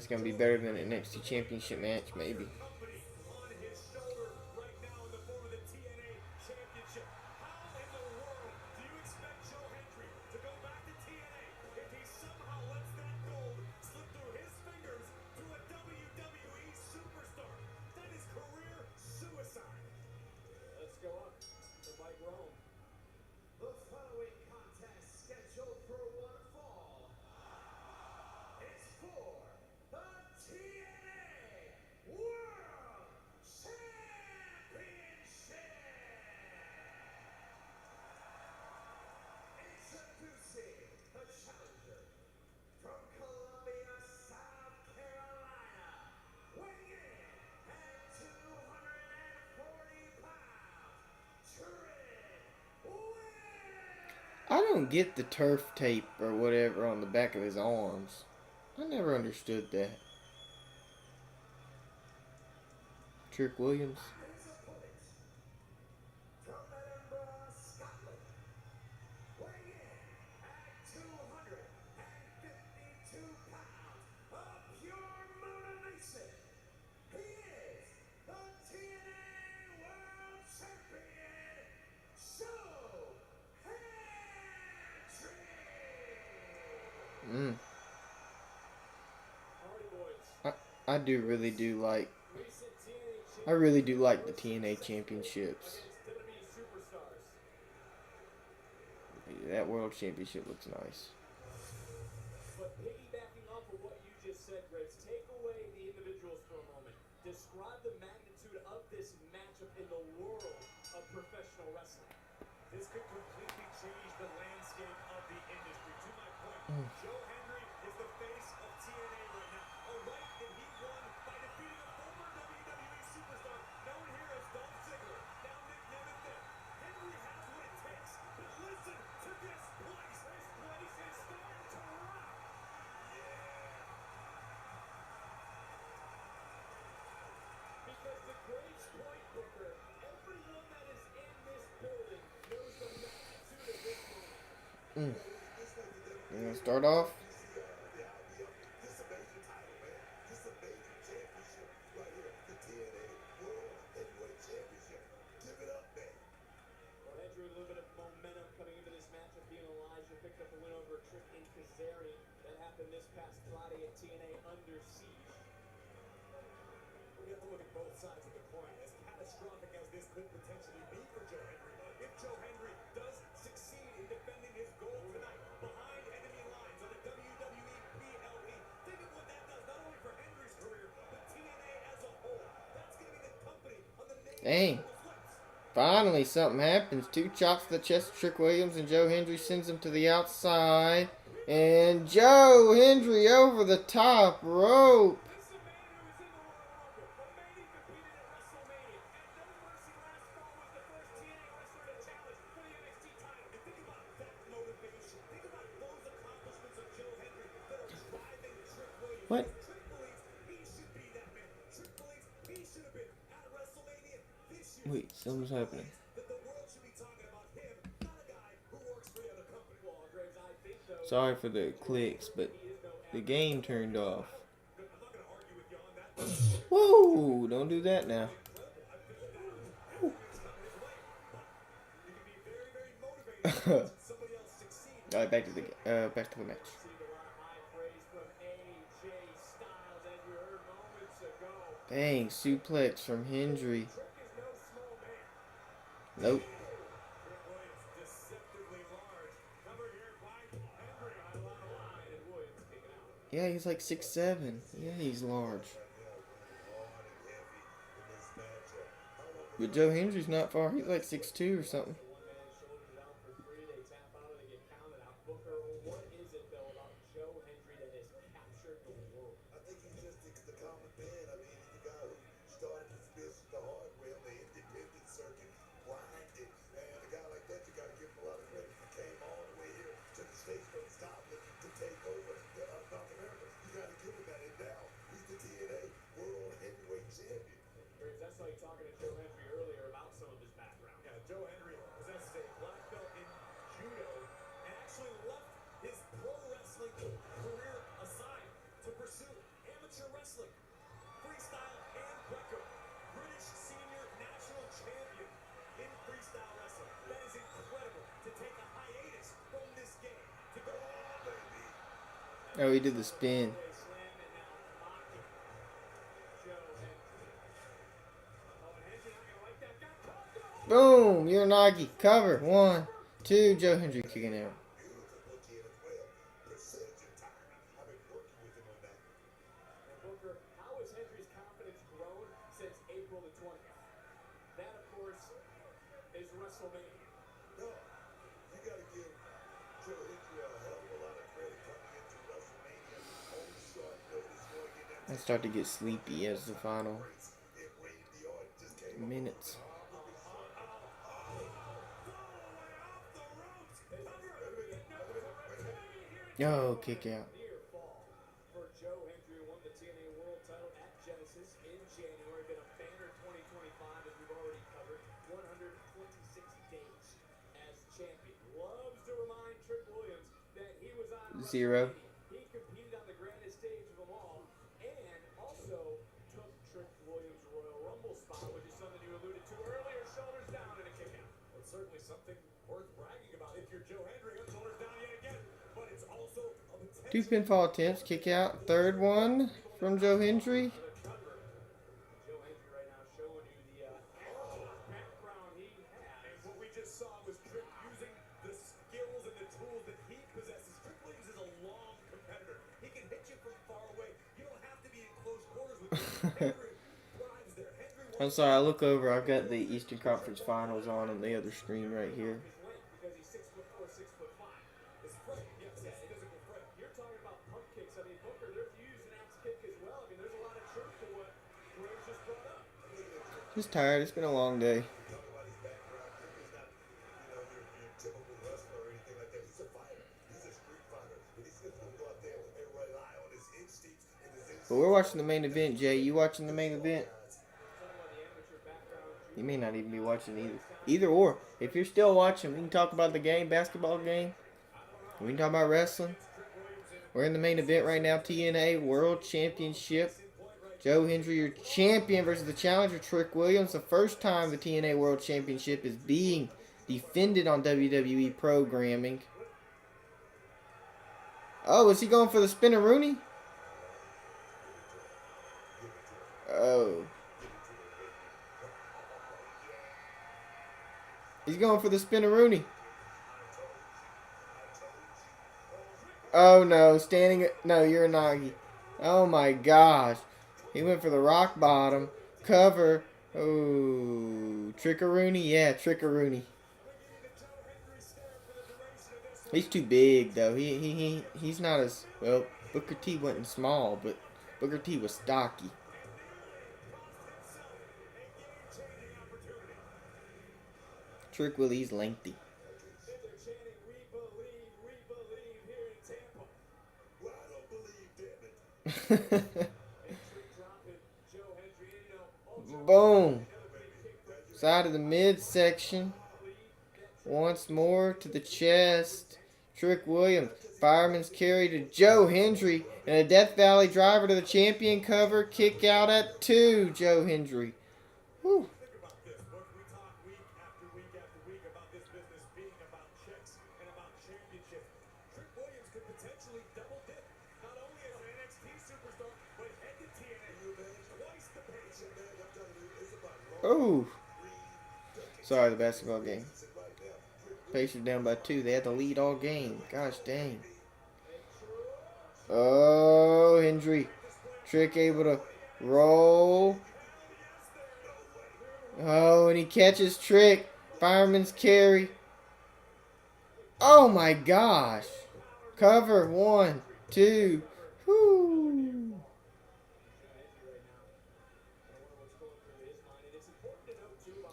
going to be better than an NXT Championship match, maybe. Company on his shoulder right now in the form of the TNA Championship. How in the world do you expect Joe Hendry to go back to TNA if he somehow lets that gold slip through his fingers to a WWE superstar? That is career suicide. Let's go on to Mike Rome. The following contest scheduled for one fall. It's for the TNA World Championship. Introducing the challenger from Columbia, South Carolina, weighing in at 240 pounds, Trick Wwe. I don't get the turf tape or whatever on the back of his arms. I never understood that. Trick Williams. His opponent from Edinburgh, Scotland, weighing in at 252 pounds of pure motivation. He is the TNA World Champion, Joe Hendry. Alrighty, boys. I really do like. Recent TNA I really do like the TNA Championships. WWE superstars. That World Championship looks nice. But piggybacking off of what you just said, Graves, take away the individuals for a moment. Describe the magnitude of this matchup in the world professional wrestling. This could completely change the landscape of the industry. To my point, Joe Hendry is the face of TNA right now. A right that he won by defeating a former WWE superstar known here as Dolph Ziggler. Now nicknamed Nick. Hendry has what it takes. But listen to this place. This place is starting to rock. Because the Graves Point Booker, everyone that is in this building knows the magnitude of this moment. You gonna start off? This a major title, man. This a major championship right here. The TNA World Heavyweight Championship. Give it up, man. Well, Hendry, a little bit of momentum coming into this matchup. He and Elijah picked up a win over Trick in Kazarian. That happened this past Friday at TNA Under Siege. We have to look at both sides of the coin. As catastrophic as this could potentially be for Joe Hendry, if Joe Hendry does succeed in defending his gold tonight behind enemy lines on the WWE PLE, think of what that does not only for Hendry's career, but TNA as a whole. That's going to be the company on the name Dang. of the flips. Finally, something happens. 2 chops to the chest of Trick Williams, and Joe Hendry sends him to the outside. And Joe Hendry over the top rope. This is a man who was in the Royal Rumble, a man he competed at WrestleMania, and No Mercy last fall was the first TNA wrestler to challenge for the NXT title. And think about that motivation. Think about those accomplishments of Joe Hendry that are driving Trick Williams. What? Trick believes he should be that man. Trick believes he should have been at WrestleMania this year. Wait, something's happening. That the world should be talking about him, not a guy who works for the other company. Well, Graves, I think though. Sorry for the clicks, but the game turned off. I'm not going to argue with you on that. Whoa! Don't do that now. Somebody else succeed. All right, back to the match. Received a lot of high praise from AJ Styles, as you heard moments ago. Dang, suplex from Hendry. Trick is no small man. Nope. Trick Williams deceptively large. Covered here by Hendry on a lot of line, and Williams taken out. Yeah, he's like 6'7". Yeah, he's large. But Joe Hendry's not far. He's like 6'2" or something. One man shoulders out for three. They tap out and they get counted out. Booker, what is it though about Joe Hendry that has captured the world? I think he's just the common man. I mean, he's the guy who started his business the hard way on the independent circuit, grinded. And a guy like that, you got to give him a lot of credit. He came all the way here to the States from Scotland to take over North America. You got to give him that. And now he's the TNA World Heavyweight Champion. Graves, that's like talking to Joe Hendry earlier about some of his background. Yeah, Joe Hendry possesses a black belt in judo and actually left his pro wrestling career aside to pursue amateur wrestling, freestyle, and Greco. British senior national champion in freestyle wrestling. That is incredible to take a hiatus from this game to go on, baby. Oh, he did the spin. Slam and now mocking Joe Hendry. Oh, and Hendry not gonna like that. Got caught. Boom! Uranagi. Cover. 1, 2. Joe Hendry kicking out. Beautiful kid as well. Precision timing. I've been working with him on that. And Booker, how has Hendry's confidence grown since April the 20th? That, of course, is WrestleMania. No, you got to give Joe Hendry a hell of a lot of credit coming into WrestleMania on short notice going in there. I start to get sleepy as the final It rained, the audience just came minutes. Yo, kick out. Near fall for Joe Hendry, who won the TNA World title at Genesis in January. Been a banner 2025, as we've already covered. 126 days as champion. Loves to remind Trick Williams that he was on 0. He competed on the grandest stage of them all, and also took Trick Williams' Royal Rumble spot, which is something you alluded to earlier. Shoulders down and a kick out. Well, it's certainly something worth bragging about if you're Joe Hendry. Shoulders down yet again, but it's also a potential. 2 pinfall attempts. Kick out. Third one from Joe Hendry. Joe Hendry right now showing you the background he has. And what we just saw was Trick using the skills and the tools that he possesses. Trick Williams is a long competitor. He can hit you from far away. You don't have to be in close quarters with him. Hendry thrives there. Hendry I'm sorry, I look over. I've got the Eastern Conference Finals on the other screen right here. Because he's 6'4", 6'5". His frame, yes, his physical frame. You're talking about pump kicks. I mean, Booker, they're using Nxt kick as well. I mean, there's a lot of truth to what Rose just brought up. Just tired. It's been a long day. Talk about his background. He's not, your typical wrestler or anything like that. He's a fighter. He's a street fighter. And he's just going to go out there and rely on his instincts and his instincts. But we're watching the main event, Jay. You watching the main event? You may not even be watching either. Either or. If you're still watching, we can talk about the game, basketball game. We can talk about wrestling. We're in the main event right now, TNA World Championship. Joe Hendry, your champion, versus the challenger, Trick Williams. The first time the TNA World Championship is being defended on WWE programming. Oh, is he going for the spin-a-rooney? Oh. He's going for the spin-a-rooney. Oh, no. Standing... No, you're a Nagi. Oh, my gosh. He went for the rock bottom. Cover. Oh. Trick-a-rooney? Yeah, Trick-a-rooney. He's too big, though. He's not as... Well, Booker T wasn't small, but Booker T was stocky. Trick Willie's lengthy. They're chanting, we believe here in Tampa. Well, I don't believe, damn it. Trick dropping Joe Hendry. You know, Boom. Side of the midsection. Once more to the chest. Trick Williams. Fireman's carry to Joe Hendry. And a Death Valley driver to the champion cover. Kick out at 2. Joe Hendry. Whew. think about this, Book. We talk week after week after week about this business being about checks and about championships. Trick Williams could potentially double dip, not only as an NXT superstar, but head to TNA. Twice the paycheck. Oh. Sorry, the basketball game. Pacers down by 2. They had the lead all game. Gosh dang. Oh, Hendry. Trick able to roll. Oh, and he catches Trick. Fireman's carry. Oh my gosh. Cover. 1, 2. Whoo.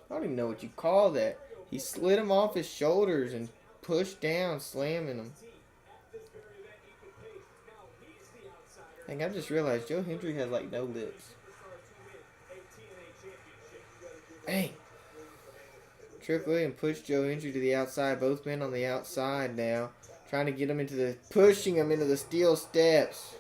I don't even know what you call that. He slid him off his shoulders and pushed down, slamming him. Dang, I just realized Joe Hendry has like no lips. Dang. Trick Williams pushed Joe Hendry to the outside. Both men on the outside now. Trying to get him into the... Pushing him into the steel steps.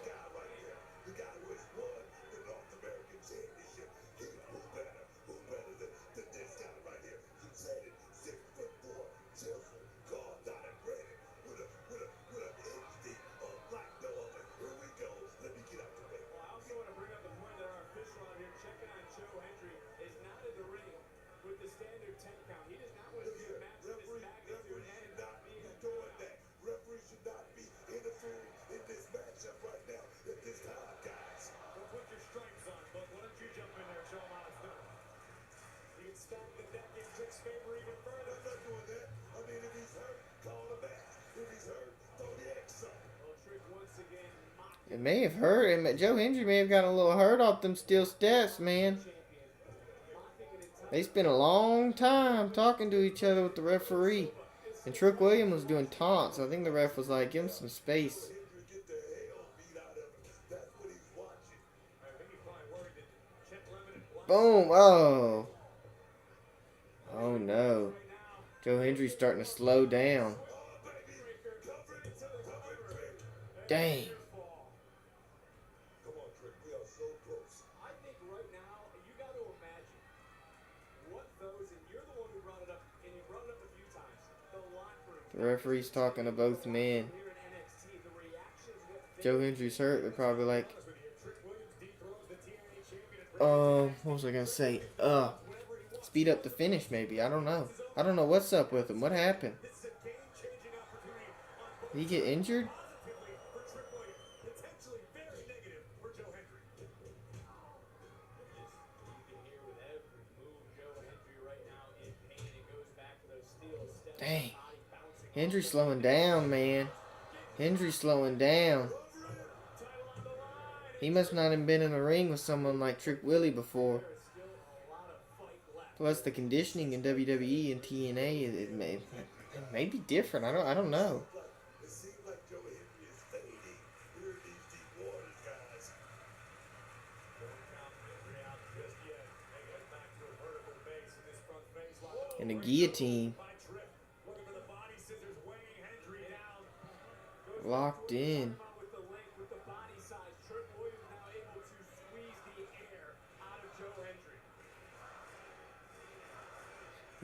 It may have hurt. Joe Hendry may have gotten a little hurt off them steel steps, man. They spent a long time talking to each other with the referee. And Trick Williams was doing taunts. I think the ref was like, give him some space. Boom. Oh. Oh, no. Joe Hendry's starting to slow down. Dang. The referee's talking to both men. Joe Hendry's hurt. They're probably like, what was I gonna say? Speed up the finish, maybe. I don't know. I don't know what's up with him. What happened? Did he get injured? Hendry slowing down, man. Hendry slowing down. He must not have been in a ring with someone like Trick Willie before. Plus, the conditioning in WWE and TNA, it may be different. I don't know. It seems like Joe Henry is fading. We're in these deep waters, guys. And the guillotine. Locked in.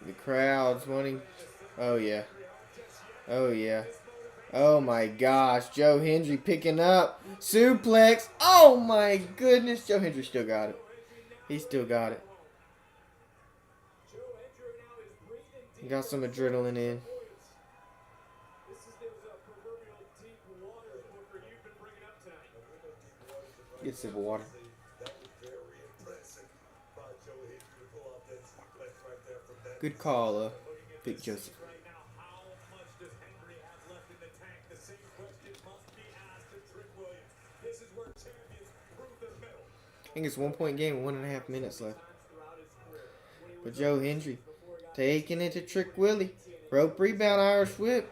The crowd's wanting. Oh, yeah. Oh, yeah. Oh, my gosh. Joe Hendry picking up. Suplex. Oh, my goodness. Joe Hendry still got it. He still got it. He got some adrenaline in. Get some water. Good call, Big Joseph. I think it's 1 point game, 1.5 minutes left. But Joe Hendry taking it to Trick Willie. Rope rebound, Irish whip.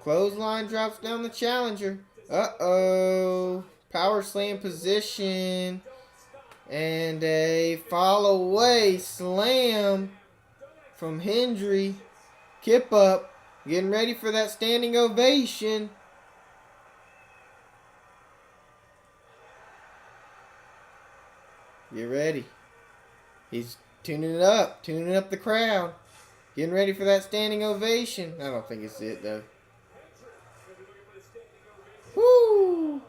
Clothesline drops down the challenger. Uh-oh. Power slam position. And a fall away slam from Hendry. Kip up. Getting ready for that standing ovation. Get ready. He's tuning it up the crowd. Getting ready for that standing ovation. I don't think it's it, though. Woo!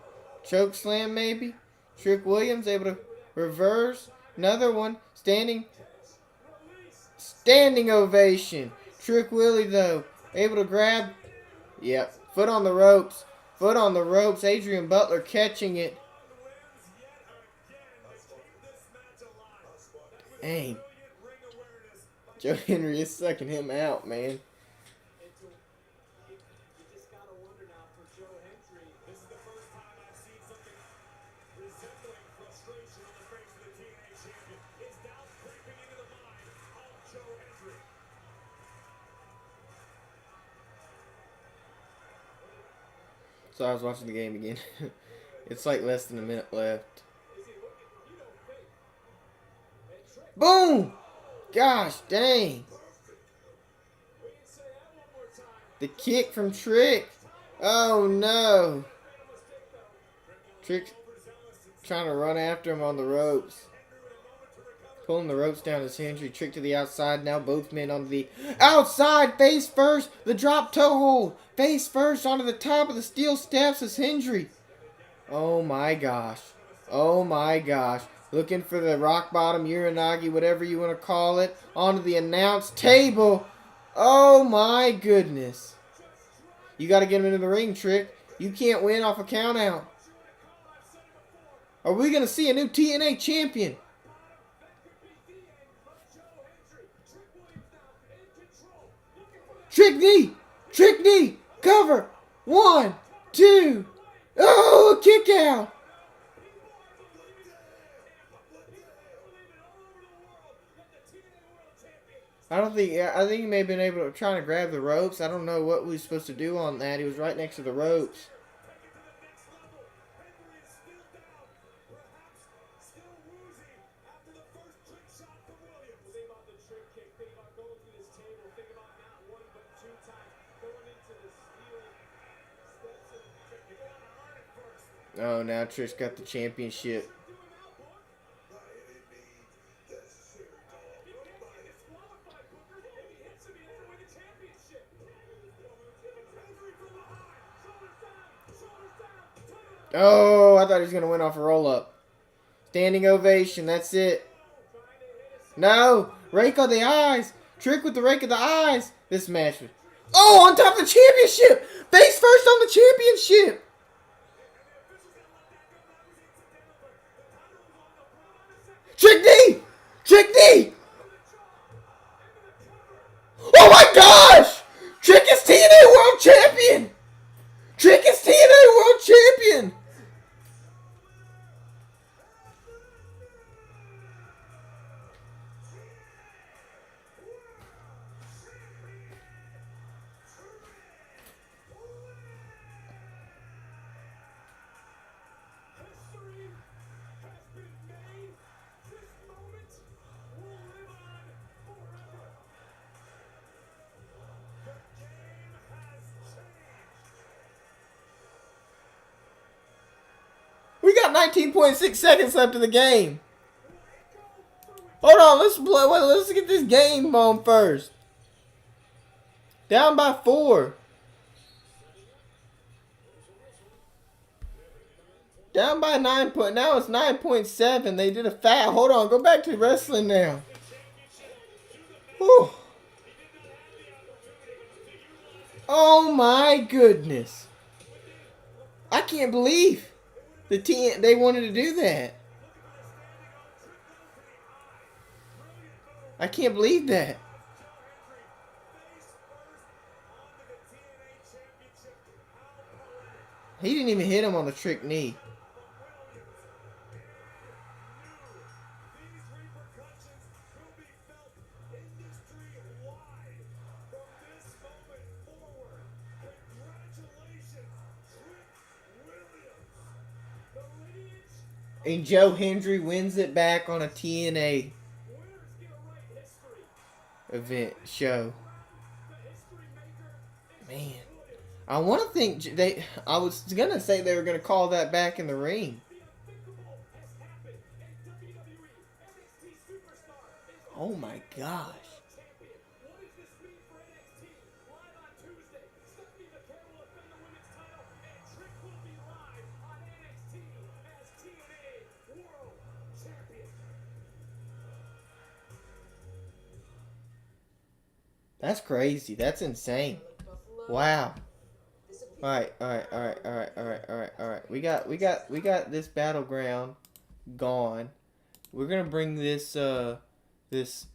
Choke slam, maybe. Trick Williams able to reverse. Another one. Standing ovation. Trick Willie, though, able to grab. Yep. Foot on the ropes. Foot on the ropes. Adrian Butler catching it. Dang. Joe Henry is sucking him out, man. So I was watching the game again. It's like less than a minute left. Boom! Gosh dang. The kick from Trick. Oh no. Trick trying to run after him on the ropes. Pulling the ropes down as Hendry. Trick to the outside. Now both men on the outside. Face first. The drop toe hold. Face first onto the top of the steel steps as Hendry. Oh my gosh. Oh my gosh. Looking for the rock bottom, Uranagi, whatever you want to call it. Onto the announce table. Oh my goodness. You got to get him into the ring, Trick. You can't win off a count out. Are we going to see a new TNA champion? Trick knee! Trick knee! Cover! 1, 2. Oh, kick out! I think he may have been able to try to grab the ropes. I don't know what we were supposed to do on that. He was right next to the ropes. Oh, now Trish got the championship. Oh, I thought he was going to win off a roll-up. Standing ovation, that's it. No, rake of the eyes. Trick with the rake of the eyes. This match was... Oh, on top of the championship. Face first on the championship. Trick knee. Trick knee. Oh my gosh. Trick is TNA World Champion. got 19.6 seconds left in the game. Hold on, let's play. Wait, let's get this game on first. Down by 4. Down by 9 point. Now it's 9.7. They did a foul. Hold on, go back to wrestling now. Whew. Oh my goodness! I can't believe they wanted to do that. I can't believe that. He didn't even hit him on the trick knee. And Joe Hendry wins it back on a TNA event show. Man, I want to think I was gonna say they were gonna call that back in the ring. Oh my gosh. That's crazy. That's insane. Wow. All right. We got this battleground gone. We're gonna bring this this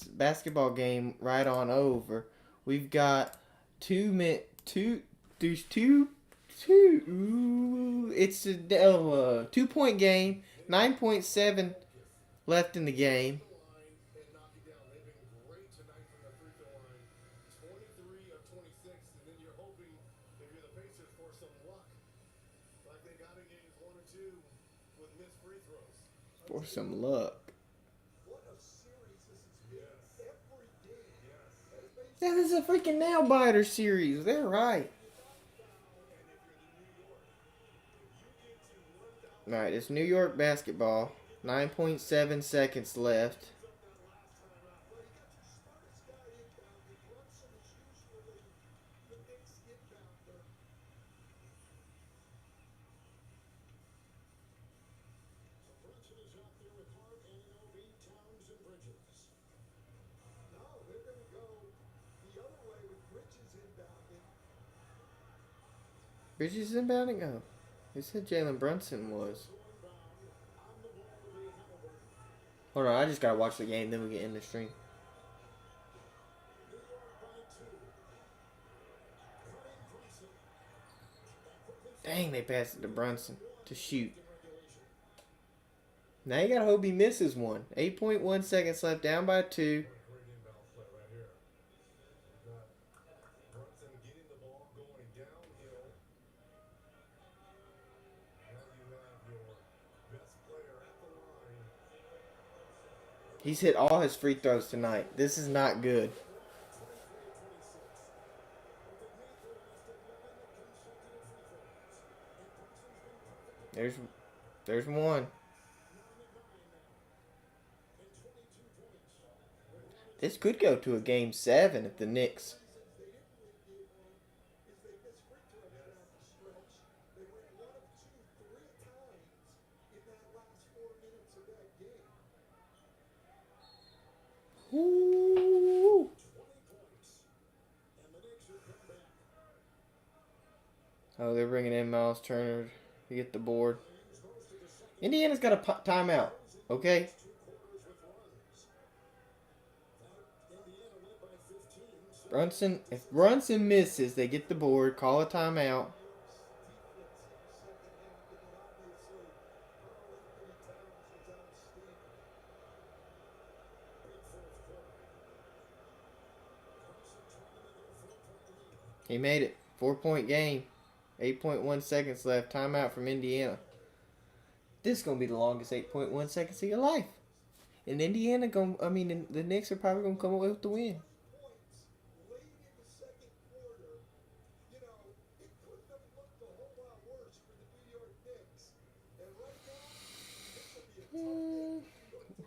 basketball game right on over. We've got 2 minutes. It's a 2-point game. 9.7 left in the game. For some luck. Yeah, this is a freaking nail biter series. They're right. Alright, it's New York basketball. 9.7 seconds left. Bridges inbounding? Oh. They said Jalen Brunson was. Hold on, I just gotta watch the game, then we get in the stream. Dang, they passed it to Brunson to shoot. Now you gotta hope he misses one. 8.1 seconds left, down by 2. He's hit all his free throws tonight. This is not good. There's one. This could go to a game 7 if the Knicks. Ooh. Oh, they're bringing in Miles Turner to get the board. Indiana's got a timeout, okay? If Brunson misses, they get the board, call a timeout. He made it. 4-point game. 8.1 seconds left. Timeout from Indiana. This is going to be the longest 8.1 seconds of your life. And Indiana, the Knicks are probably going to come away with the win.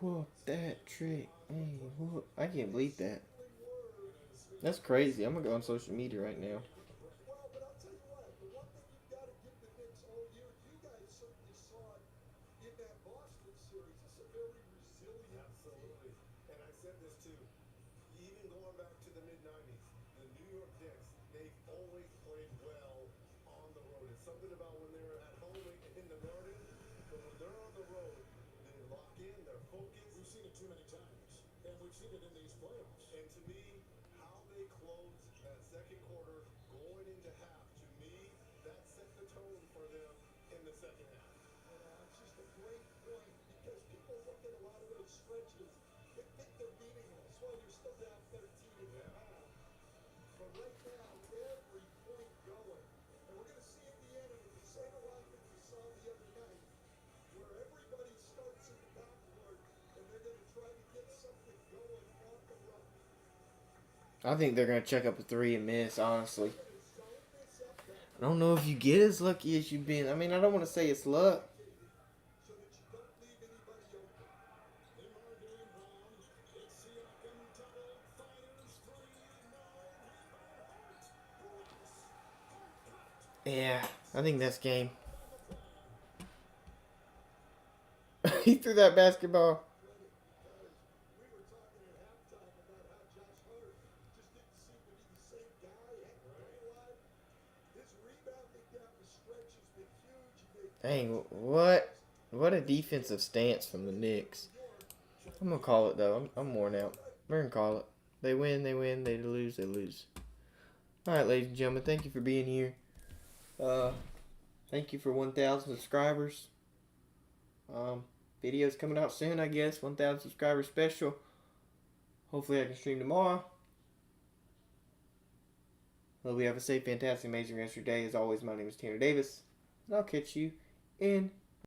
Whoop that trick. Hey, whoop. I can't believe that. That's crazy. I'm gonna go on social media right now. Well, but I'll tell you what, the one thing you've got to give the Knicks all year, you guys certainly saw it in that Boston series. It's a very resilient Absolutely. And I said this too. Even going back to the mid-90s, the New York Knicks, they've always played well on the road. It's something about when they're at home in the Garden, but when they're on the road, they lock in, they're focused. We've seen it too many times, and we've seen it in these playoffs. And to me, how they closed that second quarter going into half, to me, that set the tone for them in the second half. It's just a great point because people look at a lot of those stretches. They think they're meaningless. Well, you're still down 13 at the half. But right now, every point going. And we're going to see Indiana with the same alignment we saw the other night, where everybody starts in the backcourt and they're going to try to get something going on the run. I think they're gonna check up a three and miss, honestly. I don't know if you get as lucky as you've been. I mean, I don't want to say it's luck. So that you don't leave anybody open. Lamar Dillon Brown. It's Siakam double. Fires three. No. Yeah, I think that's game. He threw that basketball. We were talking at halftime about how Josh Hart just didn't seem to be the same guy. Hadn't played a lot. His rebounding down the stretch has been huge. He made Dang, what a defensive stance from the Knicks. I'm gonna call it though. I'm worn out. We're gonna call it. They win, they win. They lose, they lose. All right, ladies and gentlemen, thank you for being here. Thank you for 1,000 subscribers. Videos coming out soon, I guess. 1,000 subscribers special. Hopefully, I can stream tomorrow. Hope you have a safe, fantastic, amazing rest of your day. As always, my name is Tanner Davis, and I'll catch you in